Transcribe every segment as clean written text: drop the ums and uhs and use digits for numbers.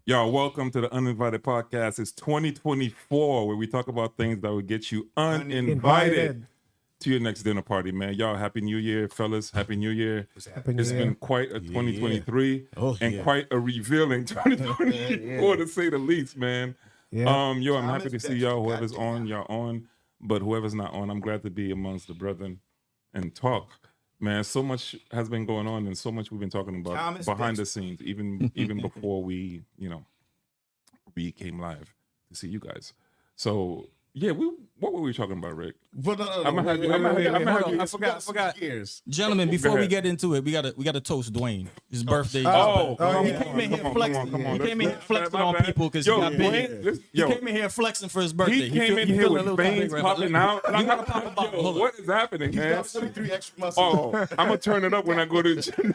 Y'all, welcome to the Uninvited podcast. It's 2024, where we talk about things that will get you uninvited to your next dinner party, man. Y'all, Happy New Year, fellas. Happy New Year. It's been quite a 2023 and quite a revealing 2024 to say the least, man. I'm happy to see y'all. Whoever's on, y'all on. But whoever's not on, I'm glad to be amongst the brethren and talk. Man, so much has been going on and so much we've been talking about behind the scenes, even before we came live to see you guys. So yeah, what were we talking about, Rick? But I forgot. Gentlemen, before we get into it, we gotta toast Dwayne. His birthday. He came in here flexing. He came in here flexing on people because he got big. He came in here flexing for his birthday. He came in here with veins popping out. You gotta pop a bottle. What is happening, man? got 73 extra muscles. Oh, I'm gonna turn it up when I go to the gym.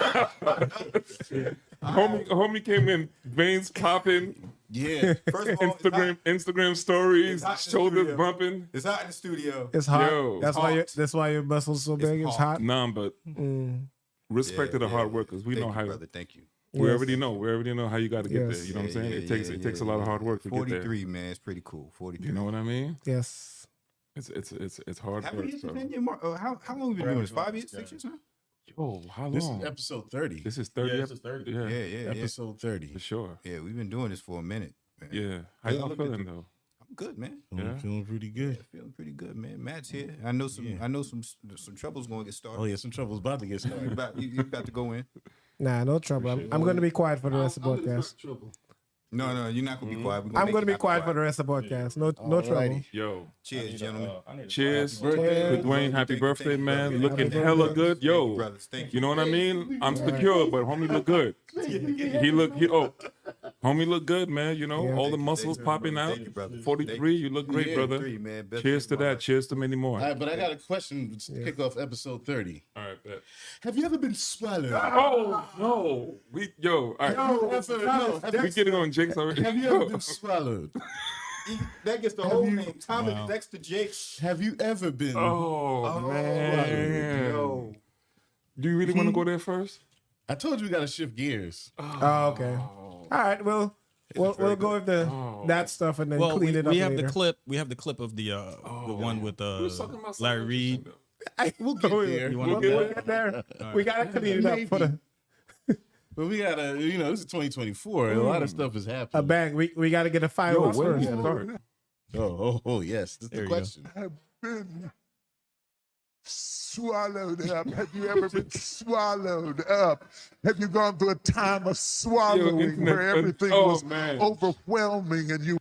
Homie came in, veins popping. Yeah. First of all, Instagram stories, shoulders bumping. It's hot in the studio. It's hot. Yo. That's why your muscles so big. It's hot. Nah, but respect to the hard workers. We know how. Brother, thank you. We already know how you got to get there. You know what I'm saying? It takes a lot of hard work to get there. 43, man, it's pretty cool. 43. You know what I mean? Yes. It's hard How work. many years So. you been in how long have you been doing this? 5 years, 6 years now? Yo, how long? This is episode 30. This is 30. Yeah, this is 30. Yeah, Episode 30. for sure. Yeah, we've been doing this for a minute, man. Yeah. How y'all feeling though? I'm good, man. Yeah. I'm feeling pretty good. Feeling pretty good, man. Matt's here. I know some trouble's gonna get started. Oh yeah, some trouble's about to get You started. about to go in. Nah, no trouble. I'm going to be quiet for the rest of the podcast. No, you're not gonna be quiet. I'm going to be quiet for the rest of the podcast. No trouble. Yo, Cheers, gentlemen. cheers to birthday. Dwayne. Happy birthday, man. Looking Happy hella birthday. good. Yo, Brothers, thank you know what I mean? I'm secure, but homie look good. Homie look good, man. You know, Yeah. all the muscles popping out. Thank you, brother. 43, you look great, brother. 43, man. Best Cheers to year of my that. life. Cheers to many more. All right, but I got a question to kick off episode 30. All right, bet. Have you ever been swallowed? Oh no, all right. We getting on Jake's already. Have you ever been swallowed? That gets the whole name. Thomas Dexter Jake. Have you ever been? Oh man. Yo. Do you really want to go there first? I told you we got to shift gears. Oh, okay. All right. Well, we'll go with that stuff and then Well, clean it up we have later. the clip. We have the clip of the one with Larry Reed. We'll get there. You want We'll to get there. We got to clean it up for the But we gotta, this is 2024. A lot of stuff is a happening. bang. We got to get a fireworks Where do first. we start? Oh, yes. That's the question. Have been swallowed up. Have you ever been swallowed up? Have you gone through a time of swallowing internet- where everything oh, was man. overwhelming and you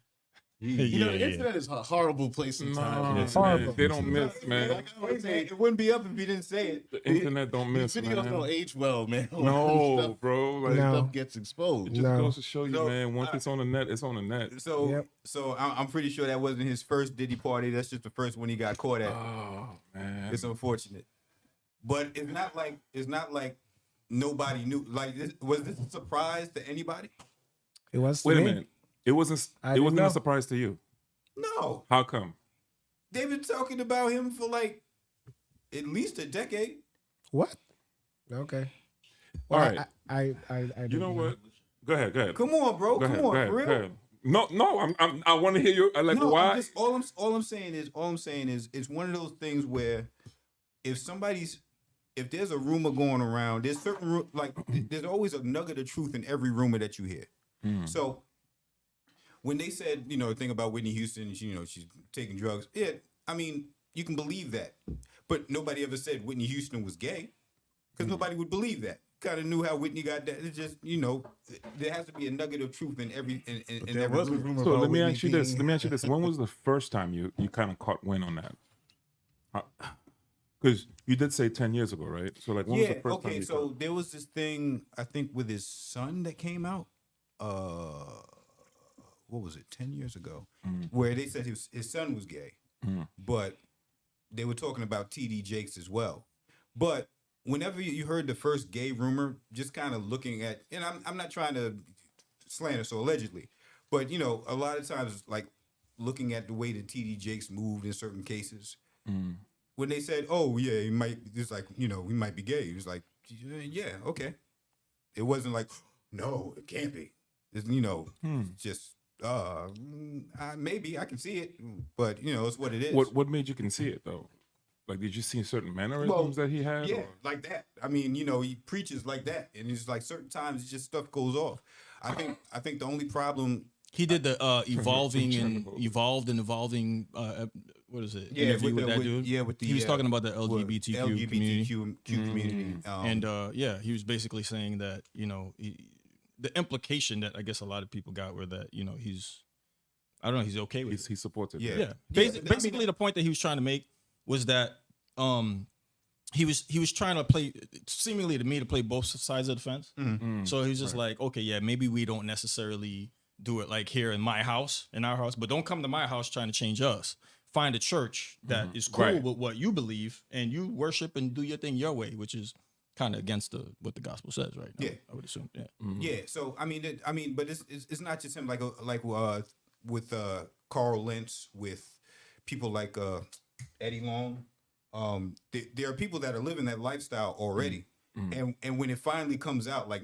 The internet is a horrible place sometimes. Man, they don't miss, man. It wouldn't be up if you didn't say it. The internet don't miss, Videos don't man. age well, man. No, Stuff- bro. Like, No. Stuff gets exposed. just No. goes to show you, So, man. Once it's on the net, it's on the net. So, Yep. so I'm pretty sure that wasn't his first Diddy party. That's just the first one he got caught at. Oh man. It's unfortunate, but it's not like nobody knew. Like, was this a surprise to anybody? It was. Wait a me. minute. It wasn't. I It didn't wasn't know. a surprise to you. No, How come? they've been talking about him for like at least a decade. What? Okay. All right. I You know what? Go ahead. Come on, bro. Go Come ahead. on, Go ahead. for real. Go ahead. No. I want to hear your like No, why. all I'm saying is it's one of those things where if there's a rumor going around, there's certain there's always a nugget of truth in every rumor that you hear. So when they said, the thing about Whitney Houston, she's taking drugs. Yeah, I mean, you can believe that, but nobody ever said Whitney Houston was gay because nobody would believe that. Kind of knew how Whitney got that. It's just, there has to be a nugget of truth in every in There every was a rumor. rumor So about let me Whitney ask you this. being- Let me ask you this. When was the first time you kind of caught wind on that? Because you did say 10 years ago, right? So like, when was the Yeah, first time okay, you so there was this thing, I think, with his son that came out. What was it, 10 years ago? Where they said his son was gay. But they were talking about TD Jakes as well. But whenever you heard the first gay rumor, just kind of looking at, and I'm not trying to slander, so allegedly, but, a lot of times, like, looking at the way that TD Jakes moved in certain cases, when they said, "Oh yeah, he might," it's like, he might be gay. He was like, "Yeah, okay." It wasn't like, "No, it can't be." It's, just maybe I can see it, but it's what it is. What made you can see it though? Like, did you see certain mannerisms that he had? Yeah, like that. I mean, he preaches like that, and it's like certain times it's just stuff goes off. I think the only problem he did the evolved and evolving. What is it? Yeah, interview with that dude. Yeah, with the he was talking about the LGBTQ community, and he was basically saying that the implication that I guess a lot of people got were that he's okay with it. He supports it. Yeah. Basically, the point that he was trying to make was that he was trying to play, seemingly to me, to play both sides of the fence. Mm-hmm. So he was just like, okay, yeah, maybe we don't necessarily do it like here in our house, but don't come to my house trying to change us. Find a church that is cool with what you believe, and you worship and do your thing your way, which is kind of against what the gospel says, right? Yeah, I would assume. Yeah, yeah. So I mean, but it's not just him. Like with Carl Lentz, with people like Eddie Long. There are people that are living that lifestyle already, and when it finally comes out, like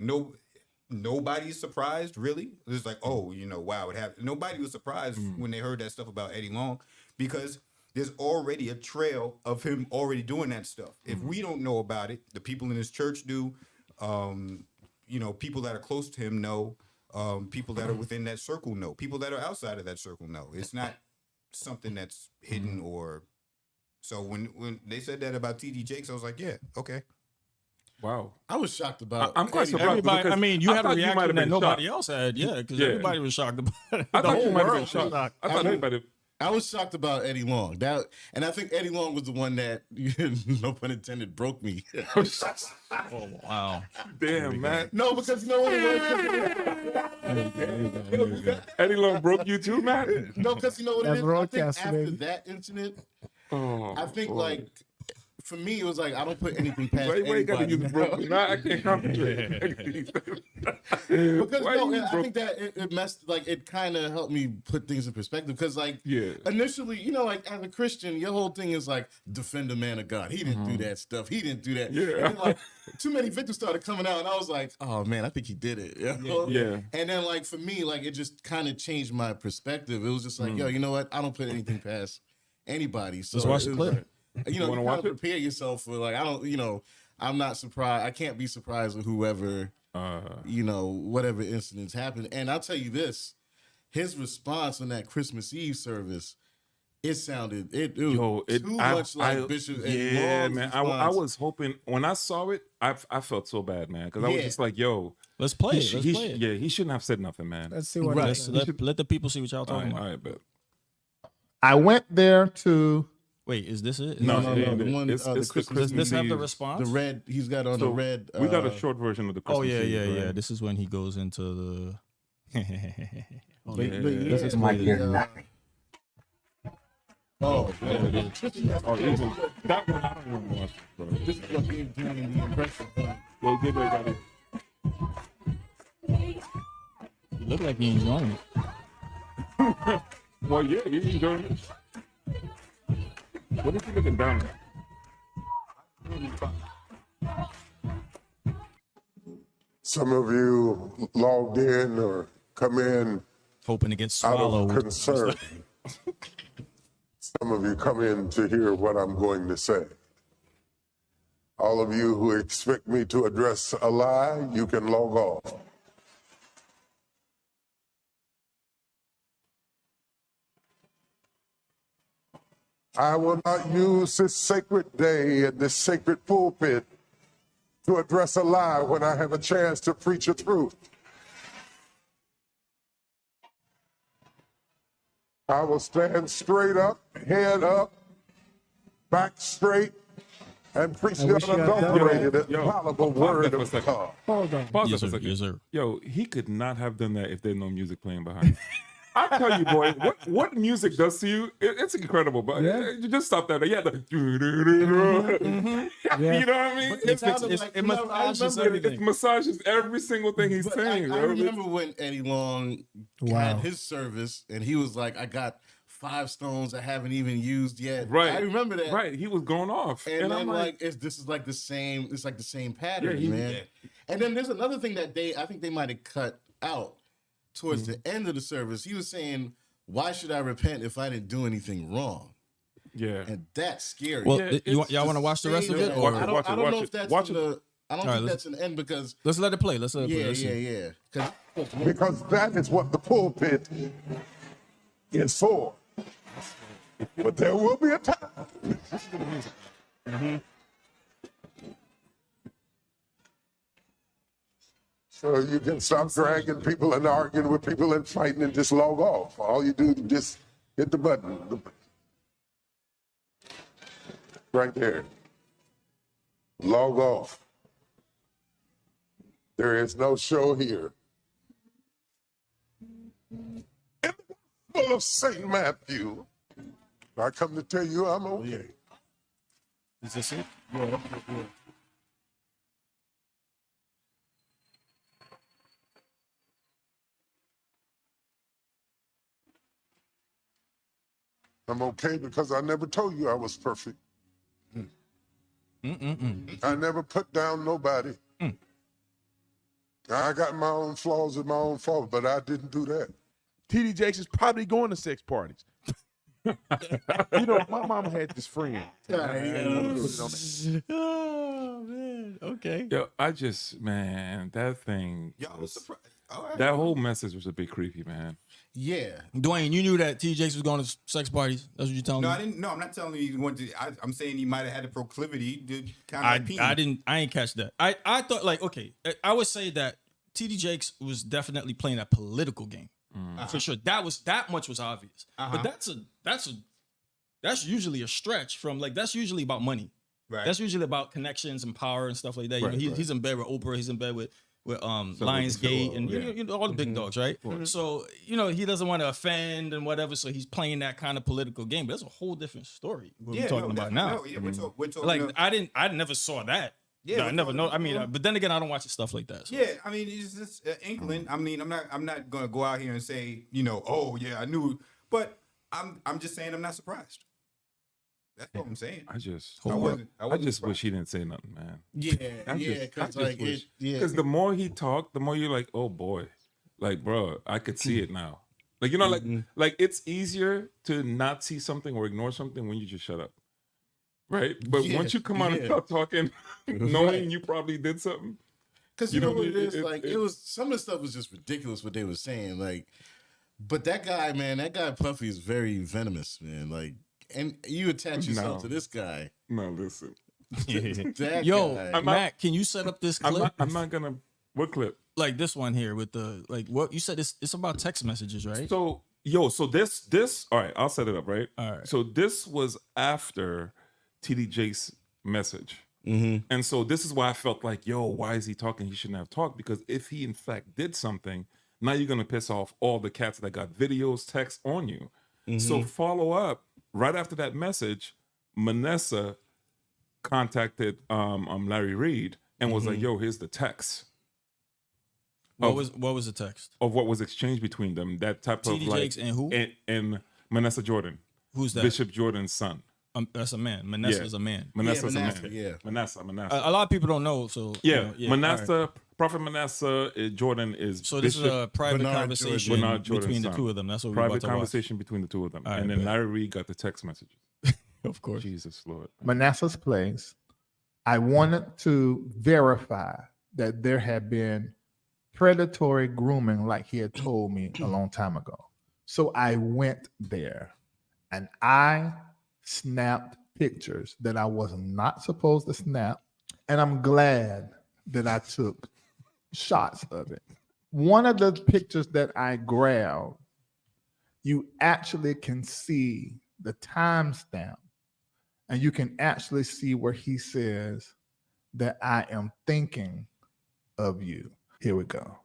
nobody's surprised. Really, it's like, oh, wow, it happened. Nobody was surprised when they heard that stuff about Eddie Long, because there's already a trail of him already doing that stuff. If we don't know about it, the people in his church do. People that are close to him know. People that are within that circle know. People that are outside of that circle know. It's not something that's hidden or. So when they said that about TD Jakes, I was like, yeah, okay. Wow. I was shocked about. I'm quite surprised. Everybody, I mean, you had a reaction that nobody shocked. else had, because everybody was shocked about it. I The thought you whole might have been world was shocked. shocked. I thought everybody. I was shocked about Eddie Long. And I think Eddie Long was the one that, no pun intended, broke me. Oh, wow. Damn, man. No, because you know what it was? Eddie Long broke you too, man. No, because you know what it That's is? I broadcast, think after baby. that incident, Oh, I think boy. like for me, it was like I don't put anything past Wait, you gotta anybody. use broke me. Nah, I can't concentrate. Because Why no, you I broke- think that it messed, like, it kind of helped me put things in perspective. Because like initially, like as a Christian, your whole thing is like defend the man of God. He didn't do that stuff. He didn't do that. Yeah. And then, like too many victims started coming out, and I was like, oh man, I think he did it. You know? Yeah. And then like for me, like it just kind of changed my perspective. It was just like, yo, you know what? I don't put anything past anybody. So Let's watch the it was clip. like, you wanna kind watch of it? prepare yourself for like, I don't, I'm not surprised. I can't be surprised with whoever, whatever incidents happen. And I'll tell you this, his response on that Christmas Eve service, it sounded, it was too much like Bishop Eddie Long's man. I response. was hoping when I saw it, I felt so bad, man, because I was just like, yo, Let's play it. Let's play it. yeah, he shouldn't have said nothing, man. Let's see what Let's let the people see what y'all All talking right, about. all right, bet. I went there to. Wait, is this it? No, yeah, the one, it's the the Christmas Does this have the Eve. response? the red, he's got on So the red. we got a short version of the Christmas Oh yeah, Eve, right? This is when he goes into the. This is my Oh, Oh, even that one I don't even watch, bro. this is what he's doing the impression. Well, give everybody. You look like you enjoying it. Well, yeah, you enjoying it. What is he looking down at? Some of you logged in or come in Hoping to get out of swallowed. concern. Some of you come in to hear what I'm going to say. All of you who expect me to address a lie, you can log off. I will not use this sacred day and this sacred pulpit to address a lie when I have a chance to preach a truth. I will stand straight up, head up, back straight, and preach the wish you had done unadulterated, that. infallible Pause word that for a of second. God. Hold on. Pause Yes, that for a sir. second. Yes, sir. Yo, he could not have done that if there's no music playing behind it. I tell you, boy, what music does to you, it's incredible. But you just stop that. Yeah, the Yeah. you know what I mean? It massages everything. It massages every single thing he's saying. I bro. remember when Eddie Long Wow. had his service, and he was like, "I got 5 stones I haven't even used yet." Right. I remember that. Right, he was going off, And then I'm like, this is like the same. It's like the same pattern, Yeah, man. And then there's another thing that I think they might have cut out. towards the end of the service, he was saying, "Why should I repent if I didn't do anything wrong?" Yeah. And that's scary. Well, Yeah, y'all want to watch the rest of it? I Or? don't know if that's watch the. I don't think that's an end because Let's let it play. Let's let it play. Let's see. yeah. Because that is what the pulpit is for. But there will be a time. So you can stop dragging people and arguing with people and fighting and just log off. All you do is just hit the button. Right there. Log off. There is no show here. In the Gospel of St. Matthew, I come to tell you I'm okay. Is this it? I'm okay because I never told you I was perfect. I never put down nobody. I got my own flaws and my own faults, but I didn't do that. TD Jakes is probably going to sex parties. You know, my mama had this friend. Oh man. Okay. Yo, that thing. Y'all was surprised. All right. That whole message was a bit creepy, man. Yeah. Dwayne, you knew that TD Jakes was going to sex parties. That's what you're telling No, me. I didn't. No, I'm not telling you he wanted to. I'm saying he might have had a proclivity to kind of. I ain't catch that. I thought like, okay, I would say that TD Jakes was definitely playing a political game. For sure. That much was obvious. But that's usually a stretch from like, that's usually about money. Right. That's usually about connections and power and stuff like that. You know, he's in bed with Oprah, he's in bed with Lionsgate and you know, all the big dogs, right? So, you know, he doesn't want to offend and whatever, so he's playing that kind of political game. But that's a whole different story we're talking about now. No, yeah, we're talking Like I never saw that. Yeah, I never know. I mean, but then again, I don't watch stuff like that. So. Yeah, I mean, it's just inkling. I mean, I'm not gonna go out here and say, you know, oh yeah, I knew, but I'm just saying I'm not surprised. That's what I'm saying. I just wasn't wish he didn't say nothing, man. Because the more he talked, the more you're like, oh boy, like bro, I could see it now. Like you know, like it's easier to not see something or ignore something when you just shut up, right? But once you come out and start talking, knowing you probably did something, because you know what it is. It was some of the stuff was just ridiculous what they were saying. Like, but that guy Puffy is very venomous, man. Like. And you attach yourself to this guy. No, listen. Yo, Matt, can you set up this clip? I'm not gonna. What clip? Like this one here with the like what you said. It's about text messages, right? So this. All right, I'll set it up. Right. All right. So this was after TD Jakes' message, and so this is why I felt like, yo, why is he talking? He shouldn't have talked, because if he in fact did something, now you're gonna piss off all the cats that got videos, text on you. So follow up. Right after that message, Manessa contacted Larry Reed and was like, "Yo, here's the text." What was the text of what was exchanged between them? That type TD of like, Jakes and who? And Manessa Jordan. Who's that? Bishop Jordan's son. That's a man. Manessa's a man. Manessa's a man. Yeah, Manessa. A lot of people don't know. So Manessa, right. Prophet Manessa, Jordan is. So this Bishop is a private conversation between the two of them. That's what we're about to conversation between the two of them, and then Larry Reed got the text messages. Of course, Jesus Lord. Manasseh's place. I wanted to verify that there had been predatory grooming, like he had told me a long time ago. So I went there, and I snapped pictures that I was not supposed to snap, and I'm glad that I took shots of it. One of the pictures that I grabbed, you actually can see the timestamp, and you can actually see where he says that I am thinking of you. Here we go.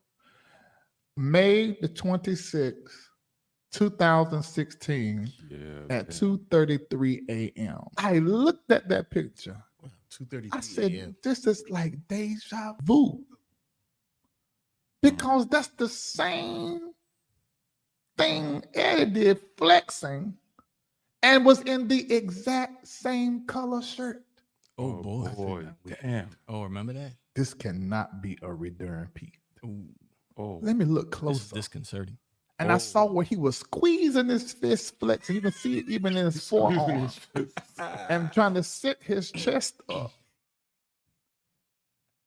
May the 26th, 2016 at 2:33 a.m. I looked at that picture. 2:33 I said, this is like deja vu. Because that's the same thing Eddie did, flexing, and was in the exact same color shirt. Oh boy. Damn. Oh, remember that? This cannot be a return piece. Ooh. Let me look This is closer. disconcerting. And I saw where he was squeezing his fist flex. You can see it even in his forearm. And trying to sit his chest up.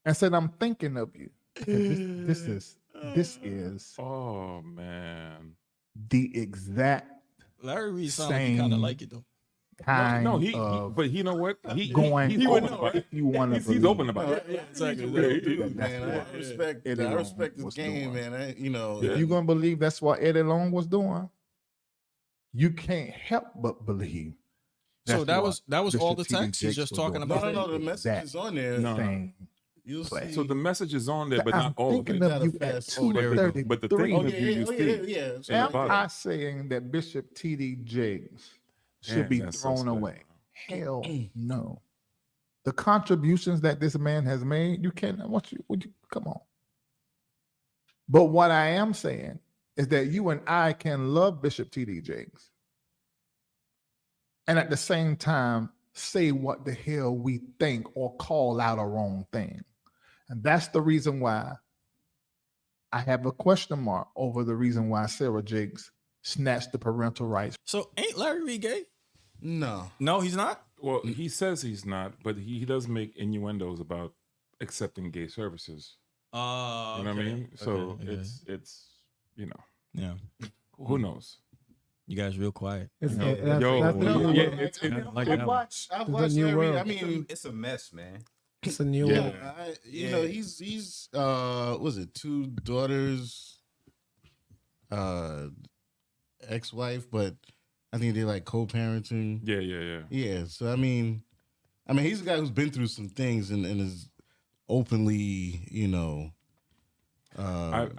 And said, I'm thinking of you. This is Oh man. the exact Larry Reed sounded like he kind of like it though. kind No, he of but you know what? He's going open on, about if it. you want to He's open about it. Yeah, exactly. Dude, That's man, what I respect. Eddie I Long respect this was game, doing. man. If you're gonna believe that's what Eddie Long was doing, you can't help but believe. So that what was all the Bishop T.D. text. He's Jakes just was talking doing. about No, it. the message is on there. No. Same You'll play. see. So the message is on there, but I'm not all of thinking it. of you Gotta at fast forward. 2:33. But the thing Oh is, yeah, you see. Am bottom. I saying that Bishop T.D. Jakes should Damn, be that's so thrown sad. away? Hell no. The contributions that this man has made, you can't. Would you come on? But what I am saying is that you and I can love Bishop T.D. Jakes, and at the same time say what the hell we think or call out a wrong thing, and that's the reason why I have a question mark over the reason why Sarah Jakes snatched the parental rights. So ain't Larry Reed gay? No. No, he's not. Well, he says he's not, but he does make innuendos about accepting gay services. You know what I mean? So Okay, it's you know, yeah. who knows? You guys real quiet. It's Yo, I've watched new Larry. world. I mean, It's a mess, man. It's a new Yeah. one. you know, he's was it 2 daughters, ex-wife, but I think they're like co-parenting. Yeah. Yeah, so I mean, he's a guy who's been through some things and is openly, you know, I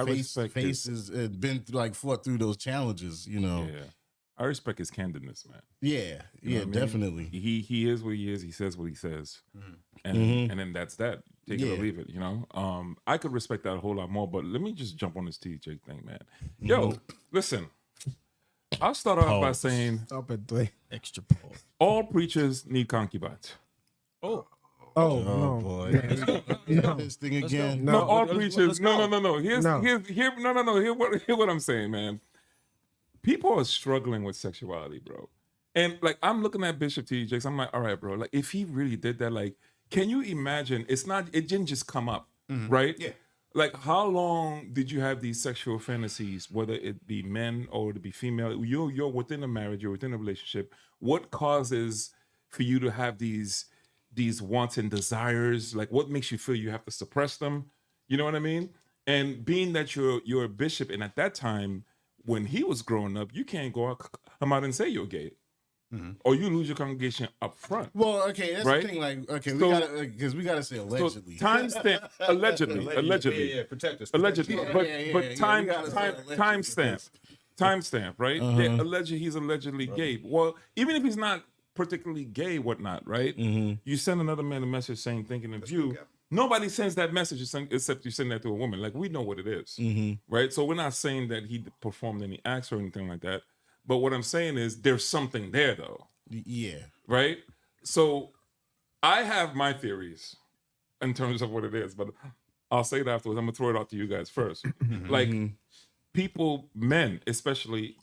respect his, faces been through, like fought through those challenges, you know. yeah. I respect his candidness, man. Yeah, You know what I mean? definitely. He is what he is. He says what he says, and Mhm. and then that's that. Take it Yeah. or leave it. You know. I could respect that a whole lot more, but let me just jump on this TJ thing, man. Yo, listen. I'll start off by Pause. saying Stop it, Dwayne. Extra pause. all preachers need concubines. Oh, Oh no. boy, No. this thing again. No, No, all let's preachers. go. No. Here's No. Hear what I'm saying, man. People are struggling with sexuality, bro. And like I'm looking at Bishop T. Jakes, I'm like, all right, bro. Like if he really did that, like, can you imagine? It didn't just come up, right? Yeah. Like how long did you have these sexual fantasies, whether it be men or to be female? You're within a marriage, you're within a relationship. What causes for you to have these wants and desires? Like what makes you feel you have to suppress them? You know what I mean? And being that you're a bishop, and at that time when he was growing up, you can't come out and say you're gay, or you lose your congregation up front. Well, okay, that's Right? the thing. Like, okay, we So- gotta because we gotta say So allegedly. timestamp allegedly. Yeah, protect us. Allegedly, Yeah, but yeah, but yeah, time we gotta say allegedly. timestamp, right? He's allegedly gay. Well, even if he's not particularly gay, whatnot, right? You send another man a message saying thinking of you. Nobody sends that message except you send that to a woman. Like we know what it is, right? So we're not saying that he performed any acts or anything like that. But what I'm saying is there's something there, though, Yeah, right? So I have my theories in terms of what it is, but I'll say it afterwards. I'm gonna throw it out to you guys first. Like people, men especially,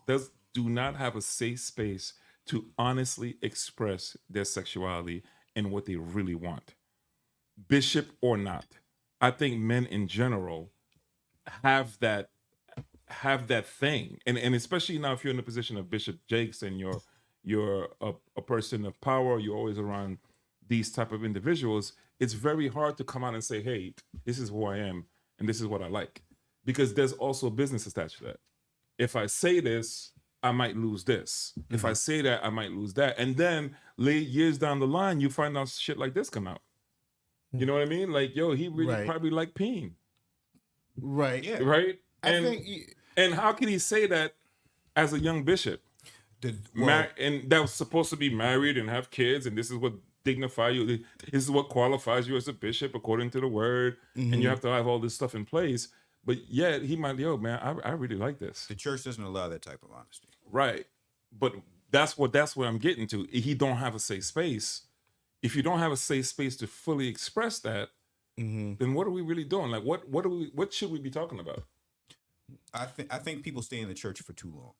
do not have a safe space to honestly express their sexuality and what they really want, bishop or not. I think men in general have that thing, and especially now if you're in the position of Bishop Jakes and you're a person of power, you're always around these type of individuals. It's very hard to come out and say, hey, this is who I am and this is what I like, because there's also business attached to that. If I say this, I might lose this. If I say that, I might lose that. And then years down the line, you find out shit like this come out. You know what I mean? Like, yo, he really Right. probably liked peeing, right. Yeah, right? I think. And how can he say that as a young bishop? And that was supposed to be married and have kids, and this is what dignify you. This is what qualifies you as a bishop according to the word, and you have to have all this stuff in place. But yet he might, yo, man, I really like this. The church doesn't allow that type of honesty. Right. But that's where I'm getting to. He don't have a safe space. If you don't have a safe space to fully express that, then what are we really doing? Like, what should we be talking about? I think people stay in the church for too long,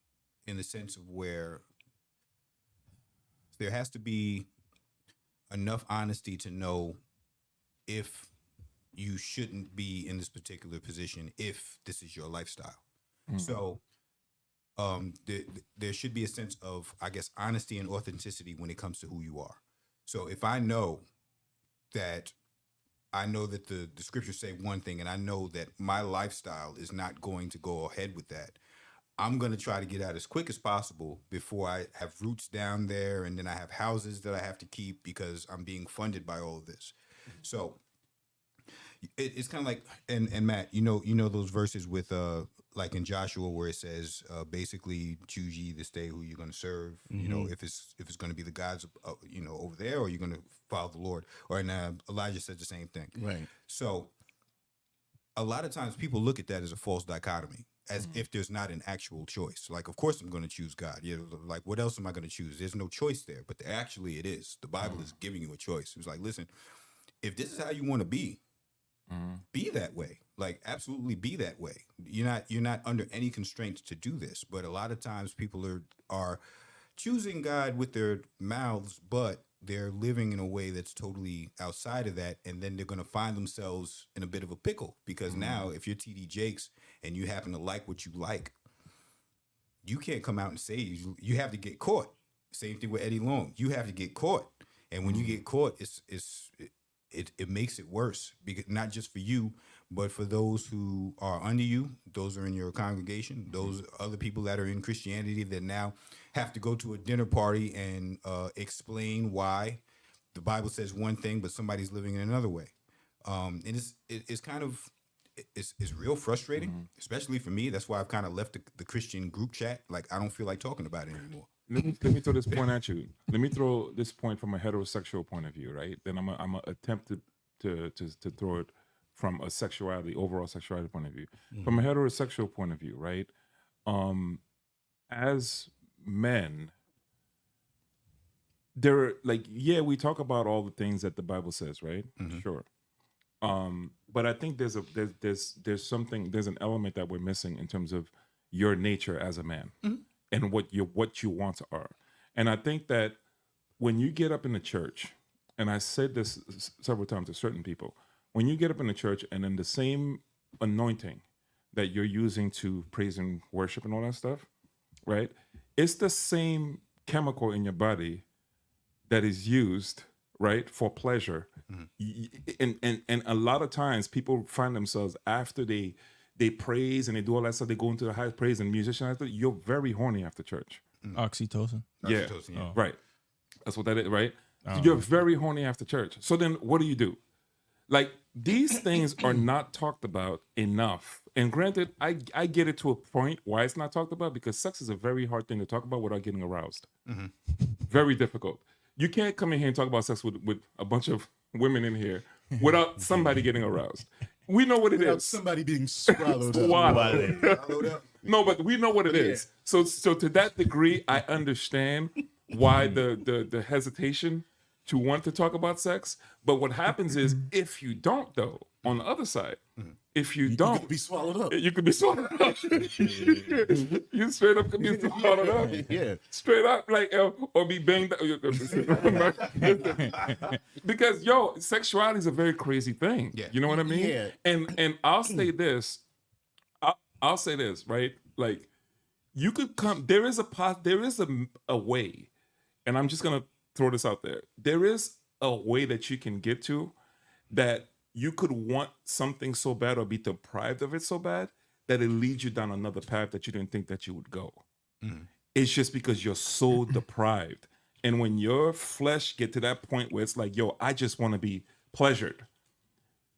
in the sense of where there has to be enough honesty to know if you shouldn't be in this particular position if this is your lifestyle. So there should be a sense of, I guess, honesty and authenticity when it comes to who you are. So if I know that the scriptures say one thing, and I know that my lifestyle is not going to go ahead with that, I'm going to try to get out as quick as possible before I have roots down there, and then I have houses that I have to keep because I'm being funded by all of this. So it's kind of like, and Matt, you know those verses with like in Joshua where it says basically choose ye this day who you're going to serve. You know, if it's going to be the gods over there, or you're going to follow the Lord. Or Elijah said the same thing. Right. So a lot of times people look at that as a false dichotomy, as if there's not an actual choice. Like, of course I'm going to choose God. Like, what else am I going to choose? There's no choice there, but actually it is. The Bible is giving you a choice. It's like, listen, if this is how you want to be that way. Like, absolutely be that way. You're not under any constraints to do this. But a lot of times people are choosing God with their mouths, but they're living in a way that's totally outside of that, and then they're going to find themselves in a bit of a pickle, because now if you're TD Jakes and you happen to like what you like, you can't come out and say you have to get caught. Same thing with Eddie Long. You have to get caught, and when you get caught, it makes it worse, because not just for you, but for those who are under you, those are in your congregation, those other people that are in Christianity that now have to go to a dinner party and explain why the Bible says one thing, but somebody's living in another way. And it's kind of, it's real frustrating, especially for me. That's why I've kind of left the Christian group chat. Like, I don't feel like talking about it anymore. Let me throw this point at you. Let me throw this point from a heterosexual point of view, right? Then I'm gonna attempt to throw it from a overall sexuality point of view. From a heterosexual point of view, right? As men, we talk about all the things that the Bible says, right? Sure. But I think there's an element that we're missing in terms of your nature as a man and what your wants are. And I think that when you get up in the church, and I said this several times to certain people, when you get up in the church and then the same anointing that you're using to praise and worship and all that stuff, right? It's the same chemical in your body that is used, right, for pleasure. And a lot of times people find themselves after they praise and they do all that stuff, they go into the highest praise, and musicians, you're very horny after church. Oxytocin. Yeah, Yeah. right. That's what that is, right? You're very horny after church. So then what do? Like, these things are not talked about enough. And granted, I get it to a point why it's not talked about, because sex is a very hard thing to talk about without getting aroused. Very difficult. You can't come in here and talk about sex with a bunch of women in here without somebody getting aroused. We know what it Without is. somebody being swallowed up. Swallowed. No, but we know what it is. So to that degree, I understand why the hesitation to want to talk about sex. But what happens is, if you don't, though, on the other side, if you don't, You could be swallowed up. you could be swallowed up. You straight up could be swallowed up. Yeah. Straight up, like, or be banged up. Because, sexuality is a very crazy thing. Yeah. You know what I mean? Yeah. And I'll say this. I'll say this, right? Like, you could come. There is a way, and I'm just gonna throw this out there. There is a way that you can get to that you could want something so bad or be deprived of it so bad that it leads you down another path that you didn't think that you would go. It's just because you're so deprived. And when your flesh get to that point where it's like, I just want to be pleasured.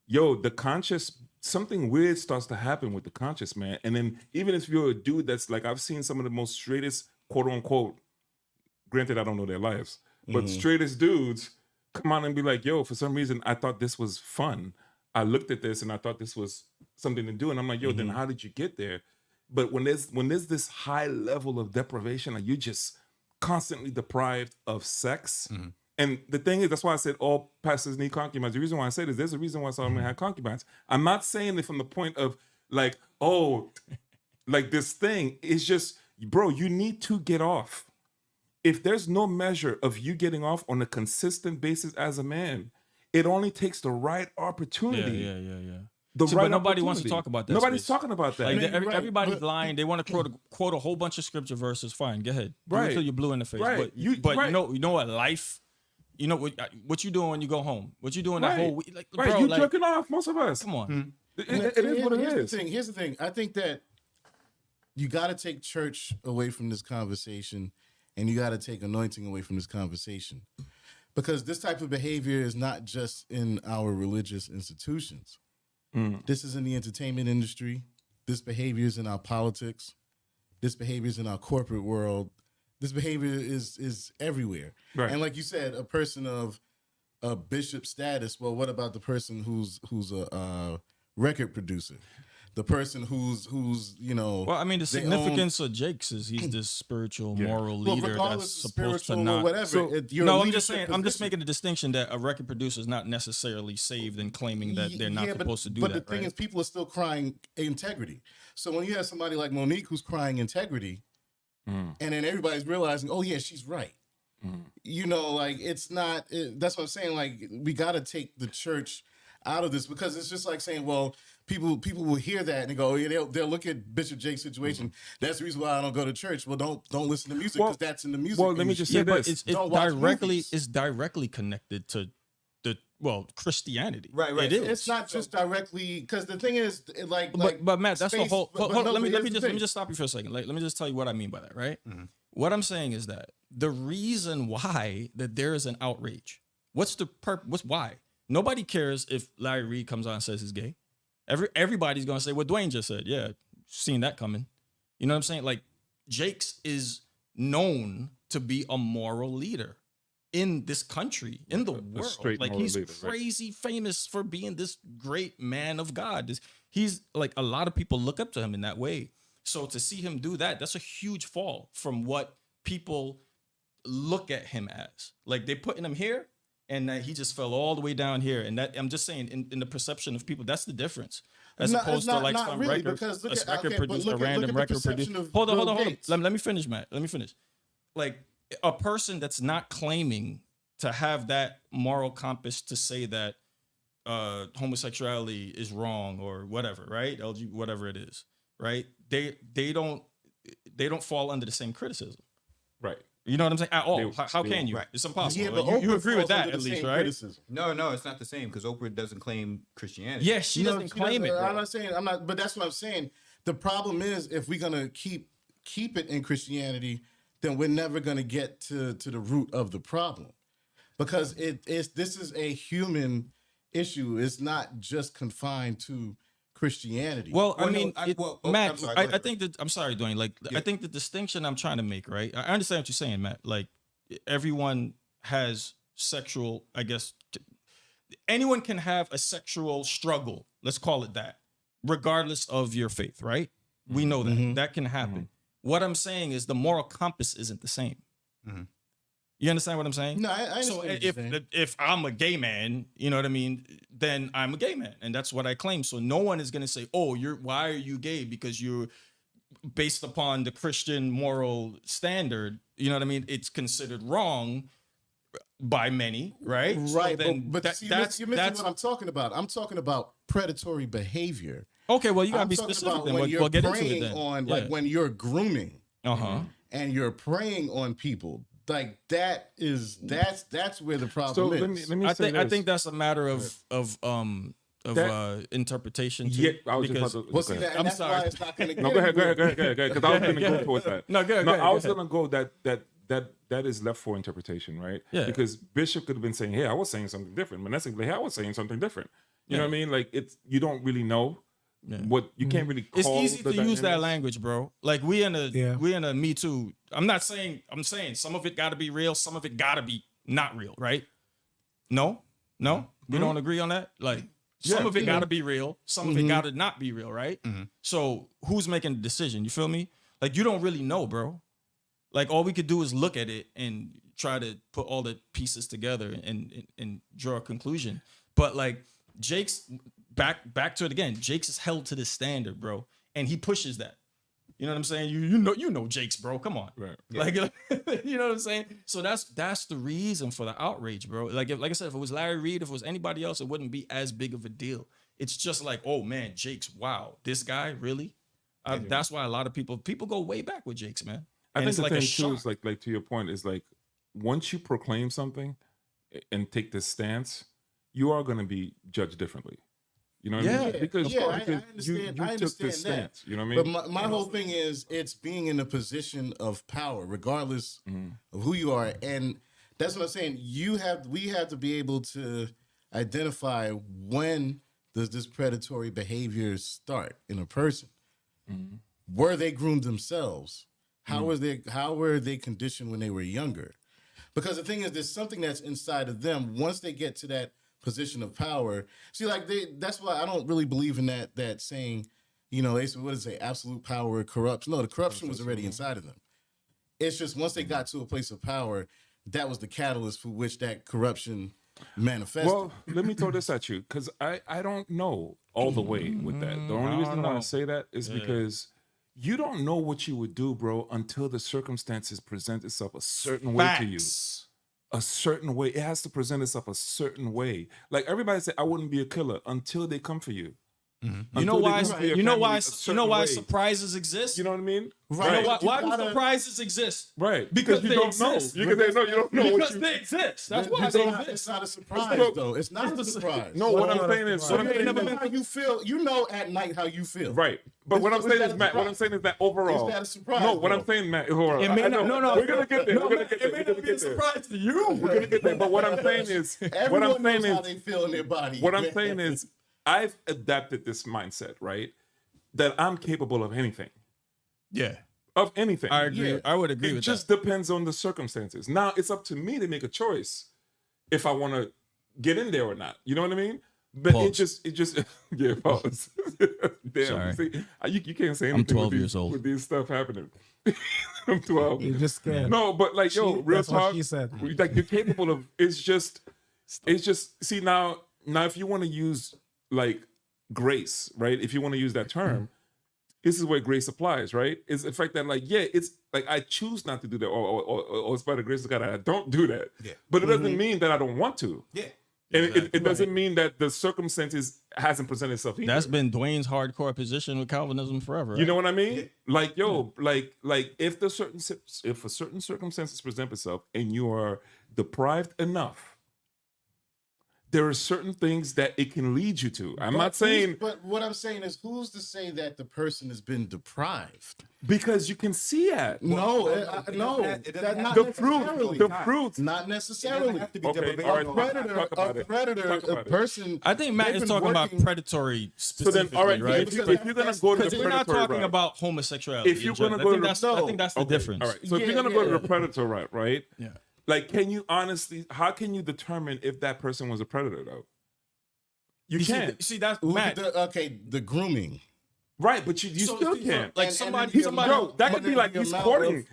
The conscious, something weird starts to happen with the conscious, man. And then even if you're a dude that's like, I've seen some of the most straightest, quote unquote, granted, I don't know their lives, but straightest dudes come out and be like, for some reason, I thought this was fun. I looked at this and I thought this was something to do. And I'm like, then how did you get there? But when there's this high level of deprivation, and you're just constantly deprived of sex, And the thing is, that's why I said all pastors need concubines. The reason why I say this, there's a reason why Solomon had concubines. I'm not saying it from the point of like, oh, like this thing. It's just, bro, you need to get off. If there's no measure of you getting off on a consistent basis as a man, it only takes the right opportunity. Yeah. But nobody wants to talk about that. Nobody's talking about that. Like, everybody's lying. They want to quote a whole bunch of scripture verses. Fine, go ahead. Do it Right. till you're blue in the face. Right. But You- but right. you know what? Life. You know what you doing when you go home? What you doing that Right. whole week? Like, Right, bro, you like, jerking off, most of us. come on. It is what it is. Here's the thing. I think that you got to take church away from this conversation, and you got to take anointing away from this conversation, because this type of behavior is not just in our religious institutions. This is in the entertainment industry. This behavior is in our politics. This behavior is in our corporate world. This behavior is everywhere. Right. And like you said, a person of a bishop status. Well, what about the person who's a record producer? The person who's Well, I mean, the they significance of Jake's is he's this spiritual, moral Well, leader regardless that's of supposed to spiritual or not. whatever. So- you're a No, I'm leadership just saying. I'm just position. making a distinction that a record producer is not necessarily saved and claiming that they're not supposed to do but that. the thing right? is, people are still crying integrity. So when you have somebody like Monique who's crying integrity, and then everybody's realizing, oh yeah, she's right. You know, like it's not. That's what I'm saying. Like we got to take the church out of this, because it's just like saying, well, people will hear that and they go, yeah, they'll look at Bishop Jake's situation. That's the reason why I don't go to church. Well, don't listen to music, because that's in the music. Well, let me just say but this. Don't watch movies. it's directly connected to Christianity. Right. It is. It's not just directly, because the thing is, but Matt, that's the space- whole. but Hold, no, let me but here's the just thing. stop you for a second. Like, let me just tell you what I mean by that. Right. What I'm saying is that the reason why that there is an outrage. What's the purpose? What's why? Nobody cares if Larry Reid comes on and says he's gay. Everybody's gonna say what Dwayne just said. Yeah, seen that coming. You know what I'm saying? Like, Jake's is known to be a moral leader in this country, in the world. straight Like, moral he's leader, right. crazy famous for being this great man of God. He's like, a lot of people look up to him in that way. So to see him do that, that's a huge fall from what people look at him as. Like, they putting him here, and he just fell all the way down here. And that, I'm just saying, in the perception of people, that's the difference. As opposed to like some really, record, because a look at- record okay, but producer, look a at- random look at the record perception producer. of Hold on. Bill Gates. Let me finish, Matt. Let me finish. Like, a person that's not claiming to have that moral compass to say that homosexuality is wrong or whatever, right? LG, whatever it is, right? They don't fall under the same criticism. Right. You know what I'm saying? At all. They- How they can won't. you? It's impossible. Yeah, Like, but you Oprah agree with falls that under at the least, same right? criticism. No, it's not the same, because Oprah doesn't claim Christianity. Yeah, she No, doesn't she claim it. doesn't. I'm Bro. not saying I'm not, but that's what I'm saying. The problem is, if we're gonna keep it in Christianity, then we're never gonna get to the root of the problem, because this is a human issue. It's not just confined to Christianity. Well, I Well, no, mean, I'm Matt, sorry, go ahead. I think that, I'm sorry, Dwayne. Like, I think the distinction I'm trying to make, right? I understand what you're saying, Matt. Like, everyone has sexual, I guess, anyone can have a sexual struggle. Let's call it that, regardless of your faith, right? We know that that can happen. What I'm saying is the moral compass isn't the same. You understand what I'm saying? no, I understand So what you're saying. if I'm a gay man, you know what I mean, then I'm a gay man, and that's what I claim. So no one is gonna say, "Oh, why are you gay?" Because you're based upon the Christian moral standard. You know what I mean? It's considered wrong by many, right? Right, So then but see, you're missing what I'm talking about. I'm talking about predatory behavior. okay. Well, you gotta I'm be talking specific. about Then when we'll you're get into it preying then. on, like when you're grooming and you're preying on people. Like that's where the So problem let is. me say I this. think that's a matter of interpretation too. Yeah, I was because, just about to. Well, see, go ahead. and I'm that's sorry. why it's not going to No, go ahead, because I was going to go towards that. No, go ahead, I was go ahead. going to go that is left for interpretation, right? Yeah. Because Bishop could have been saying, "Hey, I was saying something different." Vanessa, hey, I was saying something different. You know what I mean? Like, you don't really know what you can't really. It's call easy the to use that dynamics. language, bro. Like, we in a Me Too. I'm saying some of it got to be real, some of it got to be not real, right? No, we don't agree on that. Like, some of it got to be real, some of it got to not be real, right? So who's making the decision? You feel me? Like, you don't really know, bro. Like, all we could do is look at it and try to put all the pieces together and draw a conclusion. But like Jake's back to it again. Jake's is held to this standard, bro, and he pushes that. You know what I'm saying? You know Jake's, bro. Come on, Right. Like you know what I'm saying? So that's the reason for the outrage, bro. Like I said, if it was Larry Reed, if it was anybody else, it wouldn't be as big of a deal. It's just like, oh man, Jake's, wow, this guy really. That's why a lot of people go way back with Jake's, man. I think it's the like thing a too shock. is like to your point is like once you proclaim something and take this stance, you are going to be judged differently. You know what I mean? Because, I because understand. you I took understand this that. stance. You know what I mean? But my whole thing is it's being in a position of power, regardless of who you are, and that's what I'm saying. We have to be able to identify when does this predatory behavior start in a person. Were they groomed themselves? How were they conditioned when they were younger? Because the thing is, there's something that's inside of them. Once they get to that position of power, see, like that's why I don't really believe in that saying, you know, what is it, absolute power corrupts. No, the corruption was already inside of them. It's just once they got to a place of power, that was the catalyst for which that corruption manifested. Well, let me throw this at you because I don't know all the way with that. The only reason I want to say that is because you don't know what you would do, bro, until the circumstances present itself a certain way to you. A certain way. It has to present itself a certain way. Like everybody said, I wouldn't be a killer until they come for you. You know why? Surprises exist. You know what I mean? Right. You know why do surprises exist? Right. Because you they don't exist. know. You don't know. Because they exist. That's why they exist. It's not a surprise, though. It's not a surprise. No, what I'm saying is, how you feel. You know at night how you feel. Right. But what I'm saying is, Matt, what I'm saying is that overall. Is that a surprise? No, what I'm saying, Matt, hold on. It may not, no. We're going to get there. No, We're going to get there. It may not be a surprise to you. We're going to get there. But what I'm saying is, Everyone knows how they feel in their body. What I'm saying is, I've adapted this mindset, right? That I'm capable of anything. Yeah. Of anything. I agree. Yeah. I would agree with that. It just depends on the circumstances. Now, it's up to me to make a choice if I want to get in there or not. You know what I mean? But Pause. it just, yeah, pause. Damn. Sorry. See, you can't say anything I'm 12 with years old. with these stuff happening. I'm 12. You're just scared. No, but like, yo, real That's what talk. she said. Like, you're capable of, it's just, see, now, if you want to use like grace, right? If you want to use that term, this is where grace applies, right? It's the fact that, like, yeah, it's like I choose not to do that, or it's by the grace of God I don't do that. Yeah. But it doesn't mean that I don't want to. Yeah. And it doesn't mean that the circumstances hasn't presented itself either. That's been Dwayne's hardcore position with Calvinism forever. Right? You know what I mean? Like, yo, like if a certain circumstances present itself and you are deprived enough, there are certain things that it can lead you to. I'm not saying, but what I'm saying is, who's to say that the person has been deprived? because you can see it. No, The fruits. Not necessarily. have to be Okay, deprived. all right, A predator, a person. I think Matt they've is been talking about working- predatory So then, specifically, all right, right? if you're going to go to the Because we're not predatory talking route, about homosexuality. if you're in general. going to go to I think that's the okay, difference. All right. So if you're Yeah, going to go to yeah. the predator route, right? Yeah. Like, can you honestly? How can you determine if that person was a predator though? You can't. See, that's Look Matt. at the grooming. Right, but you still can't. Like And somebody, the somebody. amount- Yo, that could be like the he's amount courting.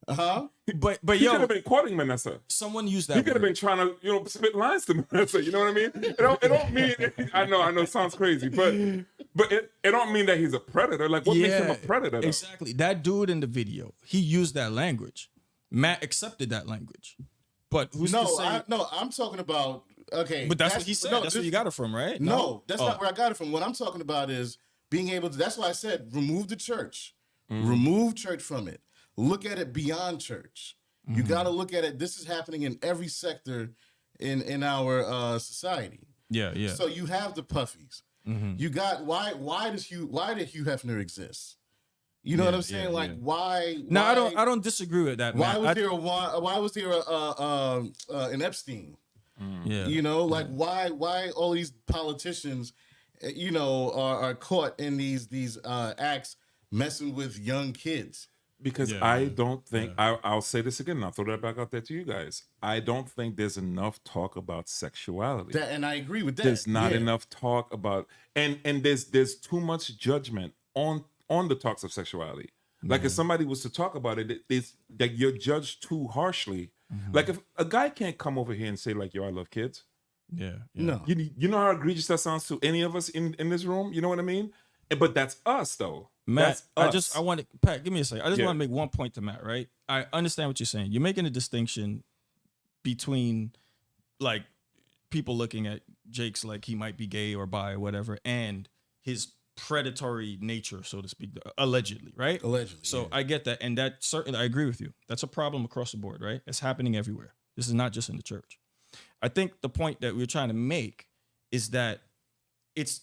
But He could yo, have been courting Vanessa. someone used He that. could have word. been trying to, spit lines to Vanessa. You know what I mean? It don't mean. I know. It sounds crazy, but it don't mean that he's a predator. Like, what makes him a predator? Though? Exactly. That dude in the video, he used that language. Matt accepted that language. But who's to say? I'm talking about. Okay, But that's what he said. no, That's where you got it from, right? No, that's not where I got it from. What I'm talking about is being able to. That's why I said remove the church, remove church from it. Look at it beyond church. You got to look at it. This is happening in every sector in our society. Yeah, yeah. So you have the puffies. You got why did Hugh Hefner exist? You know what I'm saying? Why? No, why, I don't disagree with that. Why Matt. was there an Epstein? Yeah. You know, like why all these politicians, are caught in these acts messing with young kids? Because I don't think I'll say this again. And I'll throw that back out there to you guys. I don't think there's enough talk about sexuality. And I agree with that. There's not enough talk about and there's too much judgment on the talks of sexuality. Like if somebody was to talk about it, it's that you're judged too harshly Like if a guy can't come over here and say like, "Yo, I love kids." Yeah. No. You know how egregious that sounds to any of us in this room. You know what I mean? But that's us though. Matt, That's us. I want to, Pat, give me a second. I just Yeah. want to make one point to Matt, right? I understand what you're saying. You're making a distinction between like people looking at Jake's like he might be gay or bi or whatever, and his predatory nature, so to speak, allegedly, right? Allegedly. So yeah. I get that. And that certainly, I agree with you. That's a problem across the board, right? It's happening everywhere. This is not just in the church. I think the point that we're trying to make is that it's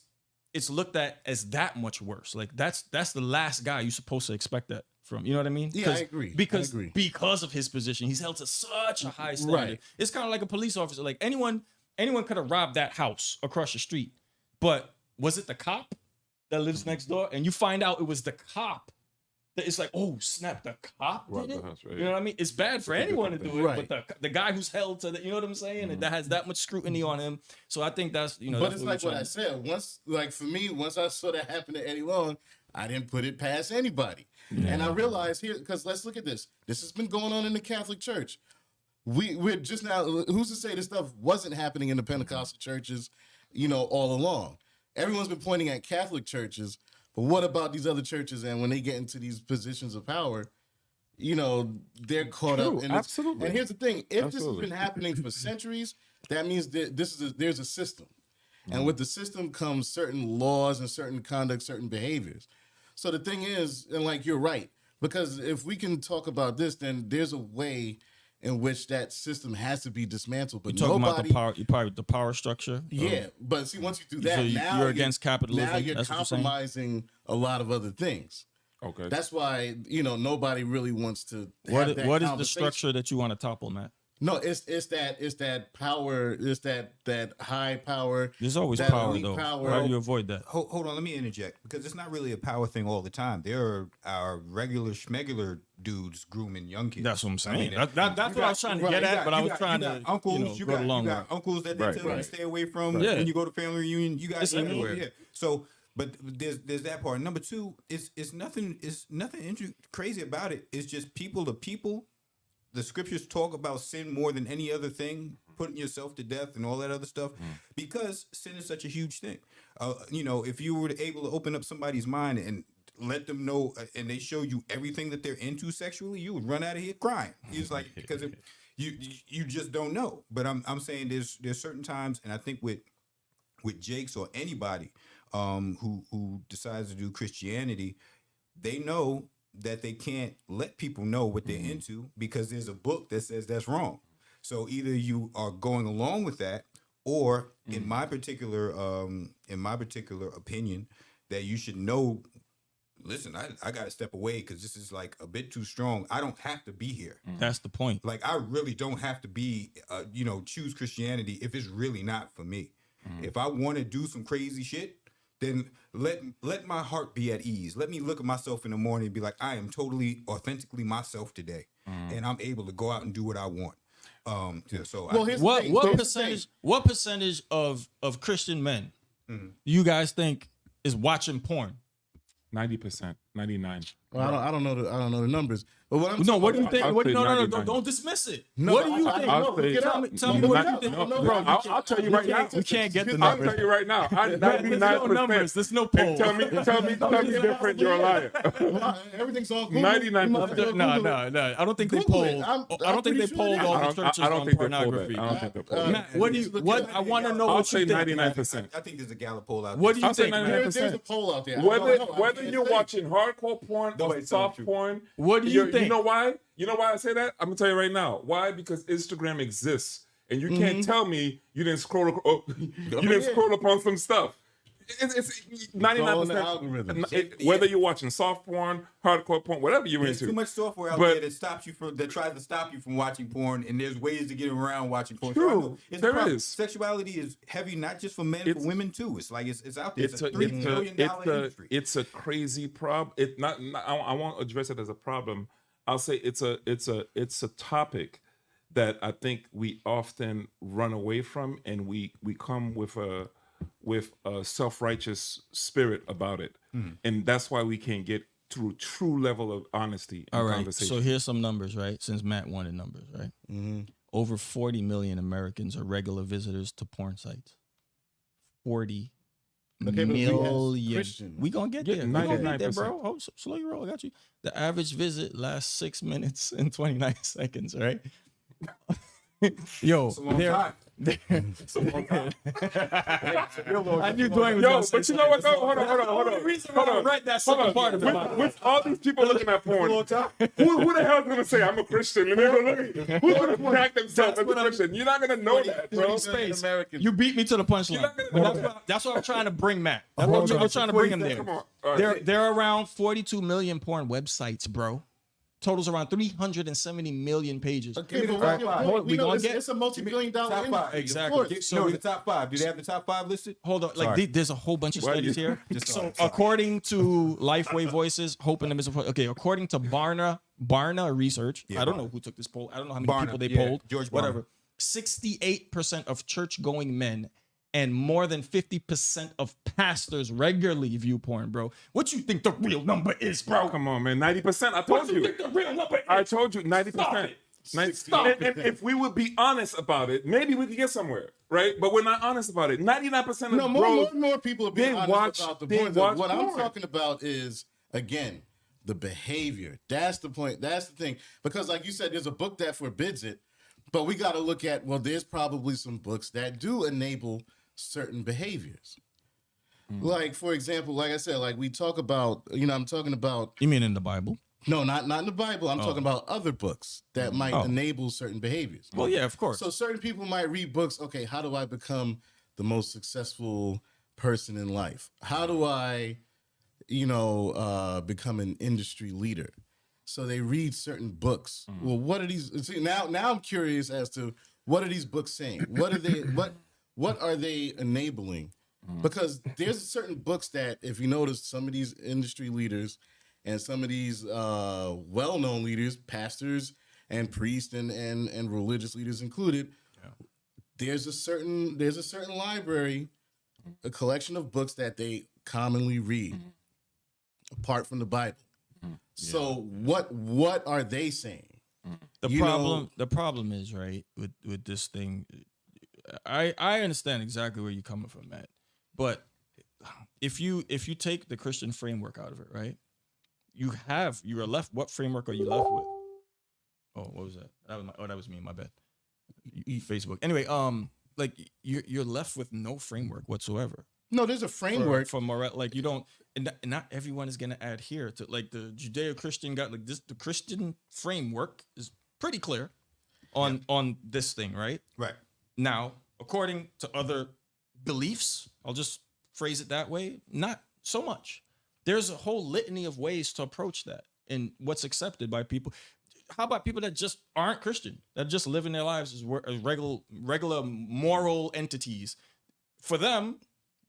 looked at as that much worse. Like that's the last guy you're supposed to expect that from. You know what I mean? Yeah, I agree. Because of his position, he's held to such a high standard. Right. It's kind of like a police officer. Like anyone could have robbed that house across the street, but was it the cop that lives next door? And you find out it was the cop. That it's like, oh snap, the cop did it. House, right? You know what I mean? It's bad for anyone to do it, Right. but the guy who's held to the, you know what I'm saying, and that has that much scrutiny on him. So I think that's But that's it's we're like what trying I said. Once I saw that happen to Eddie Long, I didn't put it past anybody. And I realized here, because let's look at this. This has been going on in the Catholic Church. We're just now. Who's to say this stuff wasn't happening in the Pentecostal churches? All along. Everyone's been pointing at Catholic churches. But what about these other churches? And when they get into these positions of power, they're caught True, up in this. absolutely. And here's the thing: if Absolutely. this has been happening for centuries, that means that there's a system, and with the system comes certain laws and certain conduct, certain behaviors. So the thing is, and like you're right, because if we can talk about this, then there's a way in which that system has to be dismantled. But You're talking nobody, about the power structure. yeah, but see, once you do that, So now you're against capitalism. Now you're That's what you're saying? compromising a lot of other things. Okay. That's why nobody really wants to. What have that is the conversation. structure that you want to topple, Matt? No, it's that power. It's that high power. There's always that power elite though. power. How do you avoid that? Hold on, let me interject because it's not really a power thing all the time. There are our regular schmegular dudes grooming young kids. That's what I'm saying. I mean, That's what I was trying to get at, but I was trying to uncles. go the long way. Uncles that they Right, tell you right. to stay away from. Yeah. When you go to family reunion, you guys It's everywhere. Yeah. So, but there's that part. Number two, it's nothing crazy about it. It's just people to people. The scriptures talk about sin more than any other thing, putting yourself to death and all that other stuff, because sin is such a huge thing. If you were able to open up somebody's mind and let them know, and they show you everything that they're into sexually, you would run out of here crying. It's like because you just don't know. But I'm saying there's certain times, and I think with Jake's or anybody who decides to do Christianity, they know that they can't let people know what they're into because there's a book that says that's wrong. So either you are going along with that, or in my particular opinion, that you should know. Listen, I got to step away because this is like a bit too strong. I don't have to be here. That's the point. Like I really don't have to be, choose Christianity if it's really not for me. If I want to do some crazy shit, then let my heart be at ease. Let me look at myself in the morning and be like, I am totally authentically myself today, and I'm able to go out and do what I want. Here's the What thing. what Here's the percentage thing. what percentage of Christian men you guys think is watching porn? 90%, 99. Well, I don't know the numbers. But what I'm No, what do you think? I'll What, say no, 99. don't dismiss it. No, What do you I think? know. I'll say- Look it up. Tell me what you think. Bro, I'll tell you right now. We can't get the I'll numbers. tell you right now. There's no 99%. numbers. There's no poll. And tell me different. You're a liar. Everything's on Google. 99%. No. I don't think they Google it. polled. I'm I don't think they pretty sure polled they all are. the churches I don't on think they pulled pornography. that. I don't think they pulled Matt, that. what do you? What I want to know I'll what say you think. 99%. I think there's a Gallup poll out there. What do you I'll say think? 99%. Matt? There's a poll out there. Whether you're watching hardcore porn or soft porn, What do you think? You know why? You know why I say that? I'm gonna tell you right now. Why? Because Instagram exists, and you can't tell me you didn't scroll. Scroll upon some stuff. It's 99%. algorithms. Whether you're watching soft porn, hardcore porn, whatever you're There's into. too much software out But- there that tries to stop you from watching porn, and there's ways to get around watching porn. True. So I know it's a There problem. is. Sexuality is heavy, not just for men, It's- for women too. It's like it's out there. It's a It's $3 billion industry. it's a crazy problem. I won't address it as a problem. I'll say it's a topic that I think we often run away from, and we come with a self-righteous spirit about it, and that's why we can't get through true level of honesty and All right. conversation. So here's some numbers, right? Since Matt wanted numbers, right? Mm-hmm. Over 40 million Americans are regular visitors to porn sites. 40 Okay, but we as million. Christians- We gonna get Yeah, there. We gonna get there, 99%. bro. Oh, slow your roll. I got you. The average visit lasts 6 minutes and 29 seconds, right? Yo, It's a long time. I knew Dwayne was Yo, gonna say but you know what though? Hold on. The reason why I read that second part of it. With all these people looking at porn, who the hell is gonna say I'm a Christian? And they're gonna look at who's gonna track themselves as a Christian? You're not gonna know that, bro. Space. Americans. You beat me to the punchline. That's what I'm trying to bring, Matt. That's what I'm trying to bring him there. Come on. All right. There are around 42 million porn websites, bro. Totals around 370 million pages. Okay, but Top what- five. we We know gonna it's, get- it's a multi-billion-dollar Top five. industry. Exactly. Of course. So the top five. Do they have the top five listed? Hold on, like Sorry. there's a whole bunch of Why studies you- here. Just So sorry. according to Lifeway Voices, Hope in the Midst of according to Barna Research, I don't know who took this poll. I don't know how many Barna, people they yeah, polled. George Barna. Whatever. 68% of church-going men and more than 50% of pastors regularly view porn, bro. What you think the real number is, bro? Come on, man. 90%. I What told you you. think the real number is? I told you 90%. Stop it. And if we would be honest about it, maybe we could get somewhere, right? But we're not honest about it. 99% of No, more people are being they honest watch- about the they porn. watch What I'm porn. talking about is, again, the behavior. That's the point. That's the thing. Because like you said, there's a book that forbids it, but we got to look at, well, there's probably some books that do enable certain behaviors. Like, for example, like I said, like we talk about, I'm talking about, You mean in the Bible? no, not in the Bible. I'm talking about other books that might enable certain behaviors. Well, yeah, of course. So certain people might read books. Okay, how do I become the most successful person in life? How do I, become an industry leader? So they read certain books. Well, what are these? See, now I'm curious as to what are these books saying? What are they? What are they enabling? Because there's certain books that, if you notice, some of these industry leaders and some of these well-known leaders, pastors and priests and religious leaders included, there's a certain library, a collection of books that they commonly read, apart from the Bible. So what are they saying? The problem is, right, with this thing, I understand exactly where you're coming from, Matt. But if you take the Christian framework out of it, right, you are left. What framework are you left with? Oh, what was that? That was me. My bad. Facebook. Anyway, like you're left with no framework whatsoever. No, there's a framework. for moral. Like you don't, and not everyone is gonna adhere to, like, the Judeo-Christian got like this. The Christian framework is pretty clear on this thing, right? Right. Now, according to other beliefs, I'll just phrase it that way, not so much. There's a whole litany of ways to approach that and what's accepted by people. How about people that just aren't Christian, that just living their lives as regular moral entities? For them,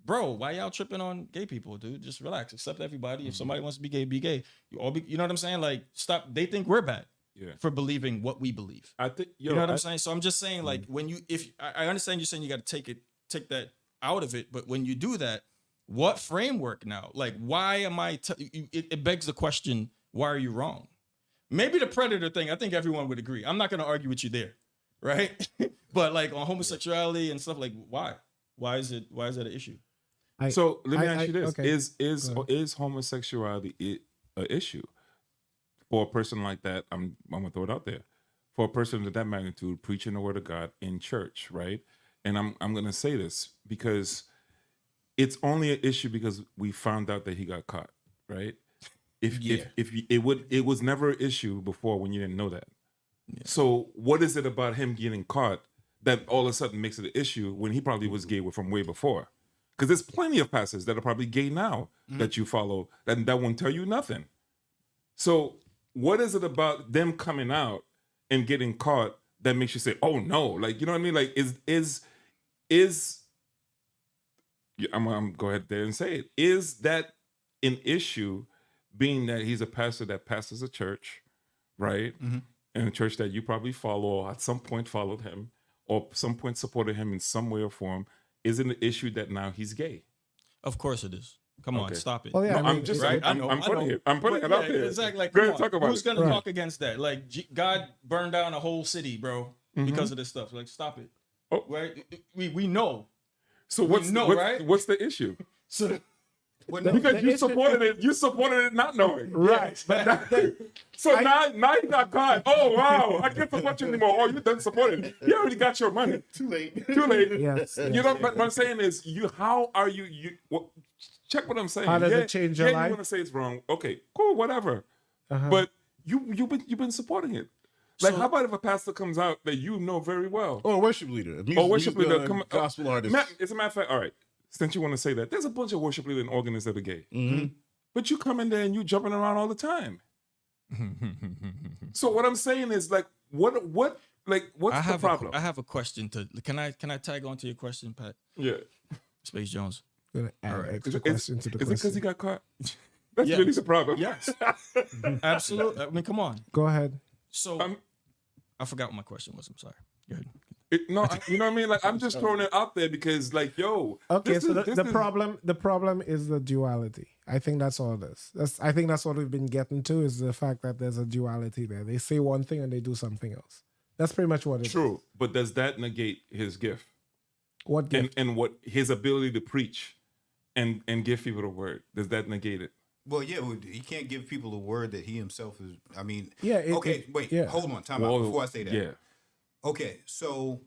bro, why y'all tripping on gay people, dude? Just relax, accept everybody. If somebody wants to be gay, be gay. You all be, you know what I'm saying? Like, stop. They think we're bad for believing what we believe. I think You know what I'm saying? So I'm just saying, like, when I understand you're saying you got to take that out of it, but when you do that, what framework now? Like, why am I? It begs the question: why are you wrong? Maybe the predator thing, I think everyone would agree. I'm not going to argue with you there, right? But like on homosexuality and stuff, like, why? Why is that an issue? So let me ask you this: okay. is homosexuality an issue for a person like that? I'm gonna throw it out there. For a person of that magnitude, preaching the word of God in church, right? And I'm gonna say this because it's only an issue because we found out that he got caught, right? If it was never an issue before when you didn't know that. Yeah. So what is it about him getting caught that all of a sudden makes it an issue when he probably was gay from way before? Because there's plenty of pastors that are probably gay now that you follow that won't tell you nothing. So what is it about them coming out and getting caught that makes you say, "Oh no," like, you know what I mean? Like, I'm gonna go ahead there and say it. Is that an issue, being that he's a pastor that pastors a church, right? Mm-hmm. And a church that you probably follow, or at some point followed him, or some point supported him in some way or form? Is it an issue that now he's gay? Of course it is. Come on, stop it. Well, yeah, No, I I'm mean, just, right? I'm putting it. I'm putting But it out yeah, there. Exactly. Like, Go come ahead, on. talk about Who's it. going to talk against that? Like, God burned down a whole city, bro, because of this stuff. Like, stop it. Oh. Right? We know. So right? what's the issue? So, Because you supported it. You supported it not knowing. right. But So now you got caught. Oh wow! I can't support you anymore. Oh, you done supported it. You already got your money. Too late. Too late. yes, You know. But what I'm saying is, how are you? Check what I'm saying. How does it change your life? You want to say it's wrong? Okay, cool, whatever. But you've been supporting it. Like, how about if a pastor comes out that you know very well? Or a worship leader. Worship leader, gospel artist. As a matter of fact, all right. Since you want to say that, there's a bunch of worship leaders and organists that are gay. Mm-hmm. But you come in there and you jumping around all the time. So what I'm saying is, like, what's the problem? I have a question to. Can I tag on to your question, Pat? Yeah. Space Jones. Gonna add an extra Is question to the it because question. he got caught? That's Yes. really the problem. Yes. Absolutely. I mean, come on. Go ahead. So Um, I forgot what my question was. I'm sorry. Go ahead. You know what I mean? Like, I'm just throwing it out there because, like, yo. Okay, this so is- the problem is the duality. I think that's all this. I think that's what we've been getting to, is the fact that there's a duality there. They say one thing and they do something else. That's pretty much what it is. True, but does that negate his gift What gift? and what his ability to preach and give people the word? Does that negate it? Well, yeah, he can't give people a word that he himself is. I mean, Yeah, yeah. hold on, time out before I say that. Yeah, Okay, so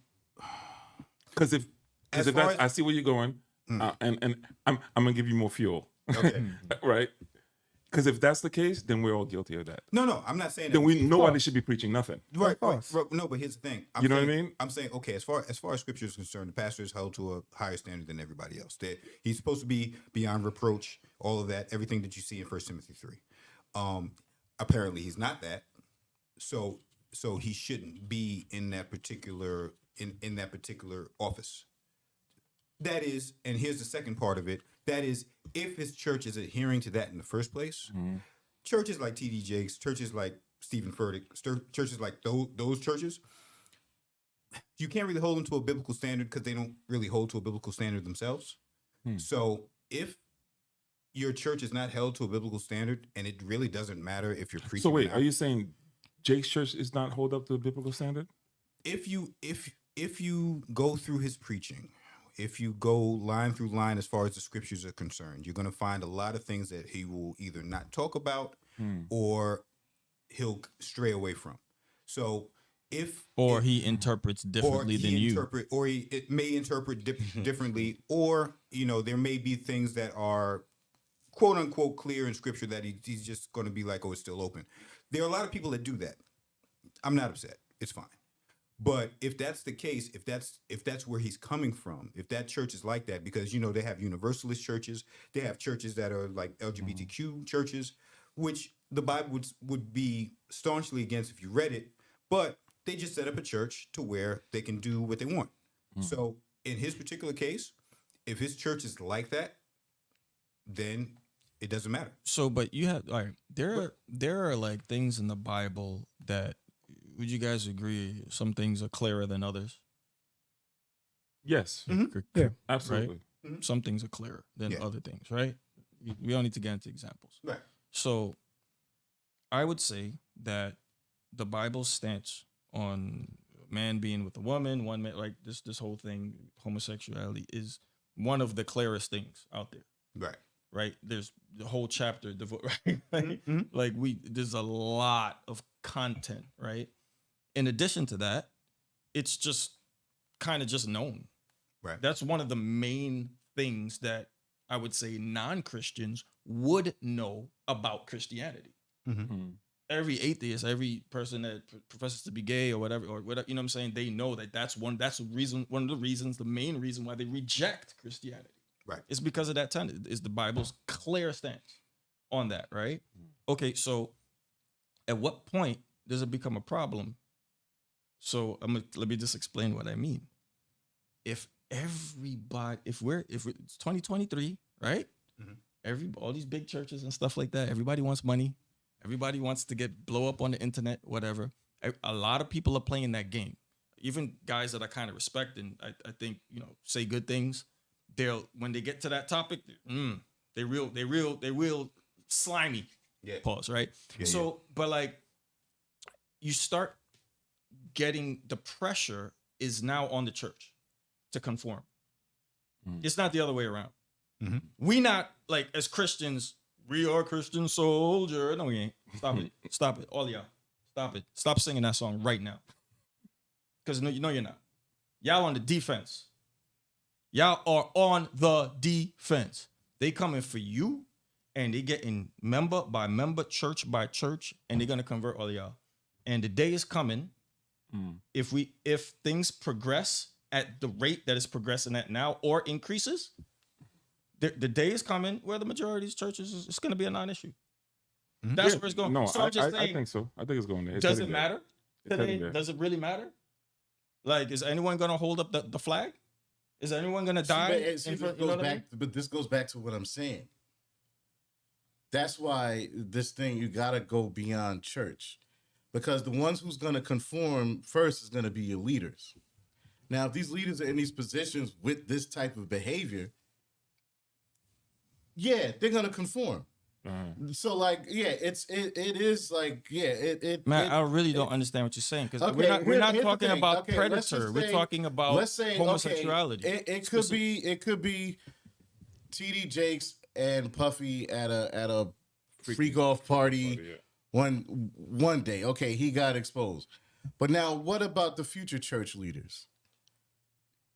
because if As far as- I see where you're going, and I'm gonna give you more fuel, okay, right? Because if that's the case, then we're all guilty of that. no, I'm not saying Then that. nobody should be preaching nothing. Right, course. no, but here's the thing. You know what I mean? I'm saying, okay, as far as scripture is concerned, the pastor is held to a higher standard than everybody else. That he's supposed to be beyond reproach, all of that, everything that you see in 1 Timothy 3. Apparently he's not that. So he shouldn't be in that particular in that particular office. That is, and here's the second part of it. That is, if his church is adhering to that in the first place, churches like TD Jakes, churches like Stephen Furtick, churches like those churches, you can't really hold them to a biblical standard because they don't really hold to a biblical standard themselves. So if your church is not held to a biblical standard, and it really doesn't matter if you're preaching. So wait, or not, are you saying Jake's church is not hold up to the biblical standard? if you go through his preaching, if you go line through line as far as the scriptures are concerned, you're going to find a lot of things that he will either not talk about or he'll stray away from. So he interprets differently than you. It may interpret differently, or there may be things that are quote unquote clear in scripture that he's just going to be like, oh, it's still open. There are a lot of people that do that. I'm not upset. It's fine. But if that's the case, if that's where he's coming from, if that church is like that, because they have universalist churches, they have churches that are like LGBTQ churches, which the Bible would be staunchly against if you read it, but they just set up a church to where they can do what they want. So in his particular case, if his church is like that, then it doesn't matter. So, but you have there are like things in the Bible that, would you guys agree, some things are clearer than others? Yes, Yeah. absolutely. Right? Some things are clearer than other things, right? We don't need to get into examples. Right. So I would say that the Bible's stance on man being with a woman, one man, like this whole thing, homosexuality, is one of the clearest things out there. Right. Right. There's the whole chapter, right? There's a lot of content, right? In addition to that, it's just kind of just known. Right. That's one of the main things that I would say non-Christians would know about Christianity. Every atheist, every person that professes to be gay or whatever, you know what I'm saying? They know that that's one of the reasons, the main reason why they reject Christianity. Right. It's because of that tenet, is the Bible's clear stance on that, right? Okay, so at what point does it become a problem? So let me just explain what I mean. If it's 2023, right? All these big churches and stuff like that, everybody wants money. Everybody wants to blow up on the internet, whatever. A lot of people are playing that game. Even guys that I kind of respect and I think, say good things. When they get to that topic, They real slimy. Yeah. Pause, right? Yeah, so, but like, you start getting the pressure is now on the church to conform. It's not the other way around. Mhm. We not like as Christians, we are Christian soldier. No, we ain't. Stop it. Stop it. All of y'all. Stop it. Stop singing that song right now. Because no, you're not. Y'all on the defense. Y'all are on the defense. They coming for you, and they getting member by member, church by church, and they're gonna convert all of y'all. And the day is coming. If things progress at the rate that it's progressing at now, or increases, the day is coming where the majority of these churches it's going to be a non-issue. That's where it's going. No, so I'm just saying, I think so. I think it's going there. Does it matter today? There. Does it really matter? Like, is anyone going to hold up the flag? Is anyone going to die? But this goes back to what I'm saying. That's why this thing, you got to go beyond church. Because the ones who's going to conform first is going to be your leaders. Now, if these leaders are in these positions with this type of behavior, yeah, they're going to conform. So, like, yeah, it is like, yeah, Man, I really don't understand what you're saying, because we're not talking about predator. We're talking about homosexuality. It could be TD Jakes and Puffy at a free golf party. One day, okay, he got exposed. But now, what about the future church leaders?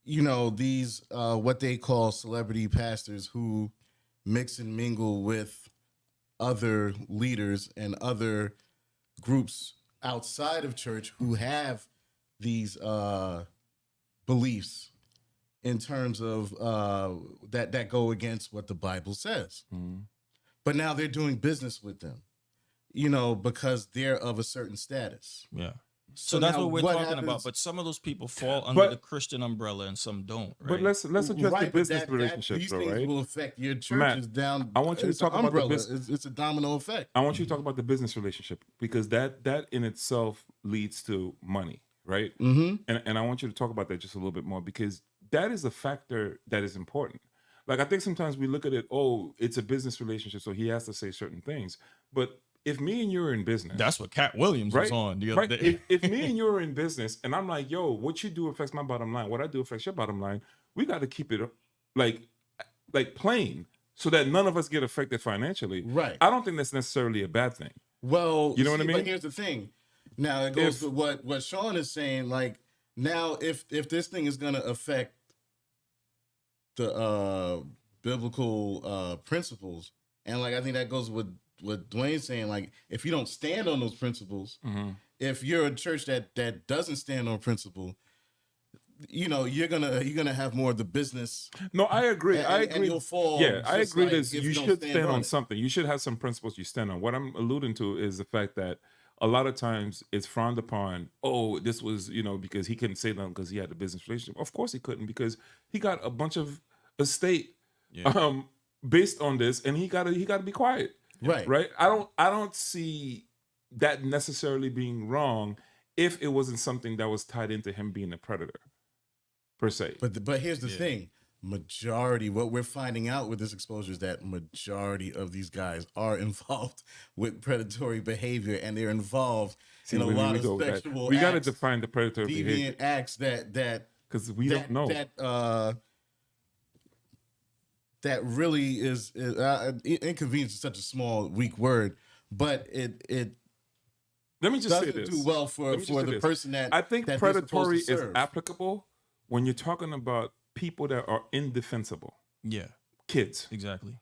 You know, these what they call celebrity pastors who mix and mingle with other leaders and other groups outside of church who have these beliefs in terms of that go against what the Bible says. But now they're doing business with them. You know, because they're of a certain status. Yeah. So that's what we're talking about. But some of those people fall under the Christian umbrella and some don't. Right? But let's address the business relationships, these though, things right? will affect your churches Matt, down. I want you to talk about the business. It's a domino effect. I want you to talk about the business relationship, because that in itself leads to money, right? And I want you to talk about that just a little bit more, because that is a factor that is important. Like, I think sometimes we look at it, oh, it's a business relationship, so he has to say certain things. But if me and you are in business, that's what Cat Williams was on the other day. If me and you are in business, and I'm like, yo, what you do affects my bottom line, what I do affects your bottom line, we got to keep it like plain, so that none of us get affected financially. Right. I don't think that's necessarily a bad thing. Well, you know what I mean? But here's the thing. Now it goes to what Sean is saying. Like, now, if this thing is going to affect the biblical principles, and like I think that goes with what Dwayne's saying, like, if you don't stand on those principles, if you're a church that doesn't stand on principle, you know, you're gonna have more of the business. No, I agree. I agree. And you'll fall. Yeah, I agree. Like You should stand on something. You should have some principles you stand on. What I'm alluding to is the fact that a lot of times it's frowned upon. Oh, this was, you know, because he couldn't say nothing because he had a business relationship. Of course he couldn't, because he got a bunch of estate based on this, and he got to be quiet. Right. I don't see that necessarily being wrong if it wasn't something that was tied into him being a predator, per se. But here's the thing. Majority, what we're finding out with this exposure is that majority of these guys are involved with predatory behavior, and they're involved in a lot of sexual we got to acts, define the predatory behavior. deviant acts that because we don't know. That really is inconvenience is such a small, weak word, but it let me just say doesn't this. do well for the person that I think that predatory is serve. applicable when you're talking about people that are indefensible. Yeah, kids. Exactly.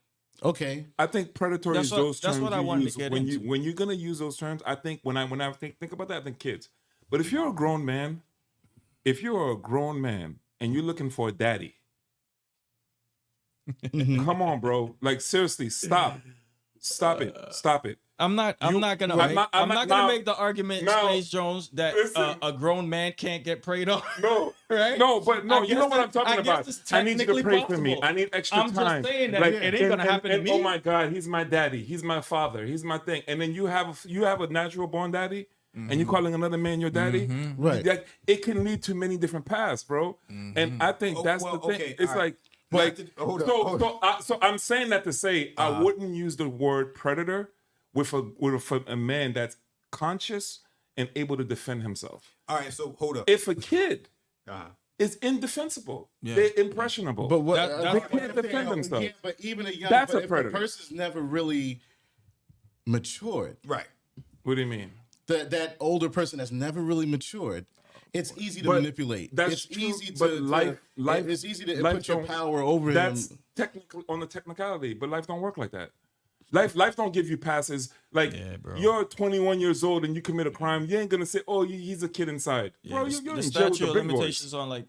Okay. I think predatory is those terms what I you wanted use to get when into. when you're gonna use those terms. I think when I think about that, I think kids. But if you're a grown man, and you're looking for a daddy, come on, bro. Like, seriously, stop it. I'm not gonna make the argument, Space Jones, that a grown man can't get prayed on. No, right? No, but no, you know what I'm talking about. I need you to pray for me. possible. I need extra I'm time. just saying that it ain't gonna happen to me. Oh my God, he's my daddy. He's my father. He's my thing. And then you have a natural born daddy, and you're calling another man your daddy. Right. Like, it can lead to many different paths, bro. And I think that's the thing. okay, It's all right. like, Like, Hold up. so I'm saying that to say I wouldn't use the word predator with a man that's conscious and able to defend himself. All right, so hold up. If a kid is indefensible, they're impressionable. But what they can't defend themselves. Yeah, but even a young, That's but a if predator. the person's never really matured, Right. What do you mean? that older person that's never really matured, it's easy to manipulate. That's it's true, easy but to life, it's easy to life put your don't- power over That's him. technically on the technicality, but life don't work like that. Life don't give you passes. Like bro. you're 21 years old and you commit a crime, you ain't gonna say, "Oh, he's a kid inside." Bro, the, you're the in jail with statute the of big boys. limitations on like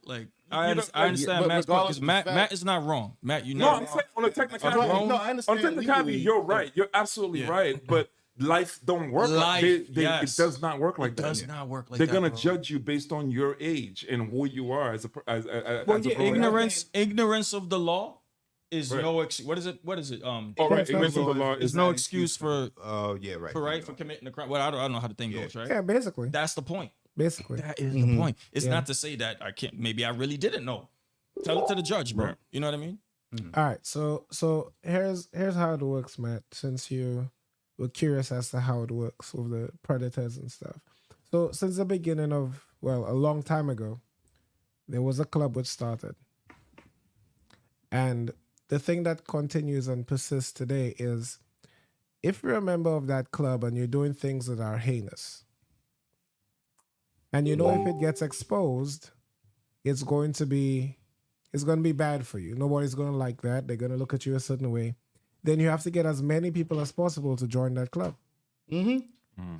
I You know, understand but Matt's point regardless because of the Matt fact- Matt is not wrong. Matt, you No, know I'm saying on the technicality. No, I understand On technicality, legally. you're right. You're absolutely right. But life don't work. Life, It does not work like that. does not work like They're that. gonna bro. judge you based on your age and who you are as a grown Ignorance of the law is Right. no what is it? All right, ignorance of the law There's is no excuse for Yeah, right. for committing a crime. Well, I don't know how the thing goes, right? Yeah, basically. That's the point. Basically. That is the point. It's not to say that I can't. Maybe I really didn't know. Tell it to the judge, bro. You know what I mean? All right, so here's how it works, Matt. Since you were curious as to how it works with the predators and stuff. So since the beginning of a long time ago, there was a club which started, and the thing that continues and persists today is, if you're a member of that club and you're doing things that are heinous, and you know if it gets exposed, it's going to be bad for you. Nobody's going to like that. They're going to look at you a certain way. Then you have to get as many people as possible to join that club.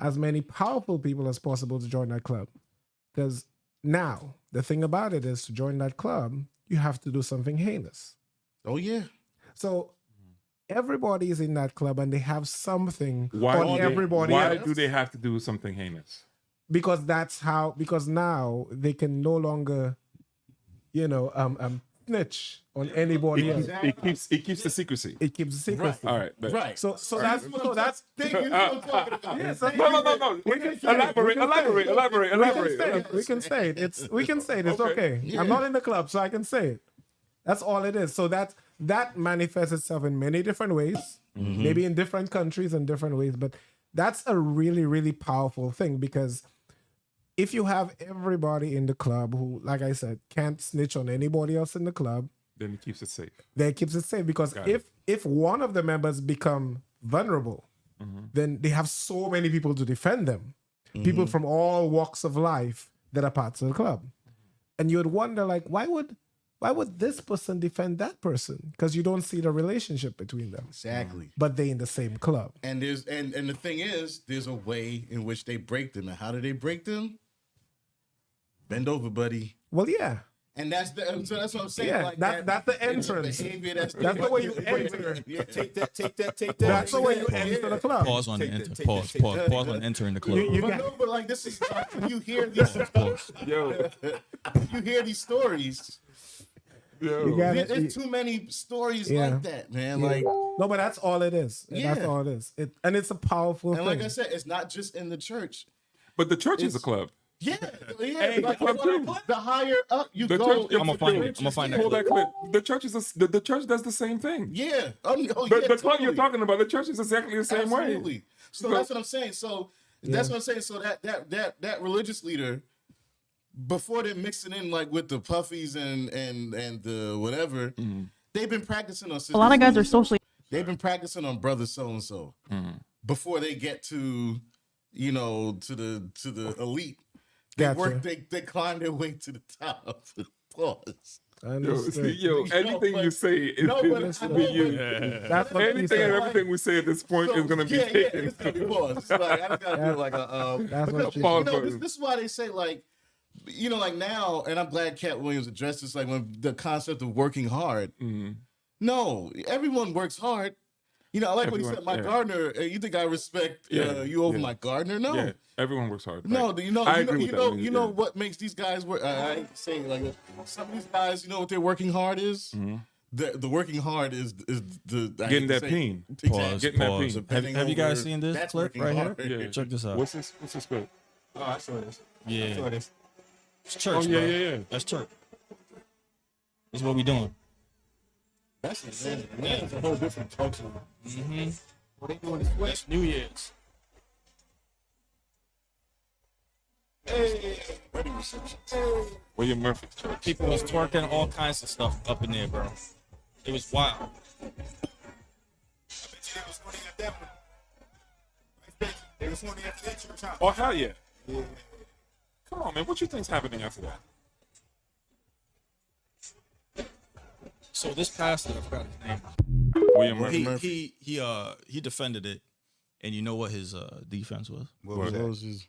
As many powerful people as possible to join that club. Because now, the thing about it is, to join that club, you have to do something heinous. Oh yeah. So everybody is in that club and they have something why on everybody Why else. do they have to do something heinous? Because because now they can no longer, snitch on anybody else. It keeps the secrecy. It keeps the secrecy. All right, but- Right. So that's Thank you for talking about. yes. No. Elaborate. We can say it. It's okay. Yeah. I'm not in the club, so I can say it. That's all it is. So that manifests itself in many different ways, maybe in different countries in different ways. But that's a really, really powerful thing, because if you have everybody in the club who, like I said, can't snitch on anybody else in the club, Then it keeps it safe. that keeps it safe. Because if one of the members become vulnerable, then they have so many people to defend them. People from all walks of life that are parts of the club. And you would wonder, like, why would this person defend that person? Because you don't see the relationship between them. Exactly. But they in the same club. And the thing is, there's a way in which they break them. And how do they break them? Bend over, buddy. Well, yeah. And that's what I'm saying. Yeah, like that's the entrance. Behavior That's the way you enter. Yeah. Take that. That's the way you enter the club. Pause on the Take enter. that, take Pause. that, take Pause. that. Pause on entering the club. But like this is when you hear these Yo, you hear these stories. You got it. There's too many stories Yeah. like that, man. Yeah. Like, No, but that's all it is. Yeah. That's all it is. And it's a powerful and thing. like I said, it's not just in the church. but the church is a club. Yeah, Hey, like, club too. the higher up you The go, church- I'ma find it. I'ma find that Pull that clip. clip. The church is the church does the same thing. Yeah, The club you're talking about, the church is exactly the same way. Absolutely. So that's what I'm saying. So that's what I'm saying. So that religious leader, before they mix it in like with the puffies and the whatever, they've been practicing on. A lot of guys are socially. They've been practicing on brother so and so before they get to, to the elite. They Gotcha. work. They climb their way to the top. Pause. I Yo, understand. anything you say is No, but is I to be know, used. That's what he Anything said. and everything we say at this point is going to be yeah, taken. it's gonna be paused. It's like, I just gotta do like a That's what she Pause said. button. this is why they say like, like now, and I'm glad Cat Williams addressed this, like when the concept of working hard. No, everyone works hard. I like what he Everyone, said. My yeah. gardener. You think I respect you over my gardener? No. Yeah, everyone works hard. No, Right. you know, I you know, agree you with know, that. you know what makes these guys work. I ain't saying it like this. Some of these guys, you know what their working hard is. The working hard is the I hate Getting to that say it. peen. Exactly. Getting that Pause. peen. Depending Have you guys over- seen this that's clip working right here? hard. Yeah. Check this out. What's this clip? Oh, I saw this. Yeah. Saw this. It's church, Oh, yeah, bro. yeah. That's church. That's what we doing. That's a whole different culture. What they doing this way? New Year's. William Murphy. People was twerking all kinds of stuff up in there, bro. It was wild. Oh hell yeah! Come on, man. What you think's happening after that? So this pastor, I forgot his name. William Murphy. He defended it, and you know what his defense was? What was that? What was his?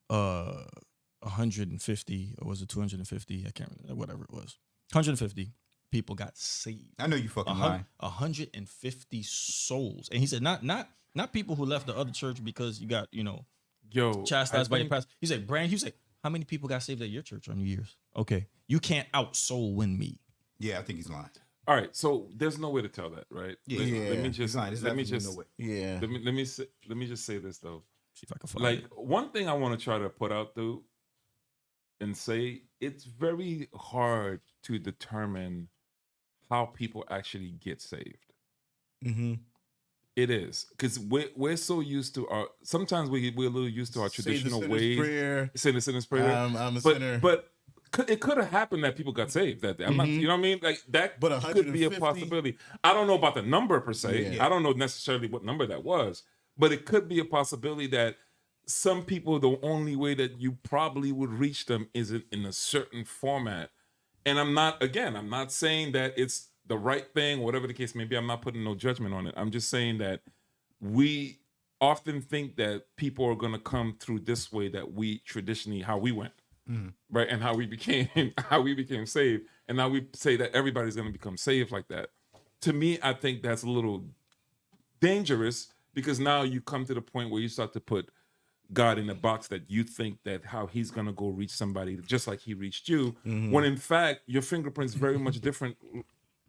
150 or was it 250? I can't remember. Whatever it was, 150 people got saved. I know you fucking lying. 150 souls, and he said not people who left the other church because you got chastised by your pastor. He said, Brand, he said, how many people got saved at your church on New Year's? Okay, you can't out soul win me. Yeah, I think he's lying. All right, so there's no way to tell that, right? Yeah, Let me just let me just say this though. See if I can find Like it. one thing I want to try to put out though and say, it's very hard to determine how people actually get saved. It is, because we're so used to our. Sometimes we're a little used to our traditional ways. Say the sinner's prayer. I'm a sinner. But it could have happened that people got saved that day. I'm not, you know what I mean? Like that But could be a 150? possibility. I don't know about the number per se. Yeah. I don't know necessarily what number that was, but it could be a possibility that some people, the only way that you probably would reach them is in a certain format. And I'm not saying that it's the right thing, whatever the case may be. I'm not putting no judgment on it. I'm just saying that we often think that people are going to come through this way that we traditionally, how we went, right? And how we became saved. And now we say that everybody's going to become saved like that. To me, I think that's a little dangerous, because now you come to the point where you start to put God in a box that you think that how he's going to go reach somebody just like he reached you, when in fact your fingerprint's very much different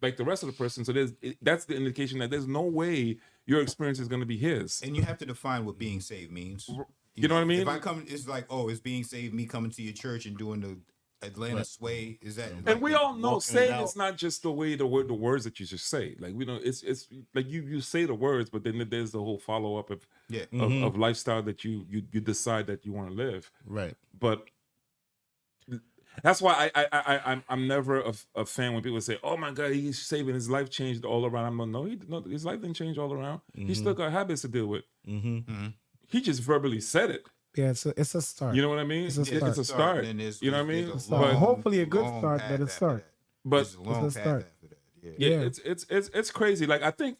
like the rest of the person. So that's the indication that there's no way your experience is going to be his. And you have to define what being saved means. You know what I mean? If I come, it's like, oh, is being saved me coming to your church and doing the Atlanta sway? Is that? And we all know saying out. it's not just the way the words that you just say. Like we don't. It's like you say the words, but then there's the whole follow up of of lifestyle that you decide that you want to live. Right. But that's why I'm never a fan when people say, "Oh my God, he's saving, his life changed all around." I'm like, no, his life didn't change all around. He still got habits to deal with. He just verbally said it. Yeah, it's a start. You know what I mean? It's a start. It's a start. And you know what I mean? But hopefully a good start, but it's start. But It's a long It's a path start. after that. yeah, it's crazy. Like I think,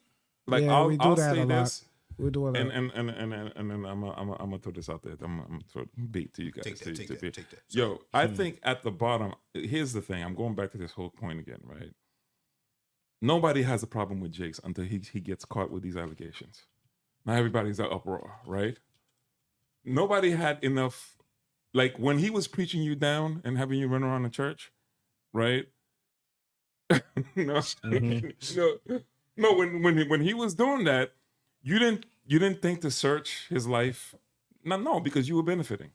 like Yeah, we do I'll that say a lot. this, We do a lot. and then I'm gonna throw this out there. I'm gonna throw bait to you guys. Take that. Yo, I think at the bottom, here's the thing. I'm going back to this whole point again, right? Nobody has a problem with Jakes until he gets caught with these allegations. Now everybody's at uproar, right? Nobody had enough, like when he was preaching you down and having you run around the church, right? No, no. When he was doing that, you didn't think to search his life. No, because you were benefiting.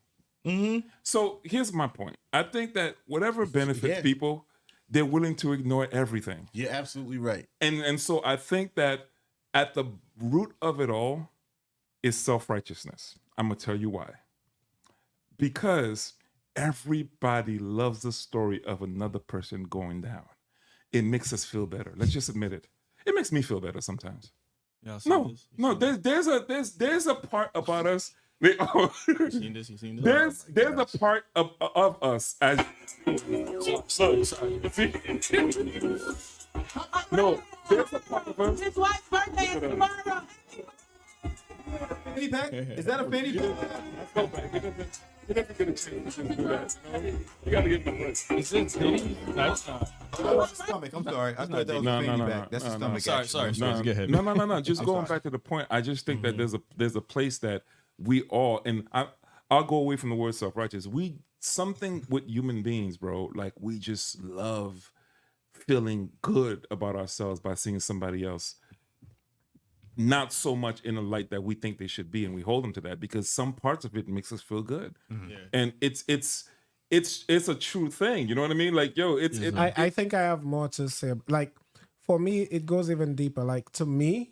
So here's my point. I think that whatever benefits people, they're willing to ignore everything. You're absolutely right. And so I think that at the root of it all is self-righteousness. I'm gonna tell you why. Because everybody loves the story of another person going down. It makes us feel better. Let's just admit it. It makes me feel better sometimes. Yeah, No. There's a part about us. You seen this? There's a part of us as. Sorry. No, there's a part of us. His wife's birthday is tomorrow. Fanny pack? Is that a fanny pack? Go back. He doesn't get a chance to do that. You gotta get my place. Is it titty? That's not. Oh, that's the stomach. I'm sorry. I thought that was a fanny pack. That's the stomach. Sorry. No, Go ahead. No. Just going back to the point. I just think that there's a place that we all, and I'll go away from the word self-righteous. We something with human beings, bro. Like we just love feeling good about ourselves by seeing somebody else not so much in a light that we think they should be, and we hold them to that because some parts of it makes us feel good, and it's a true thing. You know what I mean? Like, yo, I think I have more to say. Like, for me, it goes even deeper. Like to me,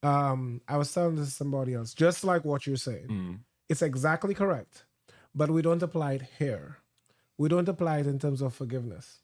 I was telling this to somebody else, just like what you're saying. It's exactly correct, but we don't apply it here. We don't apply it in terms of forgiveness.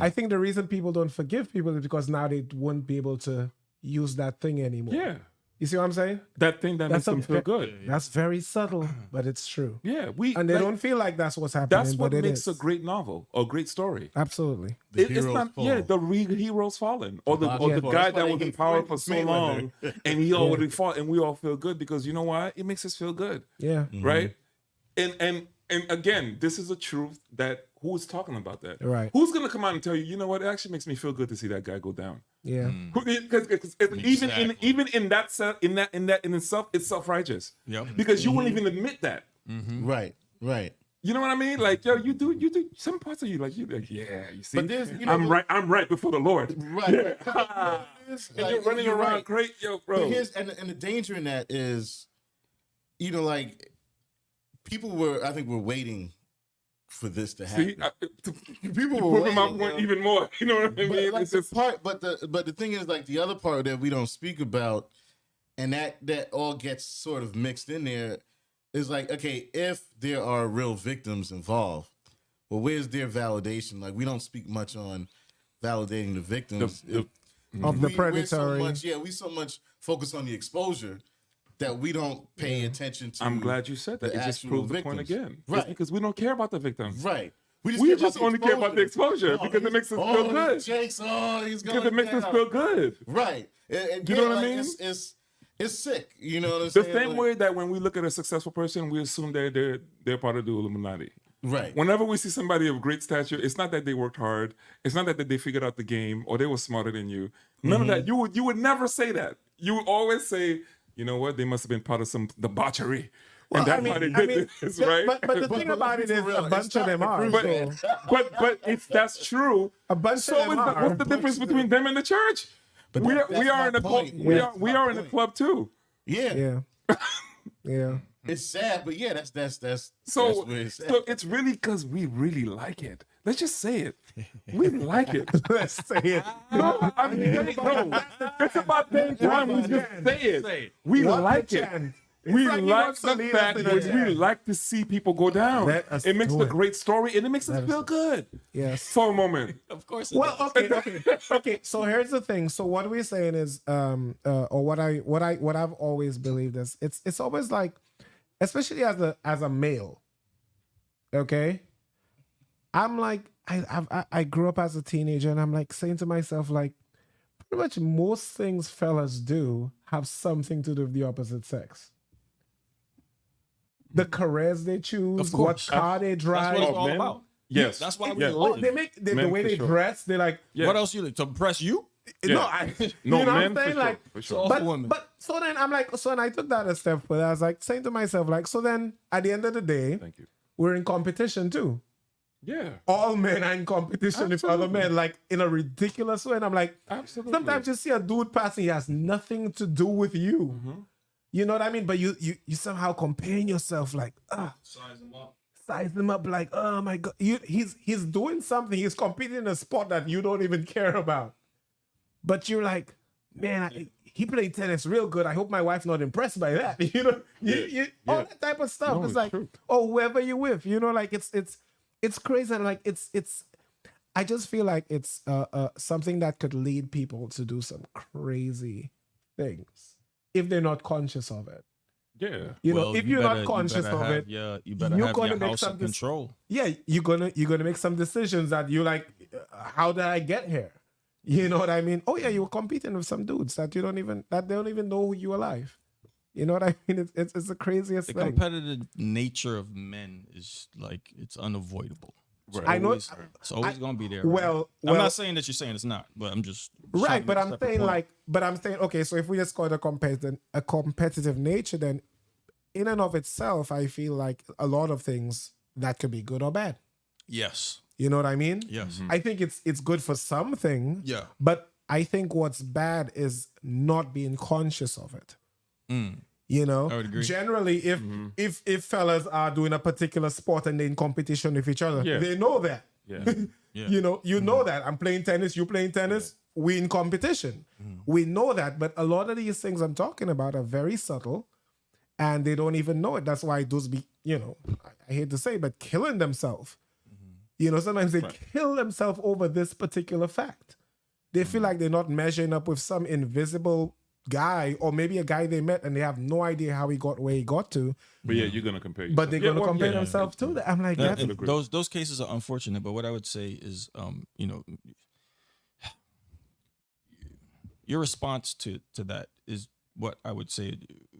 I think the reason people don't forgive people is because now they won't be able to use that thing anymore. Yeah. You see what I'm saying? That thing that makes them feel good. That's very subtle, but it's true. Yeah. And they don't feel like that's what's happening. That's what but makes it is. a great novel or great story. Absolutely. It's not, the hero's fallen, or the guy that was in power for so long, and he already fought, and we all feel good because you know why? It makes us feel good. Yeah. Right. And again, this is a truth that who's talking about that? Right. Who's gonna come out and tell you? You know what? It actually makes me feel good to see that guy go down. Yeah. Because even in that in itself, it's self-righteous. Yep. Because you won't even admit that. Right. You know what I mean? Like, yo, you do some parts of you like yeah, you see, But there's, I'm right before the Lord. Right. And you're running around great, yo, bro. But here's and the danger in that is, like people were waiting for this to happen. See, People you were proving my waiting, point even more. You know what I mean? But, It's just but the thing is, like, the other part that we don't speak about, and that all gets sort of mixed in there, is like, okay, if there are real victims involved, well, where's their validation? Like, we don't speak much on validating the victims Of the predatory. We so much focus on the exposure that we don't pay attention to. I'm glad you said that. It just proves the point again. Right. It's because we don't care about the victims. Right. We just only care about the exposure because it makes us feel good. Jakes, he's going Because it makes us feel good. Right. And You know what I mean? It's sick. You know what I'm The saying? same way that when we look at a successful person, we assume they're part of the Illuminati. Right. Whenever we see somebody of great stature, it's not that they worked hard. It's not that they figured out the game or they were smarter than you. None of that. You would never say that. You would always say, you know what? They must have been part of some debauchery. And that's why they did this, right? But the thing about it is, a bunch of them are. But that's true. A bunch of them are. What's the difference between them and the church? But we that's are in a club. point. We are in a club too. Yeah. Yeah. It's sad, but yeah, that's So, where it's at. so it's really because we really like it. Let's just say it. We like it. Let's say it. No, I mean, no. It's about that time we just say it. We like it. We like he like wants to the lead fact us in a that we jam. like to see people go down. Let us It makes do a it. great story and it makes us feel good. Yes. For a moment. Of course. It Well, does. okay. So here's the thing. So what we're saying is, or what I've always believed is, it's always like, especially as a male. Okay. I'm like, I grew up as a teenager, and I'm like saying to myself, like, pretty much most things fellas do have something to do with the opposite sex. The careers they choose, Of what course. car they That's drive. what it's all men? about. Yes. That's why we Yes. Oh, live. they make the Men way for they sure. dress. They're like, Yeah. What else you like? To impress you? no, Yeah. you No, know what men I'm saying? for Like, sure. For sure. So- women. but so then I'm like, so then I took that a step further. I was like saying to myself, like, so then at the end of the day, Thank you. we're in competition too. Yeah. All men are in competition with other men, like in a ridiculous way. And I'm like, Absolutely. sometimes you see a dude passing, he has nothing to do with you. You know what I mean? But you somehow comparing yourself, like, size him up, like, oh my god, he's doing something. He's competing in a sport that you don't even care about. But you're like, man, he played tennis real good. I hope my wife's not impressed by that. You know, all that type of stuff. No, it's it's like, true. oh, whoever you're with, you know, like it's crazy. And like it's I just feel like it's something that could lead people to do some crazy things if they're not conscious of it. Yeah. You know, Well, if you you're better- not conscious better of have it, you better you're have gonna your make house in some control. yeah, you're gonna make some decisions that you like. How did I get here? You know what I mean? Oh yeah, you were competing with some dudes that they don't even know you're alive. You know what I mean? It's the craziest The thing. competitive nature of men is like it's unavoidable. It's I know- always- It's always gonna be there. well, I'm well- not saying that you're saying it's not, but I'm just Right, trying to but make a I'm separate saying point. okay, so if we just call it a competitive nature, then in and of itself, I feel like a lot of things that could be good or bad. Yes, You know what I mean? yes, I think it's good for something. yeah. But I think what's bad is not being conscious of it. Mm. You know, I would agree. generally, if fellas are doing a particular sport and they're in competition with each other, Yeah. they know that. Yeah. Yeah. You know, you know that I'm playing tennis, you playing tennis. we in competition. We know that, but a lot of these things I'm talking about are very subtle, and they don't even know it. That's why those be, I hate to say, but killing themselves. Sometimes they kill themselves over this particular fact. They feel like they're not measuring up with some invisible guy, or maybe a guy they met and they have no idea how he got where he got to. But yeah, you're gonna compare yourself. But they're gonna compare themselves to that. I'm like, those cases are unfortunate. But what I would say is, your response to that is what I would say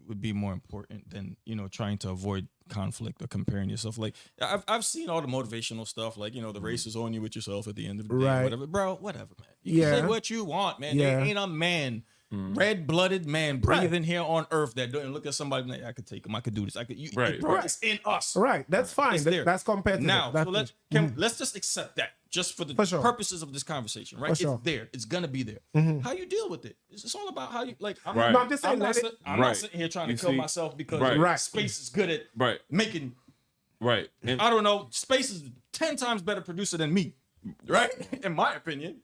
would be more important than trying to avoid conflict or comparing yourself. Like I've seen all the motivational stuff, like the race is on you with yourself at the end of the day, whatever, bro, whatever, man. You can say what you want, man. There ain't a man, red-blooded man breathing here on earth that don't look at somebody like, I could take him, I could do this, I could. It's in us, right? That's fine. That's competitive. Now, so let's just accept that. Just for the purposes of this conversation, right? It's there. It's gonna be there. How you deal with it? It's all about how you like. I'm not sitting here trying to kill myself because space is good at making. Right. And I don't know. Space is 10 times better producer than me. Right? In my opinion,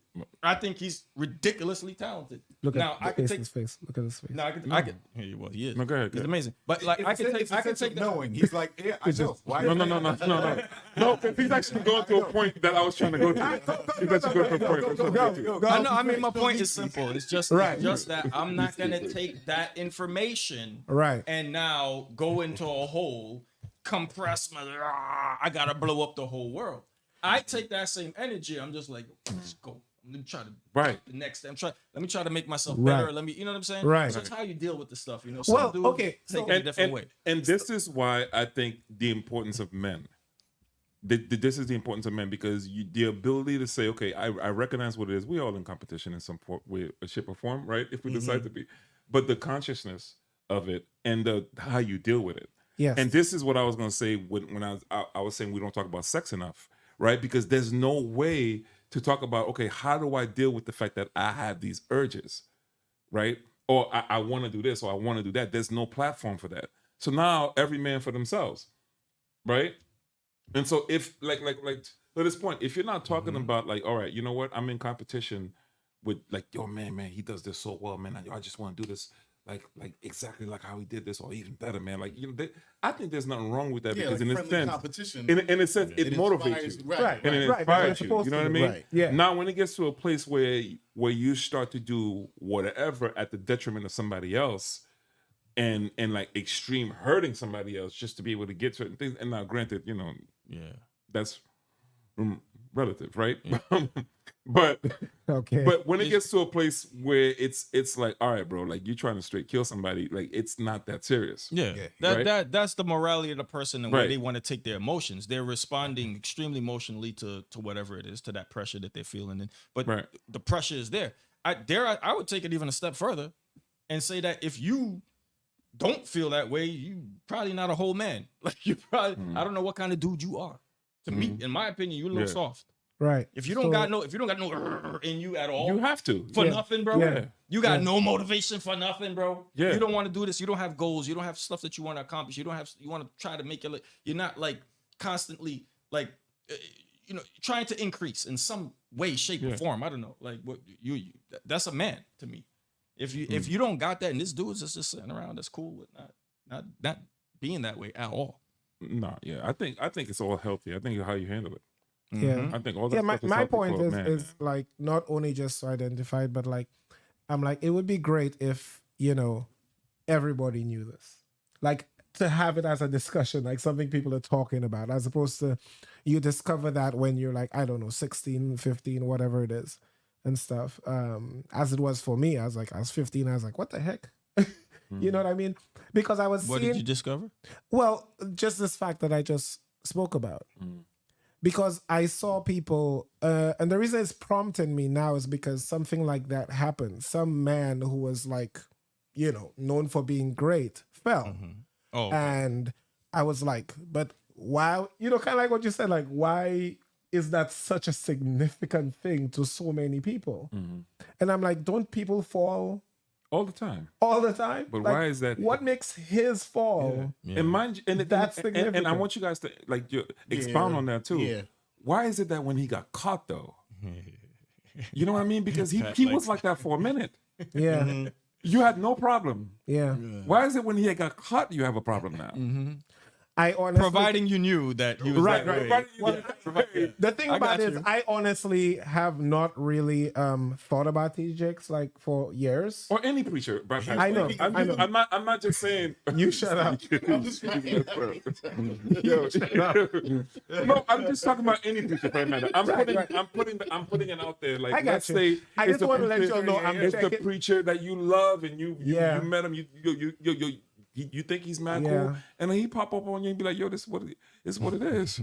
I think he's ridiculously talented. Look at his face. Look at his face. No, I could. Well, he is. No, go ahead. He's amazing. But like, I can take that. Knowing he's like, yeah, I know. Why? No. No, he's actually going to a point that I was trying to go to. He's actually going to a point. Go. I mean, my point is simple. It's just that I'm not gonna take that information and now go into a hole, compress my. I gotta blow up the whole world. I take that same energy. I'm just like, let's go. I'm gonna try to the next step. Let me try to make myself better. Let me, you know what I'm saying? Right. So that's how you deal with the stuff, Well, take it a different way. And this is why I think the importance of men. This is the importance of men, because the ability to say, okay, I recognize what it is. We're all in competition in some way, shape, or form, right? If we decide to be, but the consciousness of it and how you deal with it. Yes. And this is what I was gonna say when I was saying we don't talk about sex enough. Right? Because there's no way to talk about, okay, how do I deal with the fact that I have these urges, right? Or I want to do this, or I want to do that. There's no platform for that. So now every man for themselves, right? And so if like to this point, if you're not talking about like, all right, you know what? I'm in competition with like, yo, man, he does this so well, man. I just want to do this like exactly like how he did this, or even better, man. Like I think there's nothing wrong with that, because in a sense, competition, in a sense, it motivates you, and it inspires you. You know what I mean? Right. Yeah. Now, when it gets to a place where you start to do whatever at the detriment of somebody else, and like extreme hurting somebody else just to be able to get certain things, and now, granted, that's relative, right? But when it gets to a place where it's like, all right, bro, like you're trying to straight kill somebody, like it's not that serious. That's the morality of the person and where they want to take their emotions. They're responding extremely emotionally to whatever it is, to that pressure that they're feeling. But the pressure is there. I would take it even a step further and say that if you don't feel that way, you probably not a whole man. Like you probably, I don't know what kind of dude you are. To me, in my opinion, you look soft. Right. If you don't got no in you at all, you have to for nothing, bro. Yeah. You got no motivation for nothing, bro. Yeah. You don't want to do this. You don't have goals. You don't have stuff that you want to accomplish. You want to try to make it. You're not like constantly like, trying to increase in some way, shape, or form. I don't know. Like what that's a man to me. If you don't got that, and this dude is just sitting around, that's cool with not being that way at all. No, yeah, I think it's all healthy. I think it's how you handle it. Yeah, I think all that. Yeah, stuff my is point healthy is like not only just to identify, but like I'm like it would be great if everybody knew this, like to have it as a discussion, like something people are talking about, as opposed to you discover that when you're like, I don't know, 16, 15, whatever it is, and stuff. As it was for me, I was 15. I was like, what the heck? You know what I mean? Because I was. What did you discover? Well, just this fact that I just spoke about. Because I saw people, and the reason it's prompting me now is because something like that happened. Some man who was like, known for being great fell. Oh, and I was like, but why? Kind of like what you said, like, why is that such a significant thing to so many people? And I'm like, don't people fall? All the time. All the time? But like, why is that? What makes his fall? Yeah. And mind you, that's significant. And I want you guys to expound on that too. Yeah. Why is it that when he got caught though, You know what I mean? Because he was like that for a minute. Yeah. You had no problem. Yeah. Why is it when he got caught you have a problem now? I honestly, Providing you knew that he was Right, that right. way. Well, the thing I about got it is, you. I honestly have not really thought about these jakes like for years. Or any preacher. I know. I'm not just saying. You shut up. Yo, no, I'm just talking about any preacher for that matter. I'm putting it out there. Like, I got let's you. say I it's just want to let y'all know I'm it's the checking. preacher that you love and you met him. You think he's mad cool, Yeah. and then he pop up on you and be like, "Yo, this is what it is."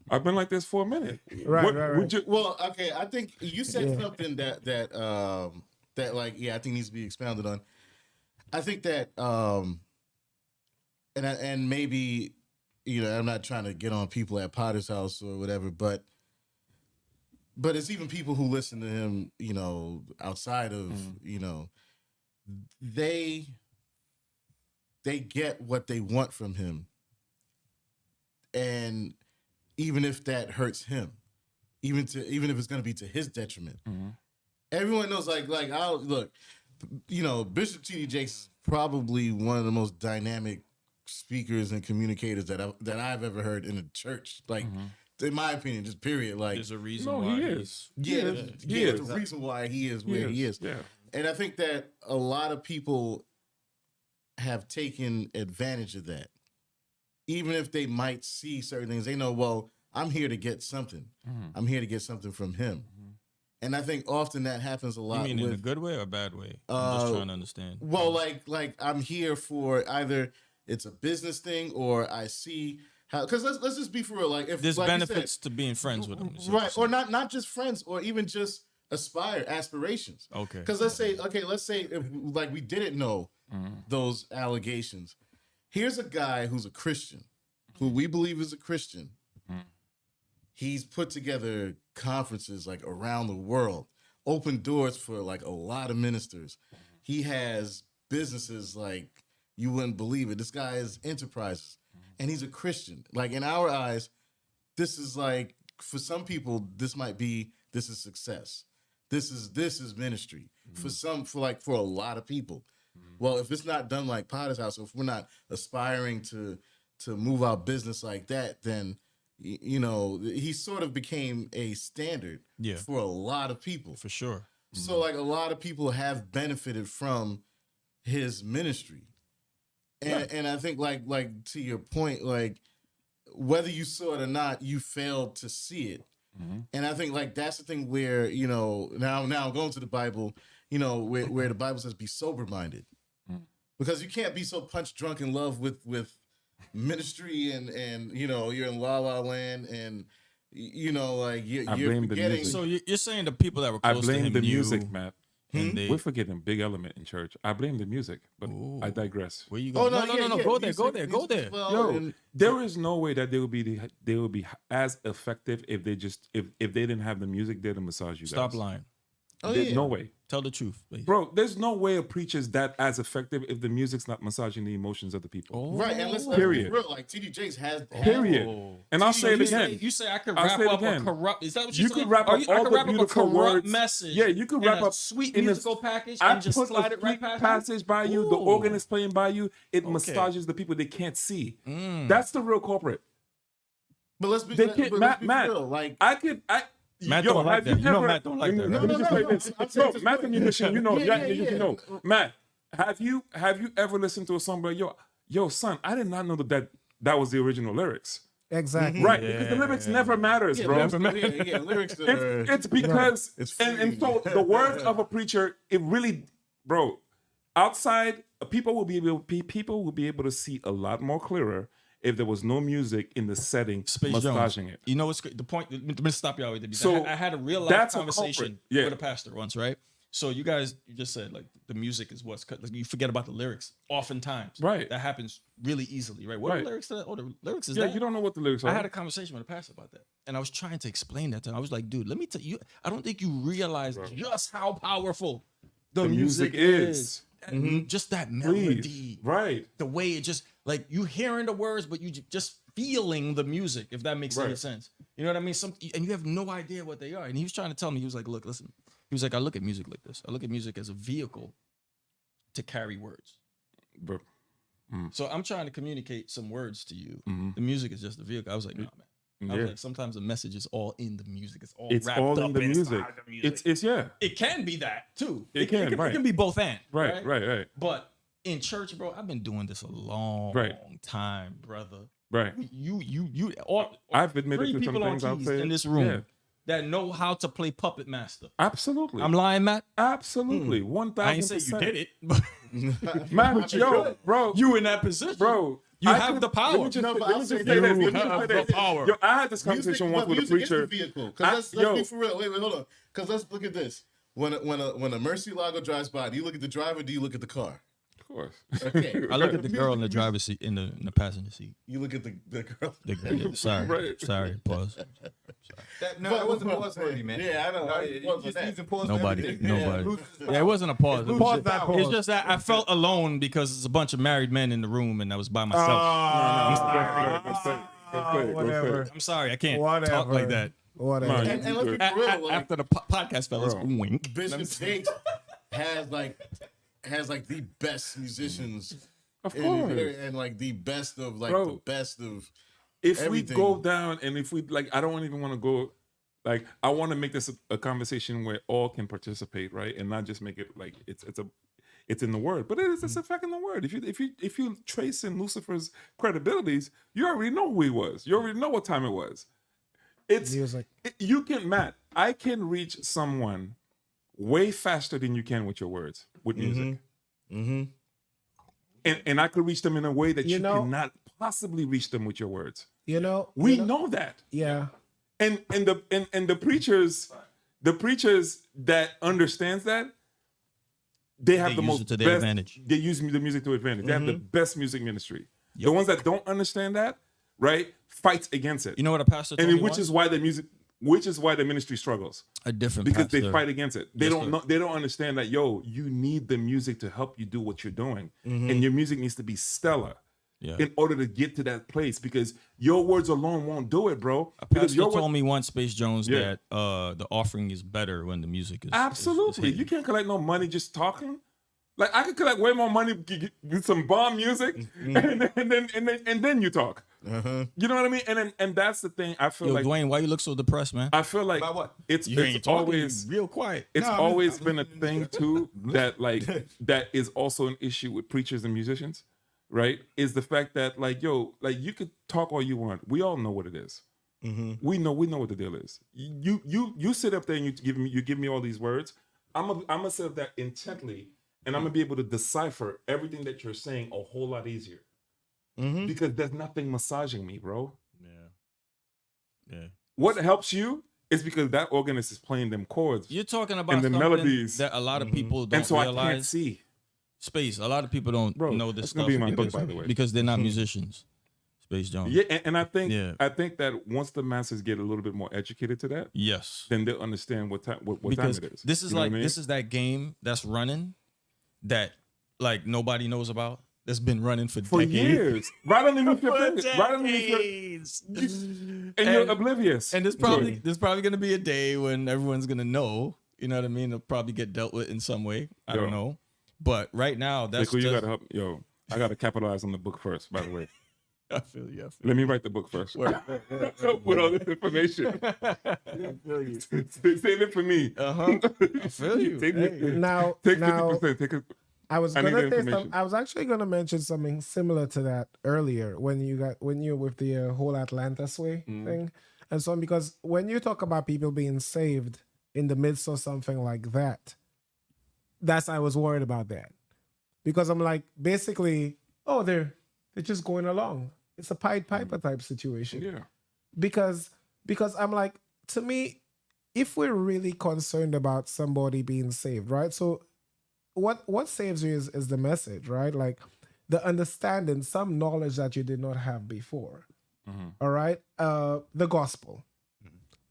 I've been like this for a minute. Right. Would you, Well, okay, I think you said something that like I think needs to be expounded on. I think that and maybe I'm not trying to get on people at Potter's house or whatever, but it's even people who listen to him, outside of they get what they want from him, and even if that hurts him, even if it's going to be to his detriment, everyone knows. Like I'll look, Bishop T.D. Jakes is probably one of the most dynamic speakers and communicators that I've ever heard in a church. Like, in my opinion, just period. Like, There's a reason no, why he is. there's a reason why he is where he is. Yeah. And I think that a lot of people have taken advantage of that. Even if they might see certain things, they know, well, I'm here to get something. I'm here to get something from him. And I think often that happens a lot. You mean in a good way or a bad way? I'm just trying to understand. Well, like I'm here for either it's a business thing or I see how, because let's just be for real. Like, if There's like benefits to being friends with him. right? Or not just friends, or even just aspirations. Okay. Because let's say if like we didn't know those allegations. Here's a guy who's a Christian, who we believe is a Christian. He's put together conferences like around the world, opened doors for like a lot of ministers. He has businesses like you wouldn't believe it. This guy has enterprises, and he's a Christian. Like, in our eyes, this is like, for some people, this is success. This is ministry. For a lot of people. Well, if it's not done like Potter's House, if we're not aspiring to move our business like that, then he sort of became a standard for a lot of people. For sure. So like a lot of people have benefited from his ministry. And I think like to your point, like whether you saw it or not, you failed to see it. And I think like that's the thing where, now I'm going to the Bible, where the Bible says be sober minded. Because you can't be so punch drunk in love with ministry and you're in La La Land and like you're forgetting. So you're saying the people that were close to him I blame the knew, music, Matt. and We're forgetting big element in church. I blame the music, but I digress. Where you go? No. Go there. Go there. Yo, there is no way that they will be as effective if they didn't have the music there to massage you. Stop guys. lying. No way. Tell the truth, please. Bro, there's no way a preacher's that as effective if the music's not massaging the emotions of the people. Right, and let's be real. Like T.D. Jakes has Period. And I'll say it again. You say I could wrap up a corrupt. Is that what you could wrap up all the beautiful words. Message. Yeah, you could wrap up sweet in musical package I and just put slide a it right sweet past passage by you. The organ is playing by you. It massages the people they can't see. That's the real culprit. But let's be Matt, real. Like Matt don't like that. Matt don't like that. No, Matt's a musician. Matt, have you ever listened to a song like, yo, son, I did not know that was the original lyrics. Exactly. Right, because the lyrics never matters, bro. Lyrics. It's because and so the words of a preacher, it really, bro. Outside, people will be able to see a lot more clearer if there was no music in the setting massaging it. You know what's the point? Let me stop you out there. So I had a real life conversation Yeah. with a pastor once, right? So you just said like the music is what's cut. Like, you forget about the lyrics oftentimes. Right. That happens really easily, right? What are the lyrics to that? Oh, the lyrics is Yeah, that. you don't know what the lyrics are. I had a conversation with a pastor about that. And I was trying to explain that to him. I was like, dude, let me tell you, I don't think you realize just how powerful the music is. Just that melody. Right. The way it just, like, you hearing the words, but you just feeling the music, if that makes any sense. You know what I mean? And you have no idea what they are. And he was trying to tell me, he was like, look, listen. He was like, I look at music like this. I look at music as a vehicle to carry words. So I'm trying to communicate some words to you. The music is just a vehicle. I was like, no, man. I was like, sometimes the message is all in the music. It's all wrapped up in the music. It's yeah. It can be that too. It can be both and. Right. But in church, bro, I've been doing this a long time, brother. Right. I've admitted to some things I've said in this room that know how to play puppet master. Absolutely. I'm lying, Matt? Absolutely. 1,000%. I ain't say you did it, but Matt, yo, bro. You in that position. Bro. You have the power. Let me just say this. You have the power. Yo, I had this conversation once with a preacher. Let's be for real. Wait, hold on. Because let's look at this. When a Murcielago drives by, do you look at the driver or do you look at the car? Of course. Okay. I look at the girl in the driver's seat, in the passenger seat. You look at the girl. Sorry, pause. It wasn't a pause already, man. Yeah, I know. Nobody. Yeah, it wasn't a pause. It's just that I felt alone because it's a bunch of married men in the room and I was by myself. Whatever. I'm sorry, I can't talk like that. Whatever. And let's be for real. After the podcast, fellas, wink. Bishop Tate has the best musicians, of course, and like the best of the best of. If everything. we go down and if we I don't even want to go. I want to make this a conversation where all can participate, right, and not just make it like it's in the word, but it's a fact in the word. If you trace in Lucifer's credibilities, you already know who he was. You already know what time it was. It's music. You can, Matt. I can reach someone way faster than you can with your words, with music. And I could reach them in a way that you cannot possibly reach them with your words. We know that. Yeah. And the preachers that understands that, they have the most to their advantage. They use the music to advantage. They have the best music ministry. The ones that don't understand that, right, fights against it. You know what a pastor told me which is why the ministry struggles. A different because pastor. they fight against it. They don't understand that, you need the music to help you do what you're doing. And your music needs to be stellar in order to get to that place, because your words alone won't do it, bro. A pastor told me once, Space Jones, that the offering is better when the music is absolutely. You can't collect no money just talking. Like, I could collect way more money with some bomb music, and then you talk. You know what I mean? And that's the thing. I feel like, Dwayne, why you look so depressed, man? I feel like about what? It's always real quiet. It's always been a thing too that that is also an issue with preachers and musicians, right? Is the fact that you could talk all you want. We all know what it is. We know what the deal is. You sit up there and you give me all these words. I'm gonna sit up there intently. And I'm going to be able to decipher everything that you're saying a whole lot easier. Because there's nothing massaging me, bro. Yeah. What helps you is because that organist is playing them chords. You're talking about and the melodies that a lot of people don't and so realize. I can't see. Space. A lot of people don't know this stuff. Be my book, by the way. Because they're not musicians. Space Jones. Yeah, and I think that once the masses get a little bit more educated to that, then they'll understand what time it is. This is this is that game that's running that nobody knows about. That's been running for decades. Years. Right underneath your and you're oblivious. And there's probably gonna be a day when everyone's gonna know. You know what I mean? It'll probably get dealt with in some way. I don't know. But right now, that's you gotta help. I gotta capitalize on the book first, by the way. I feel you. Let me write the book first. With all this information. I feel you. Save it for me. I fil you. Take 50%. I was gonna say I was actually gonna mention something similar to that earlier when you're with the whole Atlanta sway thing, and so on, because when you talk about people being saved in the midst of something like that, I was worried about that, because I'm like, basically, they're just going along. It's a Pied Piper type situation. Yeah. Because I'm like, to me, if we're really concerned about somebody being saved, right? So what saves you is the message, right? Like the understanding, some knowledge that you did not have before. All right? The gospel.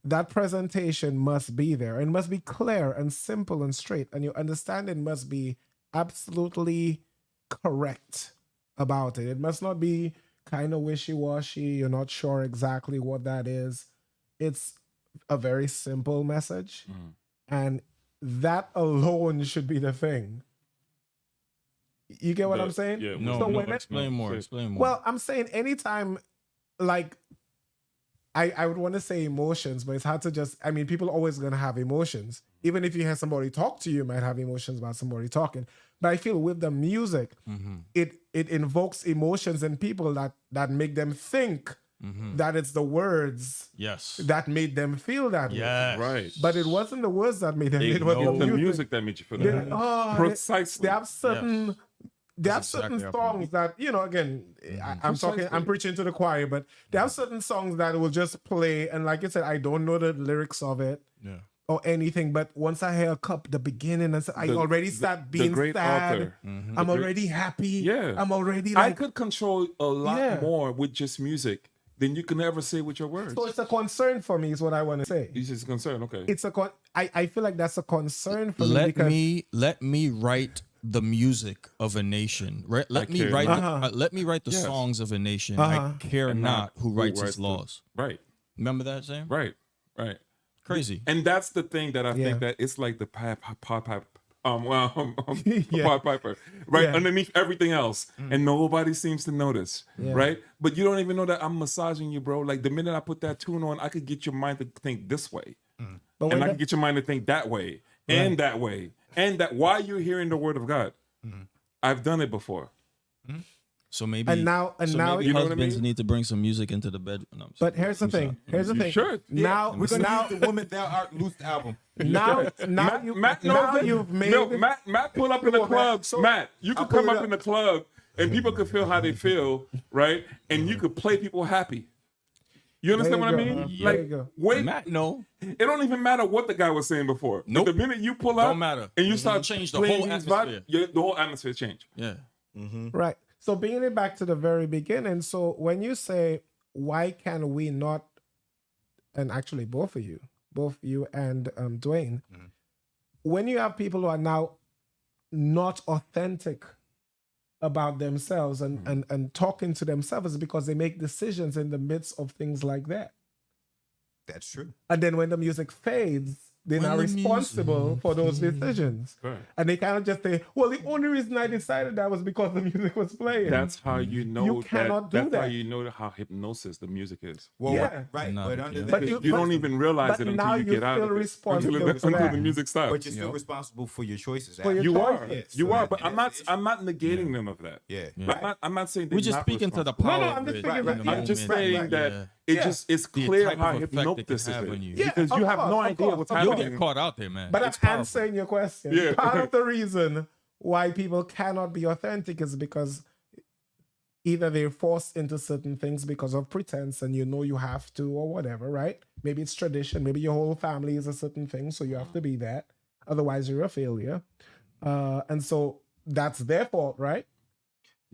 That presentation must be there and must be clear and simple and straight. And your understanding must be absolutely correct about it. It must not be kind of wishy-washy, you're not sure exactly what that is, it's a very simple message. And that alone should be the thing. You get what I'm saying? Yeah. No, So no, when explain more. Explain more. Well, I'm saying anytime, like, I would want to say emotions, but it's hard to just, I mean, people are always going to have emotions. Even if you hear somebody talk to you, you might have emotions about somebody talking. But I feel with the music, it invokes emotions in people that make them think that it's the words yes. that made them feel that way. Yes. Right. But it wasn't the words that made them It feel was the music. music that made you feel that. Precisely. They have certain... Yes. They have That's certain exactly our point. songs that, you know, again, I'm preaching to the choir, but they have certain songs that will just play. And like I said, I don't know the lyrics of it or anything. But once I hear the beginning, and I already start being great sad. author. I'm already happy. Yeah. I'm already I like... could control a lot Yeah. more with just music than you can ever say with your words. So it's a concern for me is what I want to say. This is concerned. Okay. It's I feel like that's a concern for me because... Let me write the music of a nation. Right? Let me write the Yes. songs of a nation. I care And not who writes writes its laws. Right. Remember that, Sam? Right. Crazy. And that's the thing that I Yeah. think that it's like the Pied Piper, Yeah. Pied Piper, right Yeah. underneath everything else, and nobody seems to notice, right? But you don't even know that I'm massaging you, bro. Like the minute I put that tune on, I could get your mind to think this way, But and when I can get your mind to think that way, and that way, and that. While you're hearing the word of God, I've done it before. So maybe And now maybe you know what I husbands mean? need to bring some music into the bedroom. No, I'm But here's the thing. Here's the You thing. should. Now, We're gonna now, use the Woman Thou Art Loosed album. now, Matt knows now it. you've made... No, Matt pull up in the Come on, club. Matt. So- Matt, you could pull come it up up. in the club and people could feel how they feel, right? And you could play people happy. You understand what I There you mean? go. There Like, you go. wait, Matt, no. it don't even matter what the guy was saying before. Nope. But the minute you pull up, Don't matter. and you start Change the playing whole these vibes, atmosphere. the whole atmosphere change. Yeah. Right. So bringing it back to the very beginning. So when you say, why can we not, and actually both you and Dwayne, when you have people who are now not authentic about themselves and talking to themselves, is because they make decisions in the midst of things like that. That's true. And then when the music fades, they're When now the responsible music for those decisions. Right. And they kind of just say, well, the only reason I decided that was because the music was playing. That's how you know You cannot do that's how that. you know how hypnosis the music is. Well, Yeah. right. No, But yeah. under But that, You don't even realize but it now until you you get out feel of it. responsible Until for that. the music stops. but you're still responsible for your choices. For your You choice. are. Yeah, You so are. that- But I'm not negating them of that. Yeah. I'm not saying We're they're just not speaking to the responsible. power. No, I'm of just it speaking in about- the I'm I'm just moment. saying that Yeah. it Yeah. just it's The clear type how of effect it can hypnosis have is on you. Yeah, because of you have course, no of idea course, what's of You'll course. happening. get caught out there, man. But It's I'm powerful. answering your question. Yeah. Part of the reason why people cannot be authentic is because either they're forced into certain things because of pretense and you know you have to or whatever, right? Maybe it's tradition. Maybe your whole family is a certain thing, so you have to be that. Otherwise, you're a failure. And so that's their fault, right?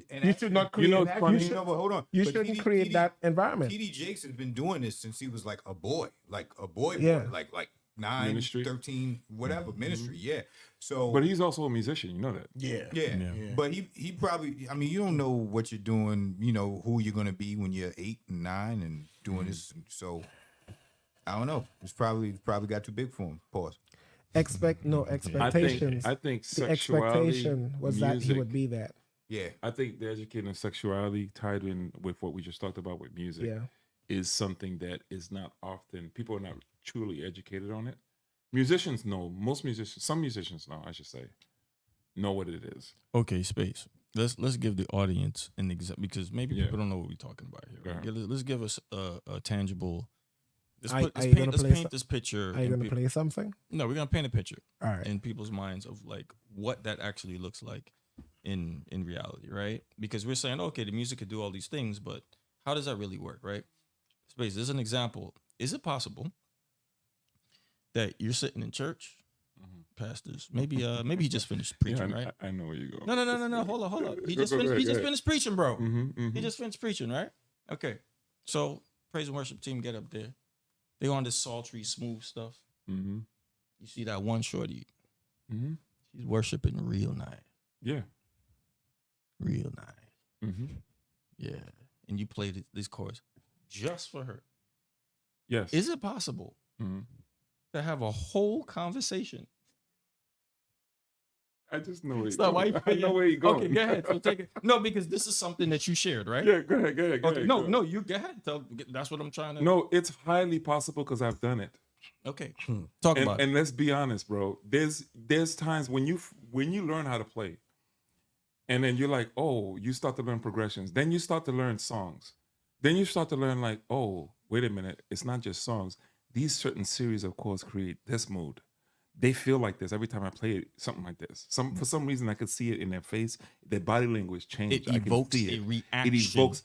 And You should not create know, that. it's funny. You, No, but hold on. you But shouldn't TD create that environment. TD Jakes has been doing this since he was like a boy, Yeah. like 9, Ministry. 13, whatever, ministry. Yeah. So, But he's also a musician, you know that. yeah. Yeah. But he probably, I mean, you don't know what you're doing, you know, who you're going to be when you're 8 and 9 and doing this. So, I don't know. It's probably got too big for him. Pause. Expectations. I think the sexuality, expectation was that he music, would be that. Yeah. I think the educating of sexuality tied in with what we just talked about with music Yeah. is something that is not often, people are not truly educated on it. Musicians know, some musicians know, I should say, know what it is. Okay, space. Let's give the audience an example because maybe Yeah. people don't know what we're talking about here. Right? Uh-huh. Let's give us a tangible. Let's, Are you let's gonna play paint this picture. Are you in going to play something? No, we're gonna paint a picture All right. in people's minds of like what that actually looks like in reality, right? Because we're saying, okay, the music could do all these things, but how does that really work, right? Space. There's an example. Is it possible that you're sitting in church, pastors? Maybe he just finished preaching, Yeah, right? I know where you go. No. Hold up. He Go just ahead. finished preaching, bro. Mm-hmm, He just finished preaching, right? Okay. So praise and worship team get up there. They on this sultry, smooth stuff. mm-hmm, You see that one shorty. mm-hmm. She's worshiping real nice. Yeah. Real nice. Mm-hmm. Yeah. and you play this chorus just for her. Yes. Is it possible to have a whole conversation? I just know it. I know where you're going. Okay, go ahead. So take it. No, because this is something that you shared, right? Yeah, go ahead. Okay. No, you go ahead. That's what I'm trying to. No, it's highly possible because I've done it. Okay. Talk about it. And let's be honest, bro. There's times when you learn how to play, and then you're like, oh, you start to learn progressions. Then you start to learn songs. Then you start to learn like, oh, wait a minute, it's not just songs. These certain series of chords create this mood. They feel like this every time I play it, something like this. For some reason, I could see it in their face. Their body language changed. It evokes I can see a reaction. It evokes.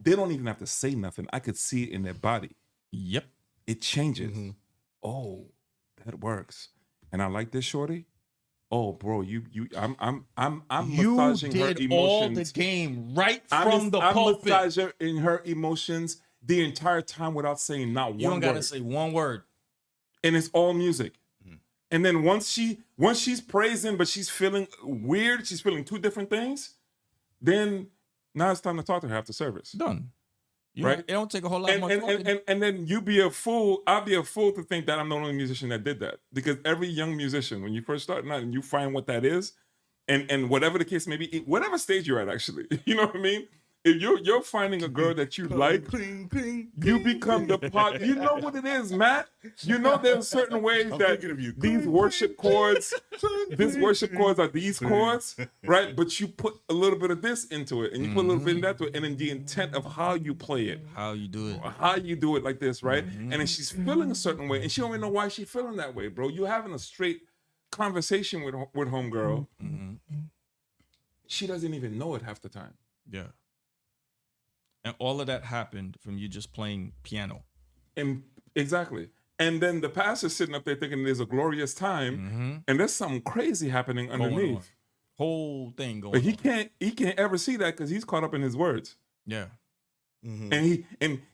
They don't even have to say nothing. I could see it in their body. Yep. It changes. Oh, that works. And I like this shorty. Oh, bro, I'm massaging her emotions. All the game right from the I'm pulpit. massaging her emotions the entire time without saying not one word. You don't gotta say one word. And it's all music. And then once she's praising, but she's feeling weird, she's feeling two different things, then now it's time to talk to her after service. Done. Right? It don't take a whole lot more talking. And then you be a fool. I'll be a fool to think that I'm the only musician that did that. Because every young musician, when you first start out and you find what that is, and whatever the case may be, whatever stage you're at, actually, you know what I mean? If you're finding a girl that you like, you become the part. You know what it is, Matt. You know there's certain ways that these worship chords are these chords, right? But you put a little bit of this into it, and you put a little bit of that to it, and then the intent of how you play it, how you do it like this, right? And then she's feeling a certain way, and she don't even know why she's feeling that way, bro. You having a straight conversation with homegirl. She doesn't even know it half the time. Yeah. And all of that happened from you just playing piano. And exactly. And then the pastor's sitting up there thinking there's a glorious time, and there's something crazy happening underneath. Whole thing going on. But he can't ever see that because he's caught up in his words. Yeah. And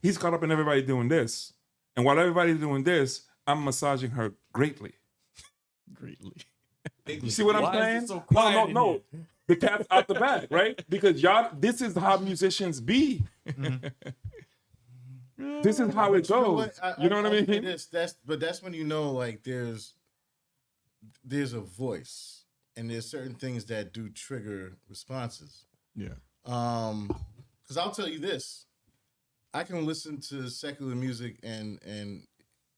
he's caught up in everybody doing this. And while everybody's doing this, I'm massaging her greatly. You see what I'm saying? So no. The cat's out the bag, right? Because this is how musicians be. This is how it goes. You know what I mean? That's when you know, like, there's a voice, and there's certain things that do trigger responses. Yeah. Because I'll tell you this, I can listen to secular music and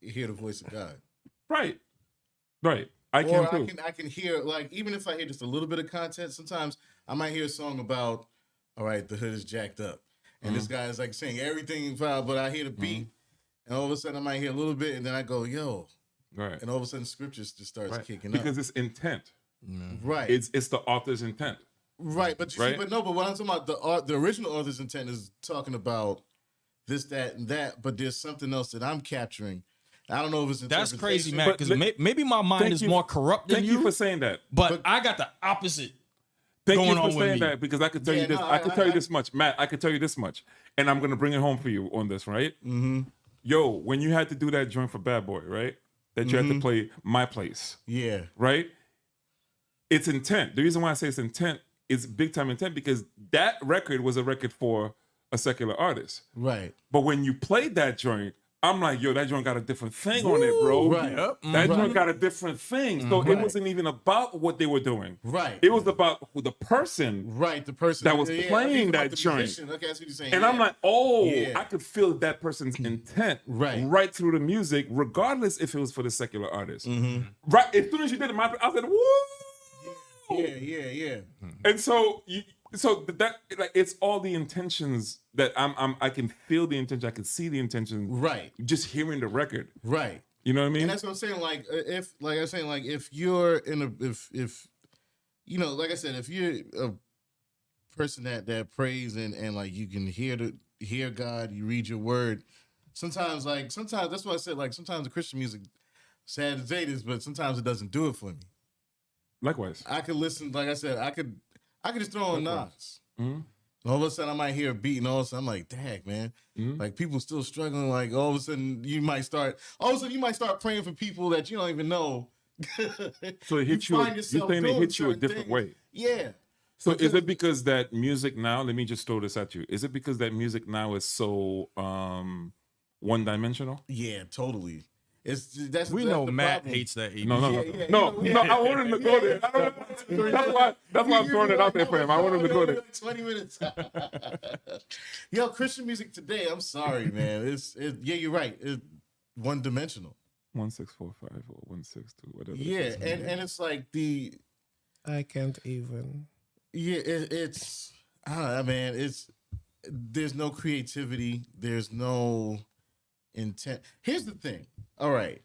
hear the voice of God. Right. I can hear, like, even if I hear just a little bit of content, sometimes I might hear a song about, all right, the hood is jacked up. And this guy is like saying everything foul, but I hear the beat, and all of a sudden I might hear a little bit, and then I go, yo. Right. And all of a sudden scriptures just starts kicking up. Because it's intent. Right. It's the author's intent. Right. But you see, but what I'm talking about, the original author's intent is talking about this, that, and that, but there's something else that I'm capturing. I don't know if it's that's crazy, man. Because maybe my mind is more corrupt than you. Thank you for saying that. But I got the opposite. Thank you for saying that, because I could tell you this. I could tell you this much, Matt. I could tell you this much, and I'm gonna bring it home for you on this, right? Yo, when you had to do that joint for Bad Boy, right? That you had to play My Place. Yeah. Right. It's intent. The reason why I say it's intent is big time intent, because that record was a record for a secular artist. Right. But when you played that joint, I'm like, yo, that joint got a different thing on it, bro. Right. That joint got a different thing. So it wasn't even about what they were doing. Right. It was about the person. Right. The person that was playing that joint. Okay, that's what you're saying. And I'm like, I could feel that person's intent right through the music, regardless if it was for the secular artist. Right. As soon as you did it, I said, woo! Yeah. And so that, like, it's all the intentions that I can feel the intention, I can see the intention, right? Just hearing the record, right? You know what I mean? And that's what I'm saying. Like, if you're in if you know, like I said, if you're a person that prays and like you can hear God, you read your word. Sometimes that's why I said, like, sometimes the Christian music, sad to say this, but sometimes it doesn't do it for me. Likewise, I could listen. Like I said, I could just throw on Nas. All of a sudden, I might hear a beat, and all of a sudden, I'm like, dang, man. Like, people still struggling. Like, all of a sudden, you might start praying for people that you don't even know. So it hits you. You're saying it hits you a different way. Yeah. So is it because that music now? Let me just throw this at you. Is it because that music now is so one dimensional? Yeah, totally. We That's know the Matt problem. hates that. No. Yeah, I want him to go there. That's why I'm throwing it out there for him. I want him to go there. 20 minutes. Yo, Christian music today. I'm sorry, man. Yeah, you're right. It's one dimensional. 1645 or 162, whatever. Yeah, and it's like I can't even. Yeah, it's I don't know, man. There's no creativity. There's no intent. Here's the thing. All right.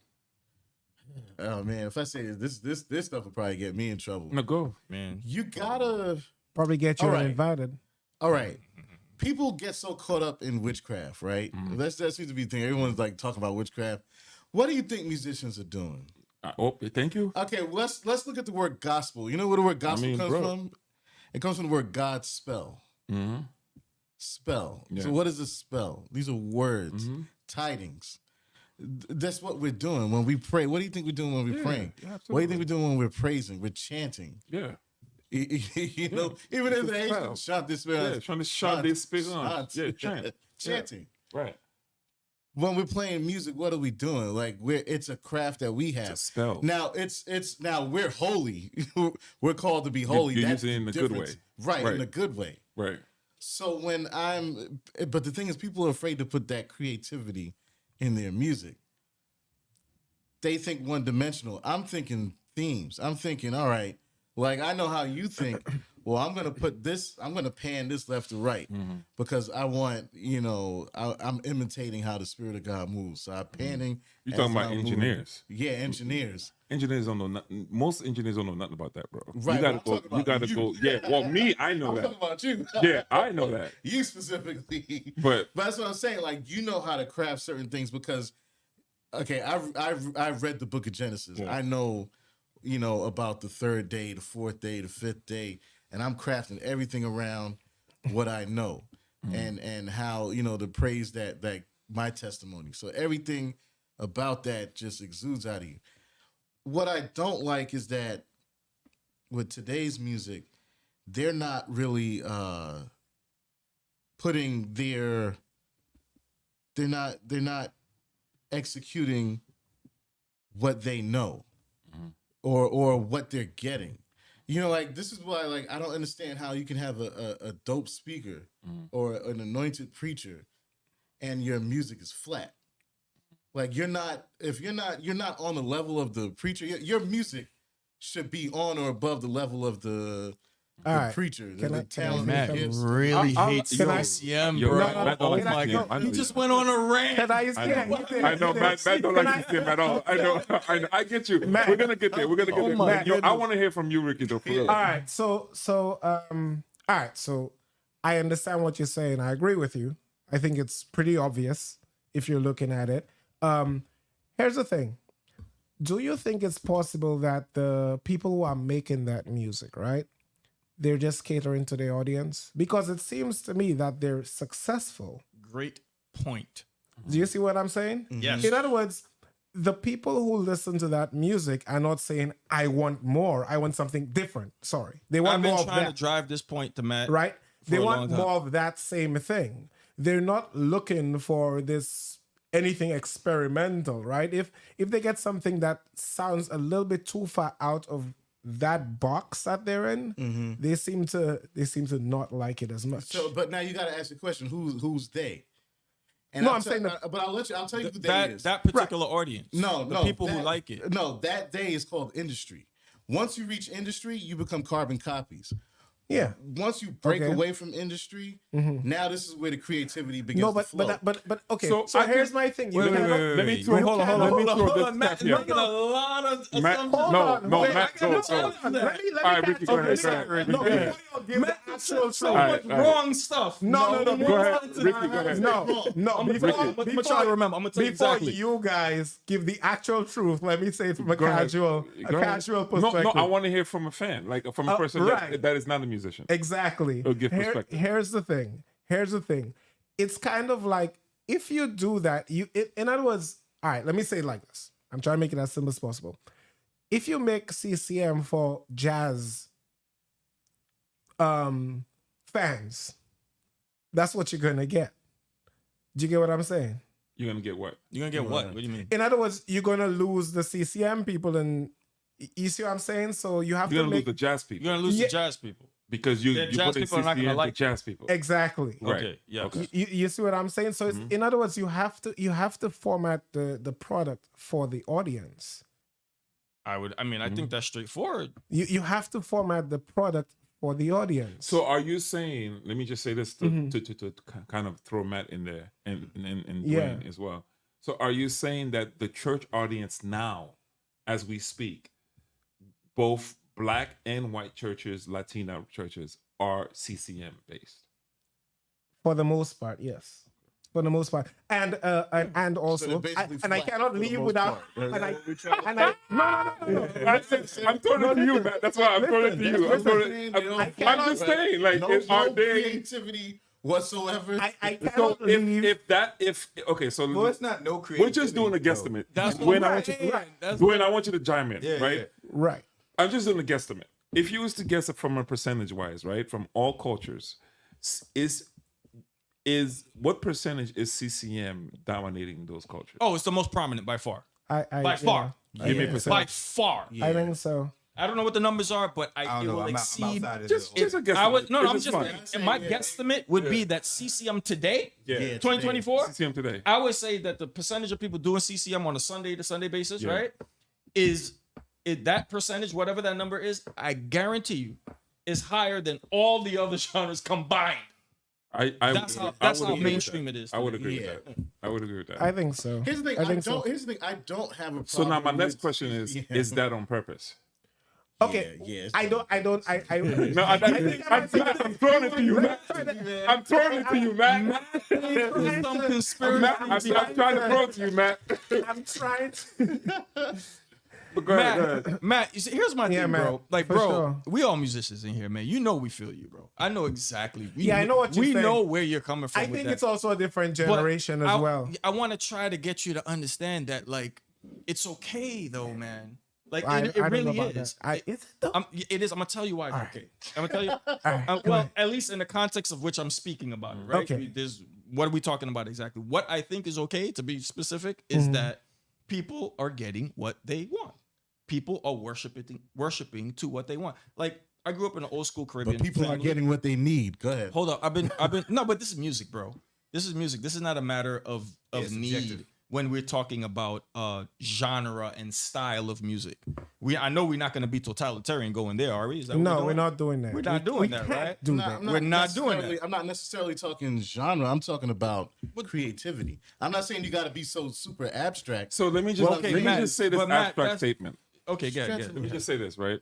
Oh man, if I say this stuff will probably get me in trouble. No, go. Man, You gotta Probably get you All right. uninvited. All right. People get so caught up in witchcraft, right? That seems to be the thing. Everyone's like talking about witchcraft. What do you think musicians are doing? Thank you. Okay, well, let's look at the word gospel. You know where the word gospel comes bro. from? It comes from the word God spell. Mm-hmm. Spell. Yeah. So what is a spell? These are words, tidings. That's what we're doing when we pray. What do you think we're doing when we're praying? Yeah, What do you think we're doing when we're praising? We're chanting. Yeah. You know, even if the Asians chant this Yeah, trying to shout this big on. Yeah, chant. Chanting. Right. When we're playing music, what are we doing? Like it's a craft that we have. It's a spell. Now it's now we're holy. We're called to be holy. You're That's using it in the a good difference. way. Right, Right. in a good way. Right. So but the thing is, people are afraid to put that creativity in their music. They think one dimensional. I'm thinking themes. I'm thinking, all right, like I know how you think. Well, I'm going to pan this left to right because I want, I'm imitating how the Spirit of God moves. So I'm panning. You're talking about engineers. Yeah, engineers. Engineers don't know nothing. Most engineers don't know nothing about that, bro. Right, You gotta I'm go. talking You about gotta you. go. Yeah. Well, me, I know I'm that. talking about you. Yeah, I know that. You specifically. But that's what I'm saying. Like, you know how to craft certain things because, okay, I've read the book of Genesis. Yeah. I know, about the third day, the fourth day, the fifth day, and I'm crafting everything around what I know and how, to praise that my testimony. So everything about that just exudes out of you. What I don't like is that with today's music, they're not really they're not executing what they know or what they're getting. Like this is why I don't understand how you can have a dope speaker or an anointed preacher and your music is flat. Like you're not on the level of the preacher. Your music should be on or above the level of the preacher. The talent. Matt is. really hates CCM, bro. Matt don't like my CCM. God. He just went on a rant. Can I know Matt don't like CCM at all. I know. I get you. We're gonna get there. We're gonna get there. my Yo, I want to hear from you, Ricky. Though, for real. All right. So I understand what you're saying. I agree with you. I think it's pretty obvious if you're looking at it. Here's the thing. Do you think it's possible that the people who are making that music, right, they're just catering to their audience? Because it seems to me that they're successful. Great point. Do you see what I'm saying? Yes. In other words, the people who listen to that music are not saying, I want more. I want something different. Sorry. They want I've more been of trying that. to drive this point to Matt. Right? They a want long time. more of that same thing. They're not looking for this anything experimental, right? If they get something that sounds a little bit too far out of that box that they're in, they seem to not like it as much. So, but now you got to ask the question: who's they? No, I'm saying that- but I'll tell you who they is. that particular audience. No, the people who like it. No, that day is called industry. Once you reach industry, you become carbon copies. Yeah. Once you break Okay. away from industry, now this is where the creativity begins No, to flow. but okay. So So, I here's think- my thing. You Wait, cannot- Let me Wait, throw. hold on. Let me throw this Matt, stuff you're here. making a lot of Matt, assumptions. no, Wait, Matt, go. Let me All right, Ricky, go ahead. Go ahead. No, Go ahead. before you give Matt the said actual so truth. All much right, all right. wrong stuff. No. Go ahead, Ricky, go ahead. No. I'm gonna try to remember. I'm gonna tell you Before exactly. you guys give the actual truth, let me say it from a Go ahead. casual Go ahead. perspective. No, I want to hear from a fan, like from a person right. that is not a musician. Exactly. It'll give perspective. Here's the thing. It's kind of like if you do that, in other words, all right, let me say it like this. I'm trying to make it as simple as possible. If you make CCM for jazz fans. That's what you're gonna get. Do you get what I'm saying? You're gonna get what? You're gonna get what? What do you mean? In other words, you're gonna lose the CCM people, and you see what I'm saying. So you have You're to gonna make lose the jazz people You're gonna lose the jazz people. because you jazz put in people are not gonna CCM like to jazz people. exactly. Right. Okay. Yeah. Okay. You see what I'm saying? So it's, in other words, you have to format the product for the audience. I think that's straightforward. You have to format the product for the audience. So are you saying? Let me just say this to kind of throw Matt in there and Dwayne as well. So are you saying that the church audience now, as we speak, both black and white churches, Latino churches, are CCM based? For the most part, yes. For the most part, and also, I cannot leave without. No. I'm throwing it to you, Matt. That's why I'm throwing it to you. I'm just saying, like, no creativity whatsoever. I cannot leave. Okay, so Well, it's not no creativity. we're just doing a guesstimate. That's Dwayne, what I I'm want you, saying. That's Dwayne, I want you to chime in, Yeah, right? yeah. Right. I'm just doing a guesstimate. If you was to guess it from a percentage wise, right, from all cultures, is what percentage is CCM dominating those cultures? Oh, it's the most prominent by far. By far. Give me a percentage. By far. I think so. I don't know what the numbers are, but I it don't know. will I'm exceed. outside of Just this. a guesstimate. I'm It's just fun. and my guesstimate would be that CCM today, Yeah. 2024, CCM today. I would say that the percentage of people doing CCM on a Sunday to Sunday basis, Yeah. right, is that percentage, whatever that number is, I guarantee you, is higher than all the other genres combined. That's how mainstream it is. I would agree with that. I would agree with that. I think so. Here's the thing. Here's the thing. I don't have a problem. So now my next with question is that on purpose? Okay. Yeah, I don't. No, I'm throwing it to you, Matt. I'm throwing it to you, Matt. Some conspiracy. I'm trying to throw it to you, Matt. I'm trying to. But go ahead. Matt, you see, here's my thing, Matt, bro. Like, for bro, sure. we all musicians in here, man. You know we feel you, bro. I know exactly. I know what you're saying. We know where you're coming from. I with think that. it's also a different But generation as well. I want to try to get you to understand that, like, it's okay though, man. Like, I it don't really know about is. that. Is it though? It is. I'm gonna tell you why it's okay. I'm gonna tell you. Right, go Well, ahead. at least in the context of which I'm speaking about it, right? Okay. What are we talking about exactly? What I think is okay, to be specific, is that people are getting what they want. People are worshiping to what they want. Like, I grew up in an old school Caribbean. But people are family. getting what they need. Go ahead. Hold up. I've been no, but this is music, bro. This is music. This is not a matter of it's need subjective. when we're talking about genre and style of music. I know we're not gonna be totalitarian going there, are we? Is that what No, we're not doing that. We're not doing that, right? Do that. We're not doing that. I'm not necessarily talking genre. I'm talking about creativity. I'm not saying you got to be so super abstract. So let me just Matt, just say this but Matt, abstract statement. Okay, good. Let me just say this, right?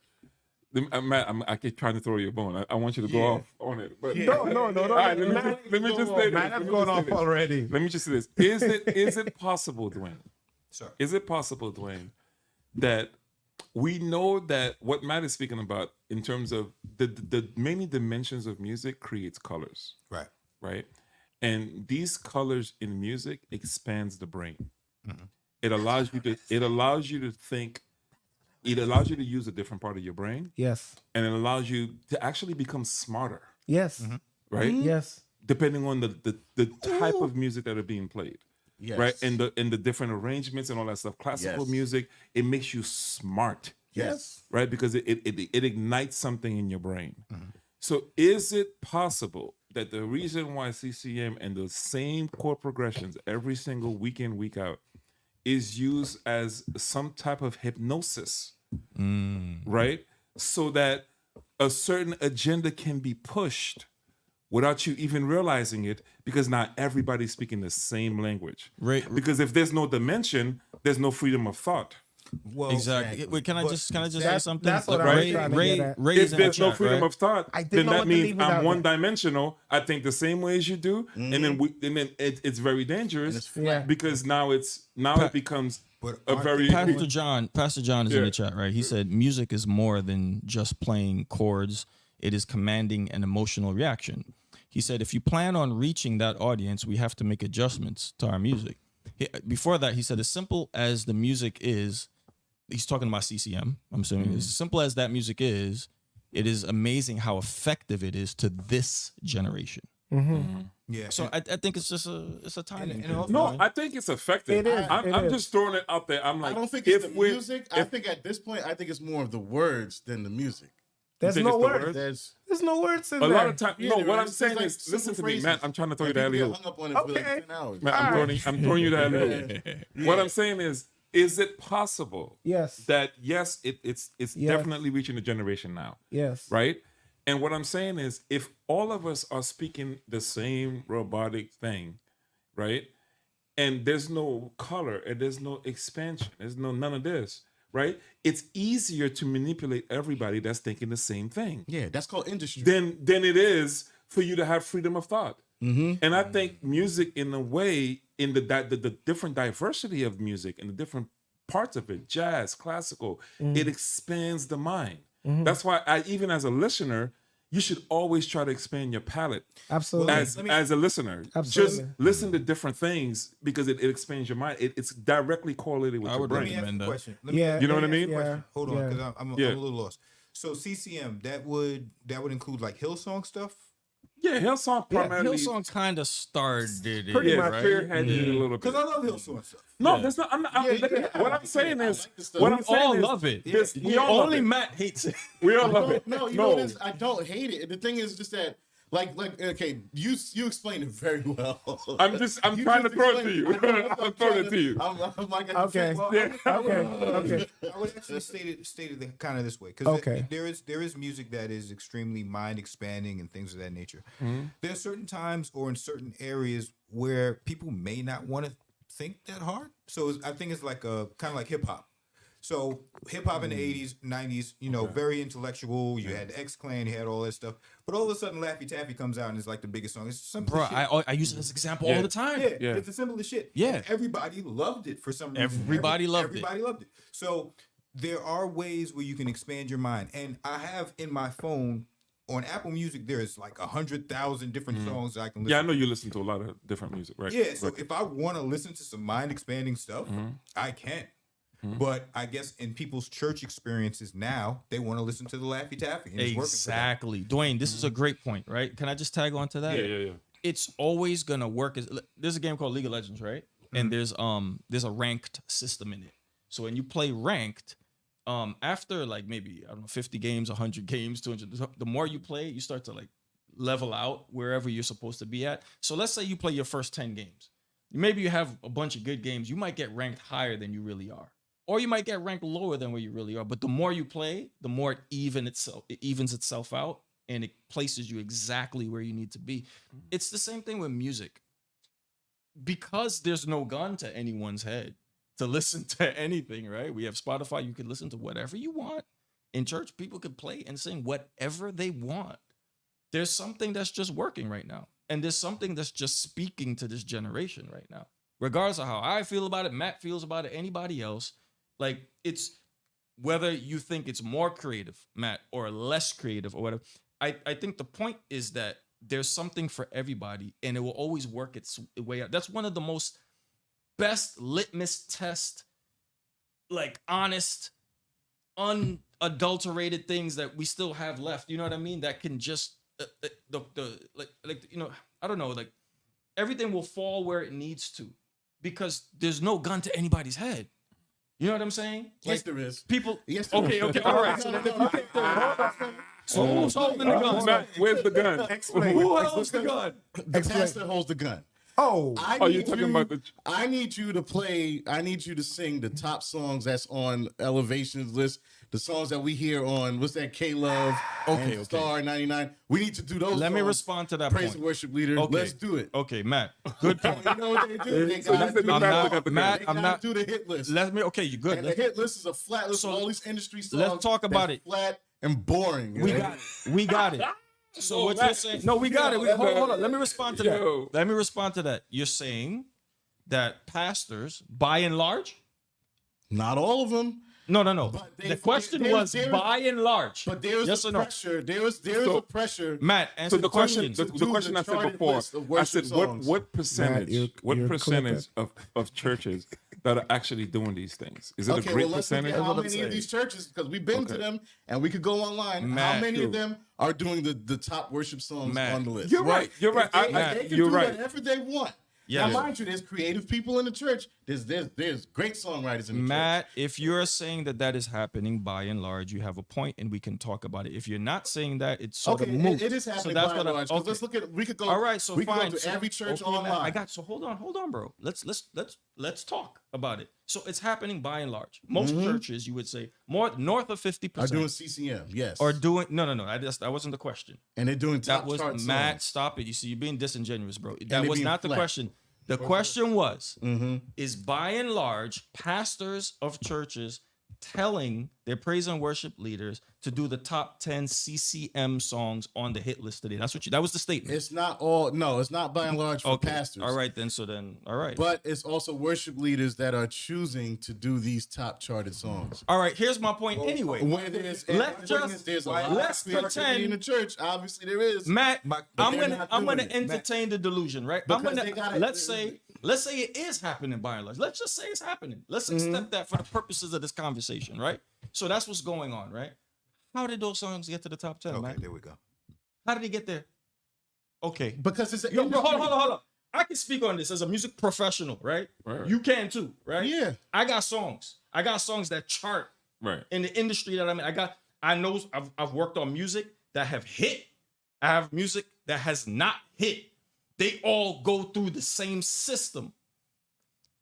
Matt, I keep trying to throw you a bone. I want you to go off on it. But No. All right, let me just say this. Man, that's going off already. Let me just say this. Is it possible, Dwayne? Sir. Is it possible, Dwayne, that we know that what Matt is speaking about in terms of the many dimensions of music creates colors, Right. right? And these colors in music expands the brain. Mm-hmm. It allows you to think. It allows you to use a different part of your brain, Yes. and it allows you to actually become smarter, Yes. right? Yes. Depending on the type of music that are being played. Yes. Right, and the different arrangements and all that stuff. Classical Yes. music, it makes you smart, Yes. right? Because it ignites something in your brain. So, is it possible that the reason why CCM and the same chord progressions every single week in, week out is used as some type of hypnosis, right? So that a certain agenda can be pushed without you even realizing it, because not everybody's speaking the same language. Right. Because if there's no dimension, there's no freedom of thought. Well, Exactly. Wait, can I just say something? that's what I was trying to get at. Ray If is in the there's no chat, freedom right? of thought, I did then not that want to means leave without I'm that. one-dimensional. I think the same way as you do, and then it's very dangerous Yeah. because now it becomes But a aren't very Pastor John is in Yeah. the chat, right? He said music is more than just playing chords. It is commanding an emotional reaction. He said, if you plan on reaching that audience, we have to make adjustments to our music. Before that, he said, as simple as the music is, he's talking about CCM, I'm assuming, as simple as that music is, it is amazing how effective it is to this generation. Yeah. So I think it's just a timing. and also- No, I think it's effective. It is, I'm just throwing it out there. I'm like, I don't think it's the we're- music. I think at this point, I think it's more of the words than the music. There's think no it's the words. words? There's no words in a there. lot of times, Yeah, no. there What I'm is. saying It's like is, listen simple to me, phrases. man. I'm trying to throw you And the people alley get hung up on it for Okay. like 10 hours. Man, I'm throwing you the alley. What I'm saying is it possible Yes. that yes, it's Yes. definitely reaching a generation now, Yes. right? And what I'm saying is, if all of us are speaking the same robotic thing, right? And there's no color and there's no expansion, there's none of this, right? It's easier to manipulate everybody that's thinking the same thing Yeah, that's called industry. than it is for you to have freedom of thought. And I think music, in a way, in the different diversity of music and the different parts of it, jazz, classical, it expands the mind. That's why even as a listener, you should always try to expand your palate. Absolutely. As a listener, Absolutely. just listen to different things because it expands your mind. It's directly correlated with I your would Let me brain. ask recommend a that. question. Yeah. You know what I let me mean? ask a question. Hold on, Yeah. because I'm a little lost. So CCM, that would include like Hillsong stuff. Yeah, Hillsong primarily. Hillsong kind of started it, Pretty much right? spearheaded it a little bit. Because I love Hillsong stuff. No, that's not. I'm not. What I'm saying is, what I'm We saying all is, love it. this- we all love Only it. Matt hates it. We all love it. No, you know what it is? I don't hate it. The thing is just that, like, okay, you explained it very well. I'm You trying to just throw it to explained- you. I know, that's what I'm throwing it to you. I'm like, Okay. well, Okay. I would actually state it kind of this way because Okay. there is music that is extremely mind expanding and things of that nature. There are certain times or in certain areas where people may not want to think that hard. So I think it's like a kind of like hip hop. So hip hop in the 80s, 90s, very intellectual. You had the X Clan, you had all that stuff. But all of a sudden, Laffy Taffy comes out and it's like the biggest song. It's simple Bro, shit. I use it as an example all the time. Yeah, it's the simplest shit. Yeah. And everybody loved it for some reason. Everybody loved it. Everybody loved it. So there are ways where you can expand your mind. And I have in my phone on Apple Music, there's like 100,000 different songs that I can listen Yeah, I know you listen to a lot of different music, right? to. Yeah, so if I want to listen to some mind expanding stuff, I can. But I guess in people's church experiences now, they want to listen to the Laffy Taffy. And it's working for them. Exactly. Dwayne, this is a great point, right? Can I just tag on to that? Yeah. It's always gonna work. There's a game called League of Legends, right? And there's a ranked system in it. So when you play ranked, after like maybe, I don't know, 50 games, 100 games, 200, the more you play, you start to like level out wherever you're supposed to be at. So let's say you play your first 10 games. Maybe you have a bunch of good games. You might get ranked higher than you really are. Or you might get ranked lower than where you really are. But the more you play, the more it evens itself out and it places you exactly where you need to be. It's the same thing with music. Because there's no gun to anyone's head to listen to anything, right? We have Spotify. You can listen to whatever you want. In church, people could play and sing whatever they want. There's something that's just working right now. And there's something that's just speaking to this generation right now. Regardless of how I feel about it, Matt feels about it, anybody else, like it's whether you think it's more creative, Matt, or less creative or whatever. I think the point is that there's something for everybody and it will always work its way out. That's one of the most best litmus test, like honest, unadulterated things that we still have left. You know what I mean? That can just I don't know, like everything will fall where it needs to because there's no gun to anybody's head. You know what I'm saying? Yes, there is. People. Yes, there Okay, is. all right. So who's holding the gun? Matt, where's the gun? Who holds the gun? The pastor holds the gun. Oh, You're talking about the. I need you to play. I need you to sing the top songs that's on Elevation's list. The songs that we hear on what's that? K Love. Okay. Star 99. We need to do those. Let me songs. respond to that Praise point. and worship leader. Okay. Let's do it. Okay, Matt. Good point. You know what they do? They So you gotta said do the the- pastor not- got the Matt, gun. they I'm gotta not- do the hit list. Let me. Okay, you good. And the hit list is a flat list of all these industry songs. let's talk about that's it. Flat and boring. We got it. We got it. So what you're saying? No, we got it. Hold on. Let me respond to Yo. that. Let me respond to that. You're saying that pastors, by and large, Not all of them. no. But The question was by and large. But there was yes a or no? pressure. There is a pressure. Matt, So answer the the question, question. the question I said charted before, list of I worship said, songs. what percentage, Matt, you're of churches that are actually doing these things? Is it a great let's look percentage? at how many of these churches, because we've been to them and we could go online. How many of them are doing the top worship songs on the list? You're right. You're right. They can you're do right. whatever they want. Yeah. Now, mind you, there's creative people in the church. There's great songwriters in the Matt, church. if you're saying that is happening by and large, you have a point, and we can talk about it. If you're not saying that, it's sort of moot. It is happening So that's by and what large. 'Cause let's look at. We could go. All right, so we could fine. go to every church Okay, online. Matt, I got. So hold on, bro. Let's talk about it. So it's happening by and large. Most churches, you would say, more north of 50% are doing CCM. Yes. Are doing no. That wasn't the question. And they're doing top That was chart Matt. songs. Stop it. You see, you're being disingenuous, bro. they That was being not the flat. question. The question was, is by and large pastors of churches telling their praise and worship leaders to do the top 10 CCM songs on the hit list today? That was the statement. It's not all. No, it's not by and large for pastors. All right, then. All right. But it's also worship leaders that are choosing to do these top charted songs. All right, here's my point anyway. Where there's Let's a lot let's of creativity pretend in the church. Obviously, there is. Matt, I'm they're gonna not doing it. entertain the delusion, right? Because they gotta- let's say it is happening by and large. Let's just say it's happening. Let's accept that for the purposes of this conversation, right? So that's what's going on, right? How did those songs get to the top 10, Okay, man? there we go. How did they get there? Okay. Because it's Yo, hold on. I can speak on this as a music professional, right? Right. You can too, right? Yeah. I got songs that chart Right. in the industry that I'm in. I've worked on music that have hit. I have music that has not hit. They all go through the same system.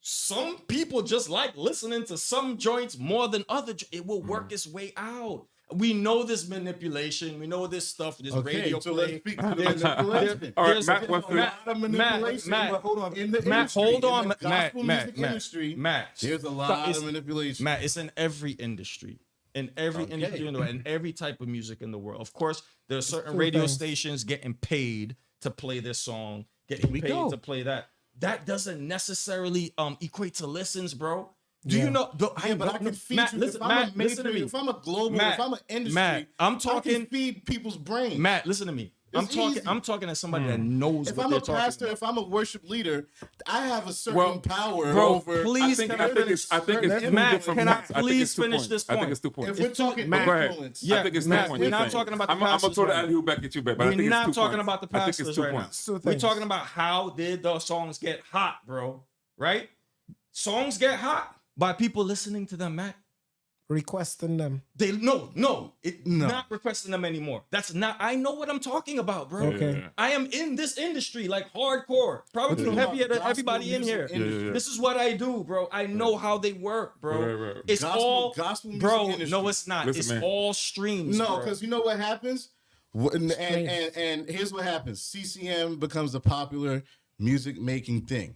Some people just like listening to some joints more than other. It will work its way out. We know this manipulation. We know this stuff. This radio so play. let's speak to the manipulation. All right, There's Matt, a what's There's a lot of manipulation. Matt, but hold on. In the Matt, industry, hold on, in the gospel music Matt, industry, Matt. there's a lot of manipulation. Matt, it's in every industry. In every industry in the world, in every type of music in the world. Of course, there are certain radio stations getting paid to play this song, getting paid to play that. That doesn't necessarily equate to listens, bro. Do you know? But I can feed Matt, you. listen, If I'm Matt, a listen to major, me. if I'm a global, Matt, if I'm an industry, Matt, I'm I talking. can feed people's brains. Matt, listen to me. It's easy. I'm talking as somebody that knows If what I'm they're a talking pastor, about. if I'm a worship leader, I have a certain power bro, over. please I think it's two Matt, different can I points. think please it's 2 finish points. this I think point? it's 2 points. If we're talking Go ahead. influence, Yeah, I think it's Matt, 2 points. we're not talking about the I'm gonna pastors throw the right alley-oop back at you, babe. But I We're think it's not 2 talking points. about the I think it's pastors 2 right now. points. We're talking about how did those songs get hot, bro? Right? Songs get hot by people listening to them, Matt. Requesting them. They not requesting them anymore. That's not. I know what I'm talking about, bro. Okay. I am in this industry like hardcore. Probably heavier than everybody in here. This is what I do, bro. I know how they work, bro. Right. It's all gospel music bro. industry. No, it's not. Listen, it's man. all streams. No, bro. because you know what happens, and here's what happens: CCM becomes a popular music making thing,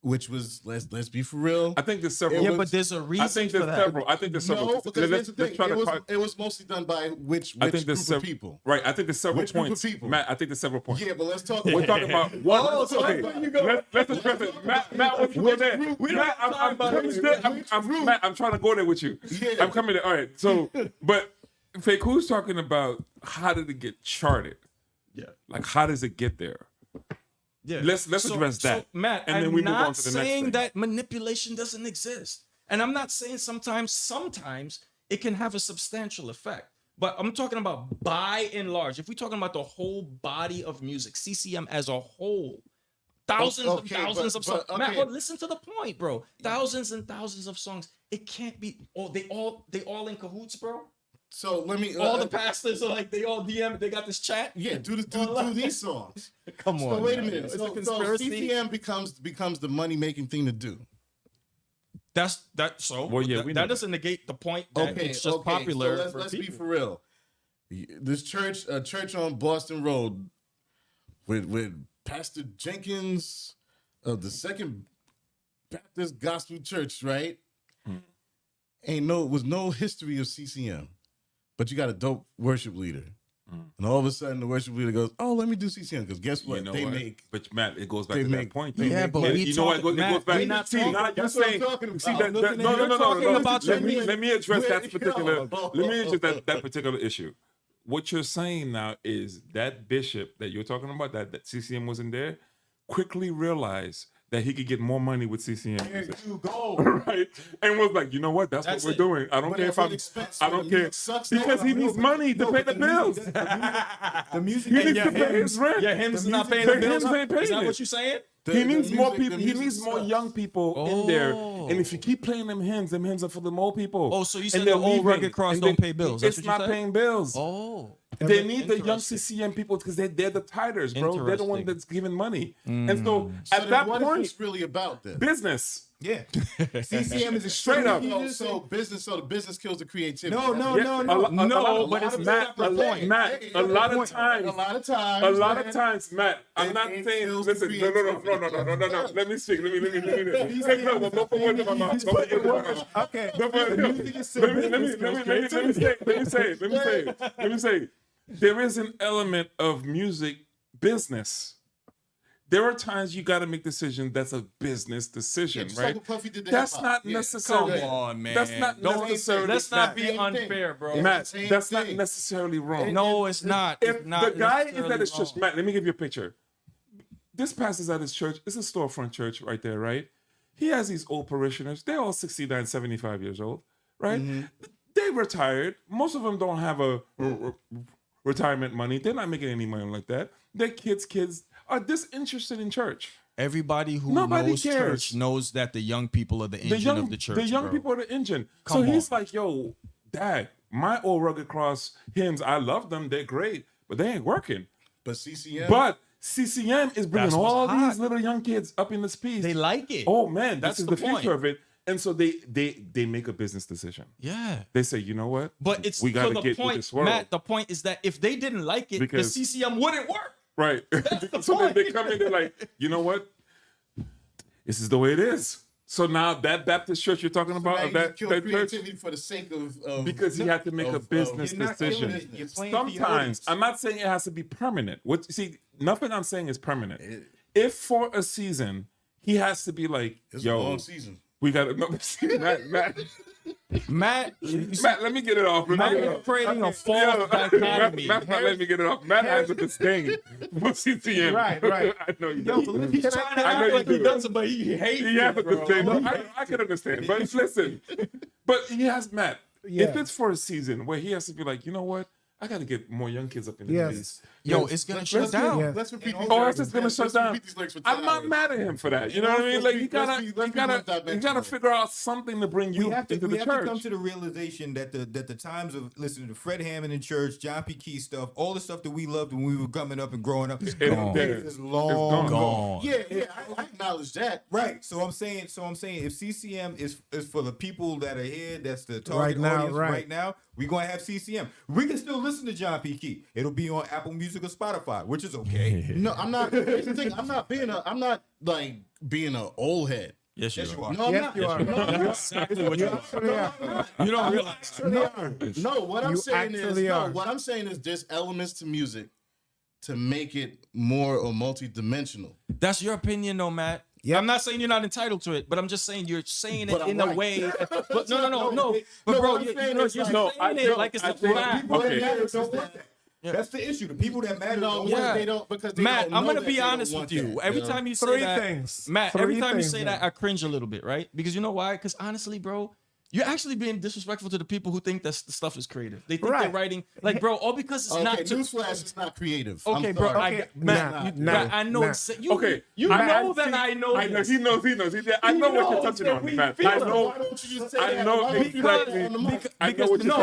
which was let's be for real. I think there's several. yeah, but there's a reason I think for there's that. several. I think there's several. No, because here's the thing: try to it was mostly done by which I think group there's of several people. Right. I think there's several Which group of points. people? Matt, I think there's several points. Yeah, but let's talk. We're talking about one. Oh, so okay, that's where you go. let's address it. Matt, what's you go there? Matt, I'm trying to go there with you. Yeah. I'm coming there. All right. So, but Fake, who's talking about how did it get charted? Yeah. Like, how does it get there? Yeah. Let's address that. So, Matt, and then I'm we move not on to the next saying thing. that manipulation doesn't exist. And I'm not saying sometimes it can have a substantial effect. But I'm talking about by and large. If we're talking about the whole body of music, CCM as a whole, thousands and thousands of songs. Matt, but listen to the point, bro. Thousands and thousands of songs. It can't be. Oh, they all in cahoots, bro. So let me. All the pastors are like they all DM. They got this chat. Yeah, do these songs. Come on. So wait a man. minute. It's So a conspiracy. CCM becomes the money making thing to do. That's that. So Well, yeah, we know that doesn't negate the point that it's just popular. So let's be for real. This church, a church on Boston Road, with Pastor Jenkins of the Second Baptist Gospel Church, right? Was no history of CCM, but you got a dope worship leader. And all of a sudden, the worship leader goes, "Oh, let me do CCM." Because guess what? You know they what? make. But Matt, it goes back they to make- that point. they Yeah, make but money. we You know what? It goes Matt, back. we're not See, talking- now you're That's what I'm saying. talking about. See that? I'm looking No. at- you're talking about Let your- me address that particular. Yo. Let me address that particular issue. What you're saying now is that bishop that you're talking about, that CCM wasn't there, quickly realized that he could get more money with CCM There music. you go. Right? And was like, you know what? That's what we're doing. I don't But care at if I'm. what expense? I don't care Sucks because he needs money to pay the bills. The music. He needs to pay his rent. Yeah, him's not paying The the bills. hymns ain't paying Is that it. what you're saying? He needs the more music- people. the He music needs more sucks. young people in there. Oh. And if you keep playing them hymns are for the old people. Oh, so you said And the they're old leaving. rugged cross And don't they- pay bills. That's It's what you not said? paying bills. Oh. They need the young Interesting. CCM people because they're the titers, bro. They're the one Interesting. that's giving money. And so So at that what point, is this really about then? business. Yeah. CCM is Straight up. So the business kills the creativity. No, no, Yeah, no, a no. lot- No, a but lot it's of not the point. Matt, a lot of times, A lot of times. a lot of man, times, Matt. I'm not it saying. kills Listen, the no. creativity. Let me speak. Let me. No, don't put words in my mouth. Don't put words in my mouth. Okay. No, but- Let me say. There is an element of music business. There are times you got to make decisions that's a business decision, Just right? like what Puffy did to That's hip-hop. not Yeah. necessarily. Come on, man. That's not Don't- necessarily. Let's not be Same thing. unfair, bro. Matt, Same that's not thing. necessarily wrong. No, it's not. If It's not the guy is necessarily at his church, wrong. Matt, let me give you a picture. This pastor's at his church. It's a storefront church right there, right? He has these old parishioners. They're all 69, 75 years old, right? They retired. Most of them don't have a retirement money. They're not making any money like that. Their kids are disinterested in church. Everybody who Nobody knows cares. church knows that the young people are the engine of the church. The young bro. people are the engine. Come so he's on. like, yo, Dad, my old rugged cross hymns, I love them. They're great, but they ain't working. But CCM. But CCM is bringing That's what's all hot. these little young kids up in the speed. They like it. Oh man, That's this is the the future point. of it. And so they make a business decision. Yeah. They say, you know what? But it's we for gotta the get with point, this world. Matt, the point is that if they didn't like it, Because- the CCM wouldn't work. Right. the So then they point. come in, they're like, you know what? This is the way it is. So now that Baptist church you're talking about, Now of you that, kill that church, creativity for the sake of because he had to make a business You're not killing decision. it. You're playing for your Sometimes audience. I'm not saying it has to be permanent. What see, nothing I'm saying is permanent. If for a season he has to be like, It's yo, a long season. we got to Matt, Matt, let me get it off. Let me Matt get it is off. creating a false Yo, dichotomy. Matt's not letting me get it off. Matt has a disdain for CCM. Right. I know you do. He's trying to I know act you like he do. doesn't, but he hates He has a it, bro. disdain. I can understand. But listen, but he has Matt. Yeah. If it's for a season where he has to be like, you know what? I got to get more young kids up in the Yes. place. Yo, it's gonna shut down. Yeah. Let's repeat these Oh, lyrics. that's just gonna shut Let's down. repeat these lyrics for 10 I'm not hours. mad at him for that. You know what I mean? Like you Let's be one-dimensional. gotta figure out something to bring you We have to, into we the have to come church. to the realization that the times of listening to Fred Hammond in church, John P. Key stuff, all the stuff that we loved when we were coming up and growing up is gone. It's long It's Gone. Yeah, I acknowledge that. Right. So I'm saying if CCM is for the people that are here, that's the target Right now, audience right. right now, we're gonna have CCM. We can still listen to John P. Key. It'll be on Apple Music or Spotify, which is okay. No, I'm not. Here's the thing. I'm not like being an old head. Yes, you are. No, I'm Yes, not. you are. No, I'm not. Exactly what you are. Actually are. You don't realize. No, what I'm You saying is actually are. what I'm saying is there's elements to music to make it more or multi-dimensional. That's your opinion, though, Matt. Yep. I'm not saying you're not entitled to it, but I'm just saying you're saying it But I'm in a right. way. But no. No, But bro, what I'm you're saying is saying like- it like it's a think- fact. People Okay. that matter don't want that. That's the issue. The people that matter No, don't because want Yeah. they don't. Because they Matt, don't I'm know gonna that be they don't honest want with you. that, Every know? time you say Three that, things. Matt, Three every time you things, say man. that, I cringe a little bit, right? Because you know why? Because honestly, bro, you're actually being disrespectful to the people who think that the stuff is creative. They think they're Right. writing like, bro, all because it's Okay, not. newsflash, it's not creative. Okay, I'm bro, sorry. I got, Matt, Nah, I know nah. exactly. You, Okay, you I know that I know. I know. this. He knows. I know what you're knows touching that on, we Matt. feel I it. know. Why don't you just say I that? know Why don't you exactly. say that on the mic? I know what you're no,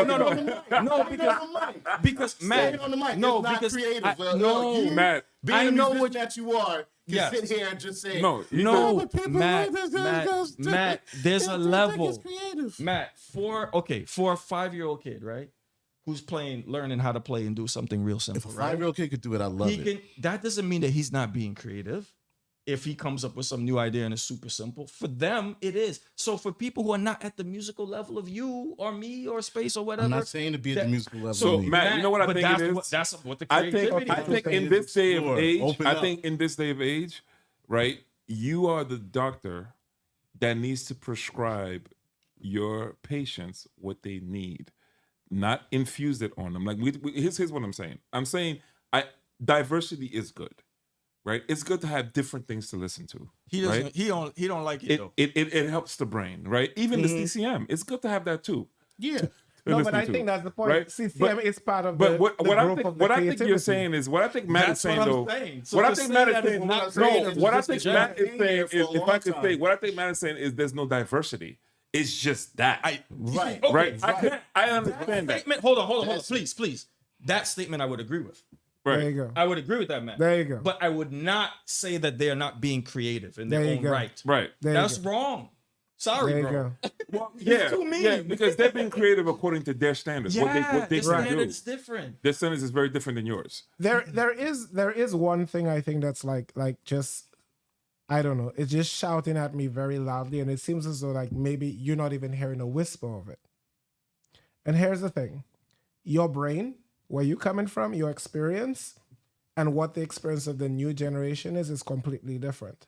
talking about. because Say Matt, it on the mic. no, it's not because creative. You, Matt, being I the know musician what- that you are, can Yes. sit here and just say, No, he no, said- but people Matt, love this, Matt, there's a They think level. it's creative. Matt, for a 5-year-old kid, right, who's learning how to play and do something real If a simple, right? 5-year-old kid could do it, I love He it. can. That doesn't mean that he's not being creative. If he comes up with some new idea and it's super simple, for them it is. So for people who are not at the musical level of you or me or space or whatever, I'm not saying to be at the that- musical level. So, of me. Matt, you know what I but think that's it is? that's what the I creativity. think is. in this day of Explore. age, Open I up. think in this day of age, right, you are the doctor that needs to prescribe your patients what they need, not infuse it on them. Like here's what I'm saying. I'm saying diversity is good. right? It's good to have different things to listen to. He doesn't. Right? He don't like it though. It helps the brain, right? Even the CCM, it's good to have that too. Yeah. No, but I think that's the point. Right? CCM is part of But the what growth I think of the what I think you're creativity. saying is what I think Matt is That's what saying I'm though. saying. So What I to think say Matt is that is saying not no. creative is What I just think a Matt joke. is saying For a is if long I could time. say what I think Matt is saying is there's no diversity. It's just that. Right. Okay, Right? I understand that. Statement. Hold on. Please. That statement I would agree with. There you Right. go. I would agree with that, man. There you go. But I would not say that they are not being creative in their There you own go. right. Right. There you That's go. wrong. Sorry, There you bro. go. Well, yeah, too mean. yeah, because they're being creative according to their standards. Yeah, what they the can do. standard's different. Their standards is very different than yours. There is one thing I think that's like just I don't know. It's just shouting at me very loudly, and it seems as though like maybe you're not even hearing a whisper of it. And here's the thing: your brain, where you coming from, your experience, and what the experience of the new generation is completely different.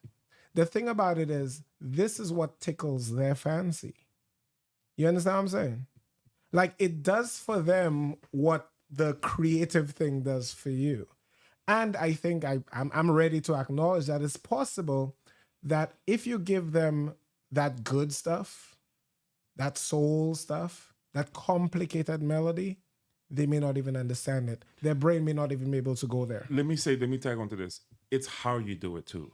The thing about it is, this is what tickles their fancy. You understand what I'm saying? Like it does for them what the creative thing does for you. And I think I'm ready to acknowledge that it's possible that if you give them that good stuff, that soul stuff, that complicated melody, they may not even understand it. Their brain may not even be able to go there. Let me tag onto this. It's how you do it too.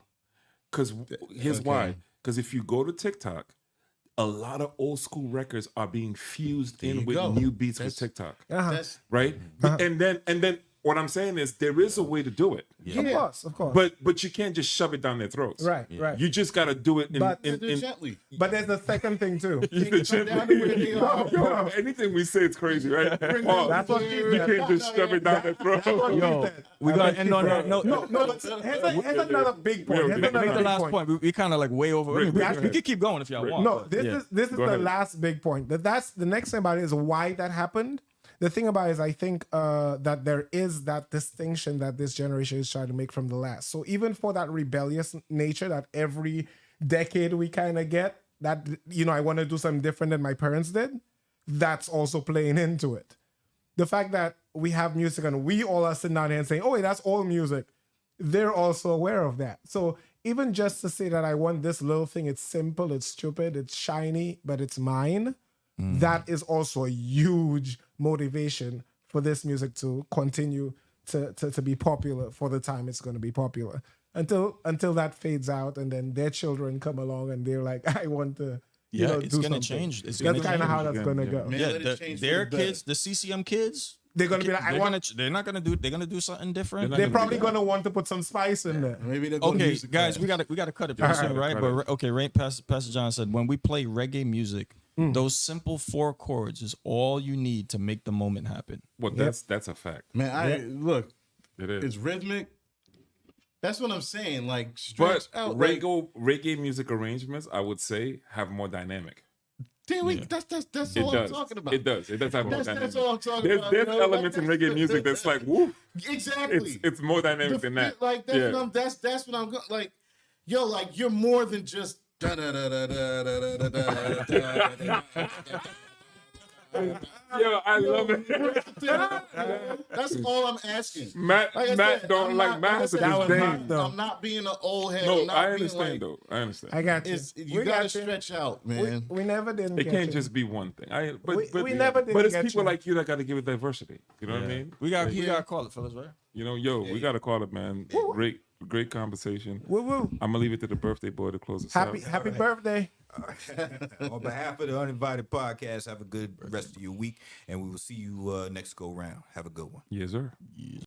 Because here's why. Because if you go to TikTok, a lot of old school records are being fused in with new beats with TikTok. Right? And then what I'm saying is there is a way to do it. Yeah. Of course. But you can't just shove it down their throats. Right. You just gotta do it gently. But there's a second thing too. Yo, anything we say is crazy, right? Paul, That's what she you said. can't just shove it down their throat. Yo, we gotta end on that note. No, but here's another big point. Here's Make another Make the big last point. point. We kind of like way over. Rick, we go ahead. can keep going if y'all want. No, but this yeah. is Go the ahead. last big point. That's the next thing about it is why that happened. The thing about it is I think that there is that distinction that this generation is trying to make from the last. So even for that rebellious nature that every decade we kind of get, that I want to do something different than my parents did, that's also playing into it. The fact that we have music and we all are sitting down here and saying, oh, that's all music, they're also aware of that. So even just to say that I want this little thing, it's simple, it's stupid, it's shiny, but it's mine, that is also a huge motivation for this music to continue to be popular for the time it's going to be popular. Until that fades out and then their children come along and they're like, I want to It's do gonna something. change. It's That's gonna kind of change. how that's going to go. Man, Yeah, let it change for their the better. kids, the CCM kids, They're going to be like, they're not gonna do. They're gonna do something different. they're probably going to want to put some spice in there. Maybe they'll go to Okay, music guys, class. we gotta cut it pretty soon, right? cut But it. okay, Pastor John said when we play reggae music, those simple 4 chords is all you need to make the moment happen. Well, that's a fact. Man, look, It is. it's rhythmic. That's what I'm saying. Like But stretch out. Like, reggae music arrangements, I would say, have more dynamic. that's It all does. I'm talking about. It does. It does have more dynamic. That's all I'm talking about. There's you know? elements in reggae music that's like, woo. Exactly. It's more dynamic than that. Like that's Yeah. what I'm. That's what I'm going. Like, yo, like you're more than just. Da, da, da, da, da, da, da, da, da, da, da. Yo, I love it. That's all I'm asking. Matt Like I Matt said, don't I'm like not- Matt like I has a said, I'm disdain. not- I'm not being an old head. No, I'm not I being understand like, though. I understand. I got you. You We gotta got you. stretch out, man. We never didn't. It get can't you. just be one thing. We never did But it's get people you. like you that got to give it diversity. You know what I mean? We gotta call it, fellas, right? We got to call it, man. Great conversation. Woo woo. I'm gonna leave it to the birthday boy to close us Happy out. happy birthday. On behalf of the Uninvited Podcast, have a good rest of your week, and we will see you next go round. Have a good one. Yes, sir.